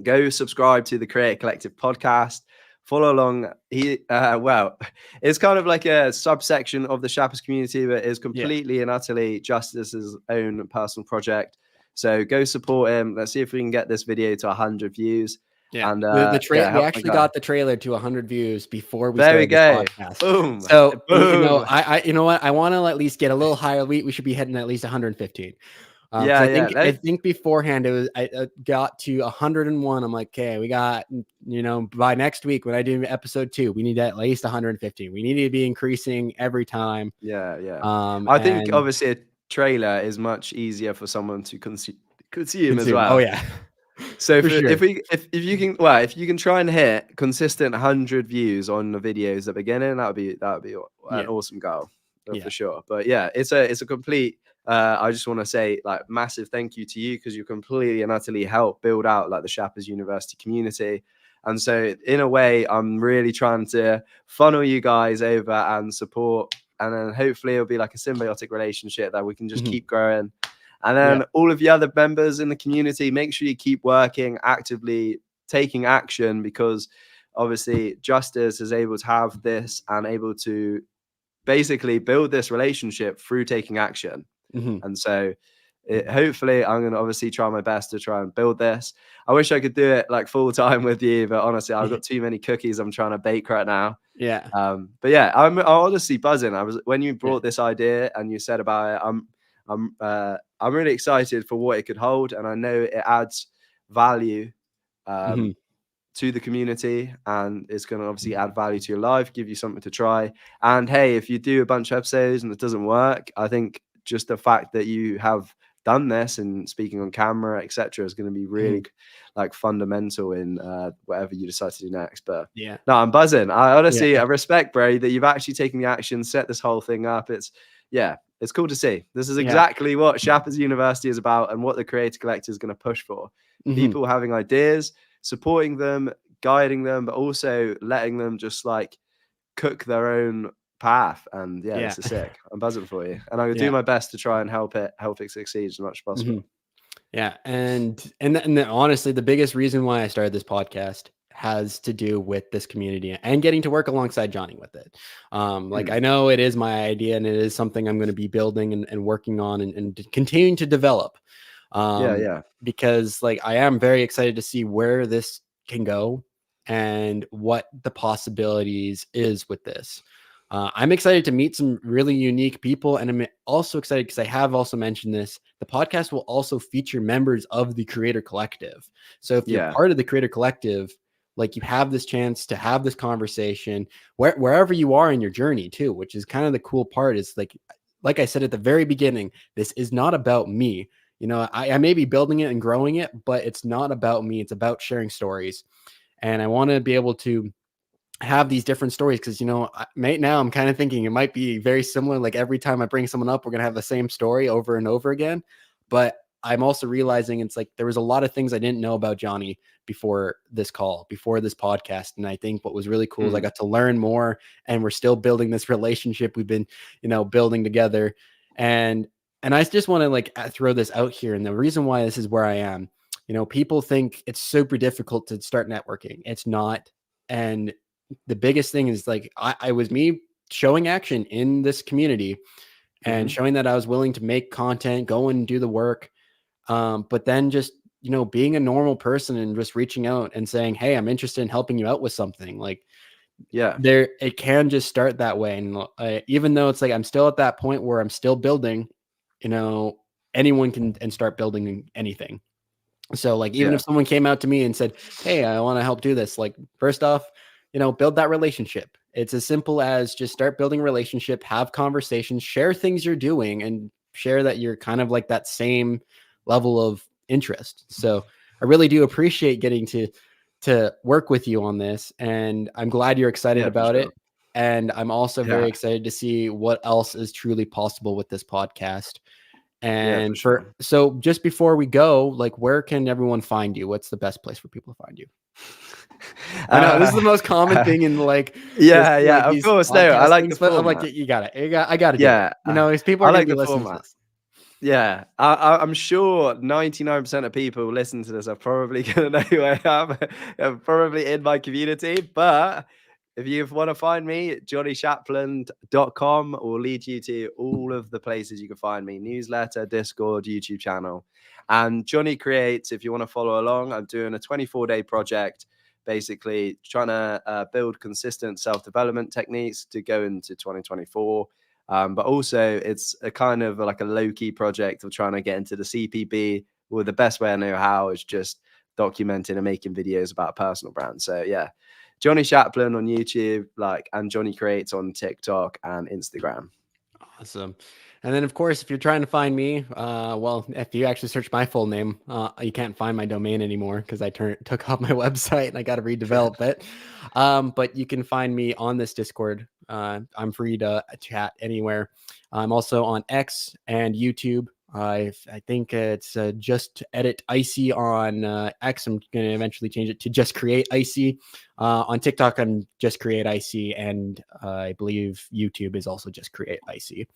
[SPEAKER 3] go subscribe to the Creator Collective podcast. Follow along. It's kind of like a subsection of the Shappers community, but is completely and utterly Justice's own personal project. So go support him. Let's see if we can get this video to 100 views.
[SPEAKER 2] Yeah, and we actually got the trailer to 100 views before we started this podcast.
[SPEAKER 3] Boom.
[SPEAKER 2] So
[SPEAKER 3] boom.
[SPEAKER 2] You know what? I want to at least get a little higher. We should be heading at least 115. I think beforehand it was I got to 101. I'm like, okay, we got, by next week when I do episode 2, we need at least 115. We need to be increasing every time.
[SPEAKER 3] I think obviously a trailer is much easier for someone to consume as well.
[SPEAKER 2] Oh yeah.
[SPEAKER 3] So if you can try and hit consistent 100 views on the videos at the beginning, that would be an awesome goal for sure. But yeah, it's a complete. I just want to say like massive thank you to you because you completely and utterly helped build out like the Shappers University community. And so in a way, I'm really trying to funnel you guys over and support. And then hopefully it'll be like a symbiotic relationship that we can just keep growing. And then all of the other members in the community, make sure you keep working, actively taking action, because obviously Justice is able to have this and able to basically build this relationship through taking action. And so hopefully I'm going to obviously try my best to try and build this. I wish I could do it like full time with you, but honestly, I've got too many cookies I'm trying to bake right now. But yeah, I'm honestly buzzing. When you brought this idea and you said about it, I'm really excited for what it could hold, and I know it adds value to the community, and it's going to obviously add value to your life, give you something to try. And hey, if you do a bunch of episodes and it doesn't work, I think just the fact that you have done this and speaking on camera, etc., is going to be really like fundamental in whatever you decide to do next. But no, I'm buzzing. I honestly I respect, bro, that you've actually taken the action, set this whole thing up. It's cool to see. This is exactly what Shappers University is about and what the Creator Collective is going to push for. People having ideas, supporting them, guiding them, but also letting them just like cook their own path. And this is sick. I'm buzzing for you, and I'm gonna do my best to try and help it succeed as much as possible.
[SPEAKER 2] And honestly, the biggest reason why I started this podcast has to do with this community and getting to work alongside Jonny with it. I know it is my idea and it is something I'm going to be building and working on and continuing to develop. Because like I am very excited to see where this can go and what the possibilities is with this. I'm excited to meet some really unique people, and I'm also excited because I have also mentioned this. The podcast will also feature members of the Creator Collective. So if you're part of the Creator Collective, like you have this chance to have this conversation wherever you are in your journey too, which is kind of the cool part. Is like I said at the very beginning, this is not about me. I may be building it and growing it, but it's not about me. It's about sharing stories. And I want to be able to have these different stories because, right now I'm kind of thinking it might be very similar. Like every time I bring someone up, we're going to have the same story over and over again. But I'm also realizing it's like there was a lot of things I didn't know about Jonny before this call, before this podcast. And I think what was really cool is I got to learn more, and we're still building this relationship we've been, building together. And I just want to like throw this out here. And the reason why this is where I am, people think it's super difficult to start networking. It's not. And the biggest thing is like, I was me showing action in this community and showing that I was willing to make content, go and do the work. But then just, being a normal person and just reaching out and saying, hey, I'm interested in helping you out with something. Like, it can just start that way. And even though it's like, I'm still at that point where I'm still building, anyone can and start building anything. So like, even if someone came out to me and said, hey, I want to help do this, like, first off, build that relationship. It's as simple as just start building a relationship, have conversations, share things you're doing, and share that you're kind of like that same level of interest. So I really do appreciate getting to work with you on this, and I'm glad you're excited about it. And I'm also very excited to see what else is truly possible with this podcast. And so just before we go, like, where can everyone find you? What's the best place for people to find you? I know this is the most common thing in like,
[SPEAKER 3] of course. No, I like the format.
[SPEAKER 2] I'm like, you got it. I got to do it. These people are going to be listening to this.
[SPEAKER 3] Yeah, I'm sure 99% of people listening to this are probably going to know who I am. I'm probably in my community. But if you want to find me, JonnyShapland.com will lead you to all of the places you can find me: newsletter, Discord, YouTube channel. And Jonny Creates, if you want to follow along, I'm doing a 24-day project, basically trying to build consistent self-development techniques to go into 2024. But also it's a kind of like a low-key project of trying to get into the CPB. Well, the best way I know how is just documenting and making videos about personal brands. So yeah, Jonny Shapland on YouTube, and Jonny Creates on TikTok and Instagram.
[SPEAKER 2] Awesome. And then, of course, if you're trying to find me, well, if you actually search my full name, you can't find my domain anymore because I took off my website and I got to redevelop it. But you can find me on this Discord. I'm free to chat anywhere. I'm also on X and YouTube. I think it's just edit icy on X. I'm going to eventually change it to just create icy. On TikTok, I'm just create icy, and I believe YouTube is also just create icy.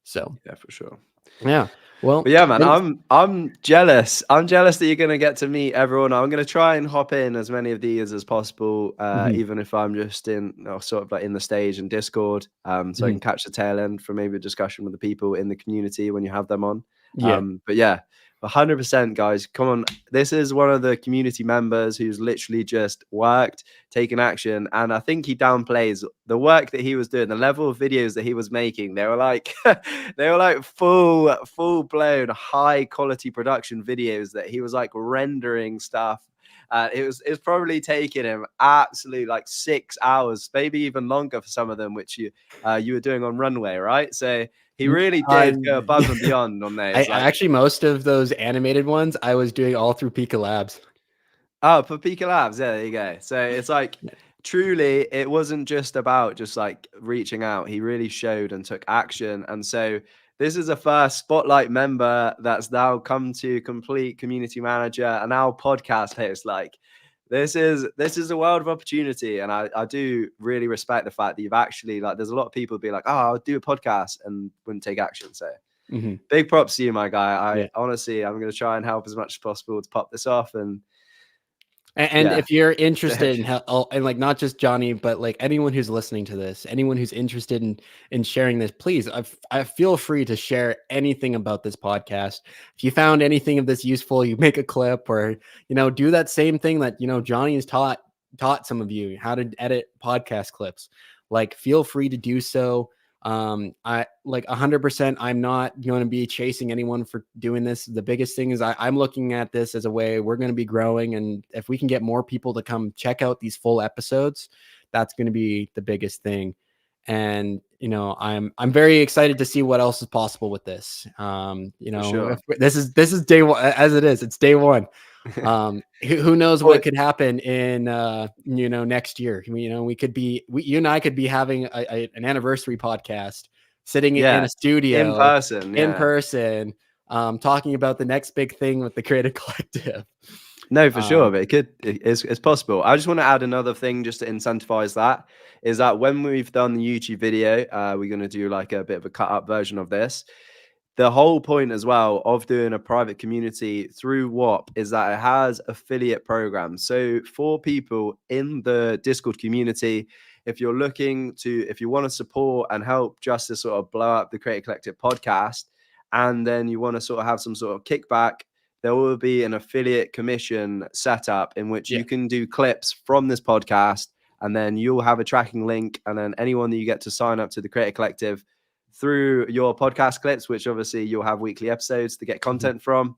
[SPEAKER 2] So
[SPEAKER 3] yeah, for sure.
[SPEAKER 2] Yeah. Well,
[SPEAKER 3] but yeah, man, I'm jealous. I'm jealous that you're going to get to meet everyone. I'm going to try and hop in as many of these as possible, even if I'm just in sort of like in the stage and Discord, so I can catch the tail end for maybe a discussion with the people in the community when you have them on. But yeah, 100%, guys, come on. This is one of the community members who's literally just worked, taken action. And I think he downplays the work that he was doing, the level of videos that he was making. They were like, full blown high quality production videos that he was like rendering stuff. It's probably taking him absolutely like 6 hours, maybe even longer for some of them, which you were doing on Runway, right? So he really did go above and beyond on those.
[SPEAKER 2] Actually, most of those animated ones I was doing all through Pika Labs.
[SPEAKER 3] Oh, for Pika Labs, yeah, there you go. So it's like truly, it wasn't just about just like reaching out. He really showed and took action. And so this is a first Spotlight member that's now come to complete community manager and now podcast host. Like, this is a world of opportunity. And I do really respect the fact that you've actually, like, there's a lot of people be like, oh, I'll do a podcast and wouldn't take action. So big props to you, my guy. Honestly, I'm going to try and help as much as possible to pop this off. And
[SPEAKER 2] if you're interested in and like not just Jonny, but like anyone who's listening to this, anyone who's interested in sharing this, please, I feel free to share anything about this podcast. If you found anything of this useful, you make a clip or, do that same thing that, Jonny has taught some of you how to edit podcast clips. Like, feel free to do so. I like 100%. I'm not going to be chasing anyone for doing this. The biggest thing is I'm looking at this as a way we're going to be growing. And if we can get more people to come check out these full episodes, that's going to be the biggest thing. And, I'm very excited to see what else is possible with this.
[SPEAKER 3] Sure.
[SPEAKER 2] This is day one, as it is. It's day one. Who knows what could happen in next year. You and I could be having an anniversary podcast sitting in a studio
[SPEAKER 3] in person
[SPEAKER 2] talking about the next big thing with the Creative Collective.
[SPEAKER 3] No, for sure. But it's possible. I just want to add another thing just to incentivize that, is that when we've done the YouTube video, we're going to do like a bit of a cut up version of this. The whole point as well of doing a private community through WAP is that it has affiliate programs. So for people in the Discord community, if you want to support and help Justice sort of blow up the Creative Collective podcast, and then you want to sort of have some sort of kickback, there will be an affiliate commission set up in which you can do clips from this podcast, and then you'll have a tracking link, and then anyone that you get to sign up to the Creative Collective through your podcast clips, which obviously you'll have weekly episodes to get content from.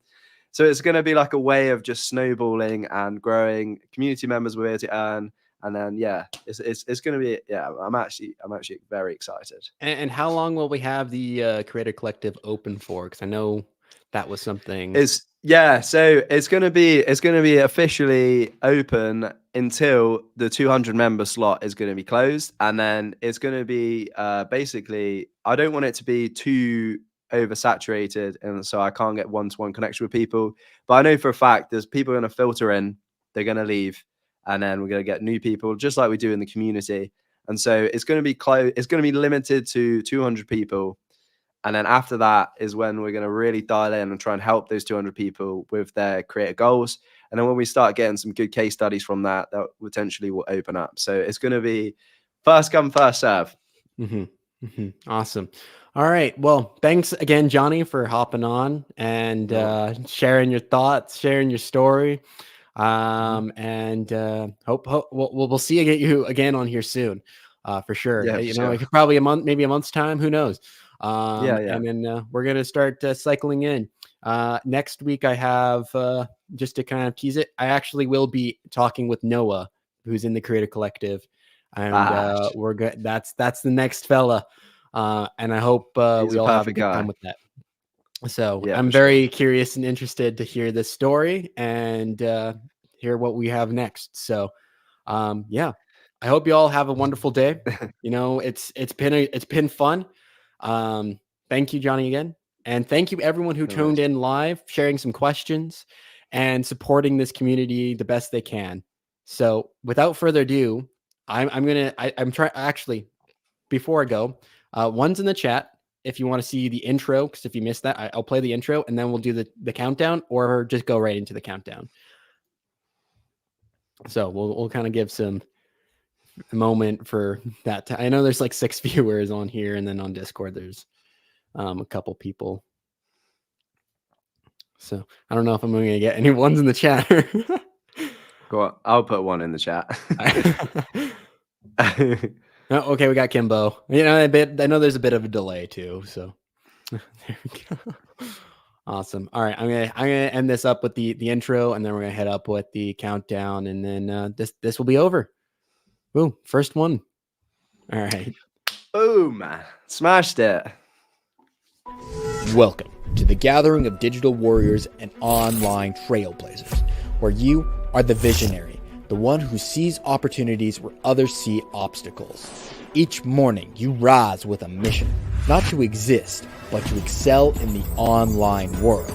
[SPEAKER 3] So it's going to be like a way of just snowballing and growing. Community members will be able to earn, and then it's going to be I'm actually very excited.
[SPEAKER 2] And how long will we have the Creative Collective open for? Because I know that was something.
[SPEAKER 3] So it's going to be officially open until the 200 member slot is going to be closed, and then it's going to be basically, I don't want it to be too oversaturated, and so I can't get one-to-one connection with people. But I know for a fact there's people going to filter in, they're going to leave, and then we're going to get new people, just like we do in the community. And so it's going to be closed. It's going to be limited to 200 people. And then after that is when we're going to really dial in and try and help those 200 people with their creative goals. And then when we start getting some good case studies from that potentially will open up. So it's going to be first come, first serve.
[SPEAKER 2] Awesome. All right. Well, thanks again, Jonny, for hopping on and sharing your thoughts, sharing your story. And hope we'll see you again on here soon, for sure. Like probably maybe a month's time. Who knows? And then we're gonna start cycling in. Next week I have just to kind of tease it, I actually will be talking with Noah, who's in the Creative Collective, and we're good. That's the next fella, and I hope we all have a good time with that. So I'm very curious and interested to hear this story and hear what we have next. So I hope you all have a wonderful day. It's been fun. Thank you, Jonny, again. And thank you everyone who tuned in live, sharing some questions and supporting this community the best they can. So without further ado, I'm trying, actually, before I go, one's in the chat. If you want to see the intro, because if you missed that, I'll play the intro and then we'll do the countdown, or just go right into the countdown. So we'll kind of give some moment for that. I know there's like 6 viewers on here, and then on Discord there's a couple people. So I don't know if I'm going to get any ones in the chat.
[SPEAKER 3] Go on, I'll put one in the chat.
[SPEAKER 2] Oh, okay, we got Kimbo. I know there's a bit of a delay too. So there we go. Awesome. All right, I'm gonna end this up with the intro, and then we're gonna head up with the countdown, and then this will be over. Boom, first one. All right.
[SPEAKER 3] Boom, smashed it.
[SPEAKER 1] Welcome to the gathering of digital warriors and online trailblazers, where you are the visionary, the one who sees opportunities where others see obstacles. Each morning, you rise with a mission, not to exist, but to excel in the online world.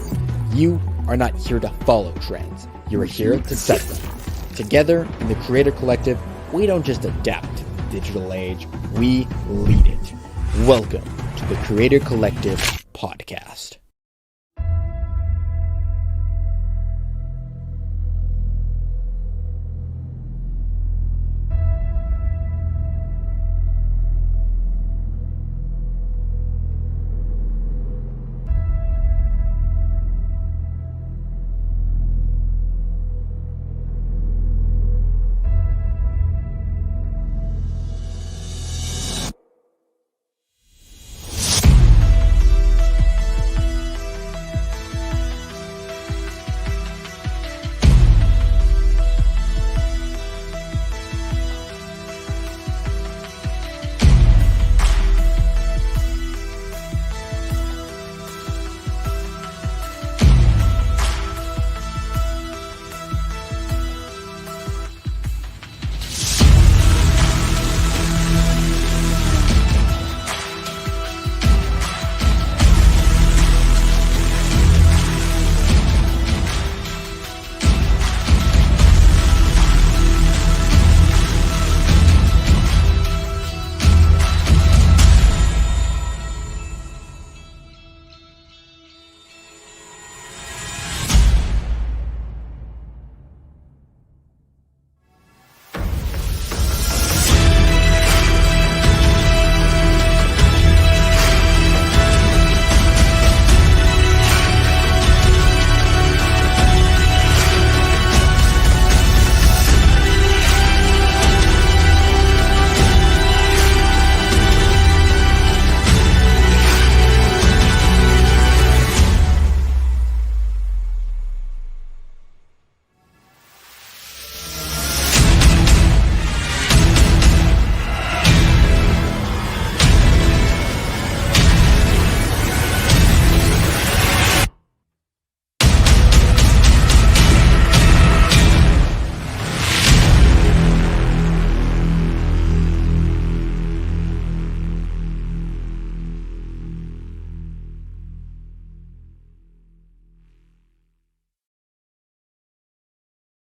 [SPEAKER 1] You are not here to follow trends. You are here to set them. Together, in the Creator Collective, we don't just adapt to the digital age, we lead it. Welcome to the Creator Collective podcast.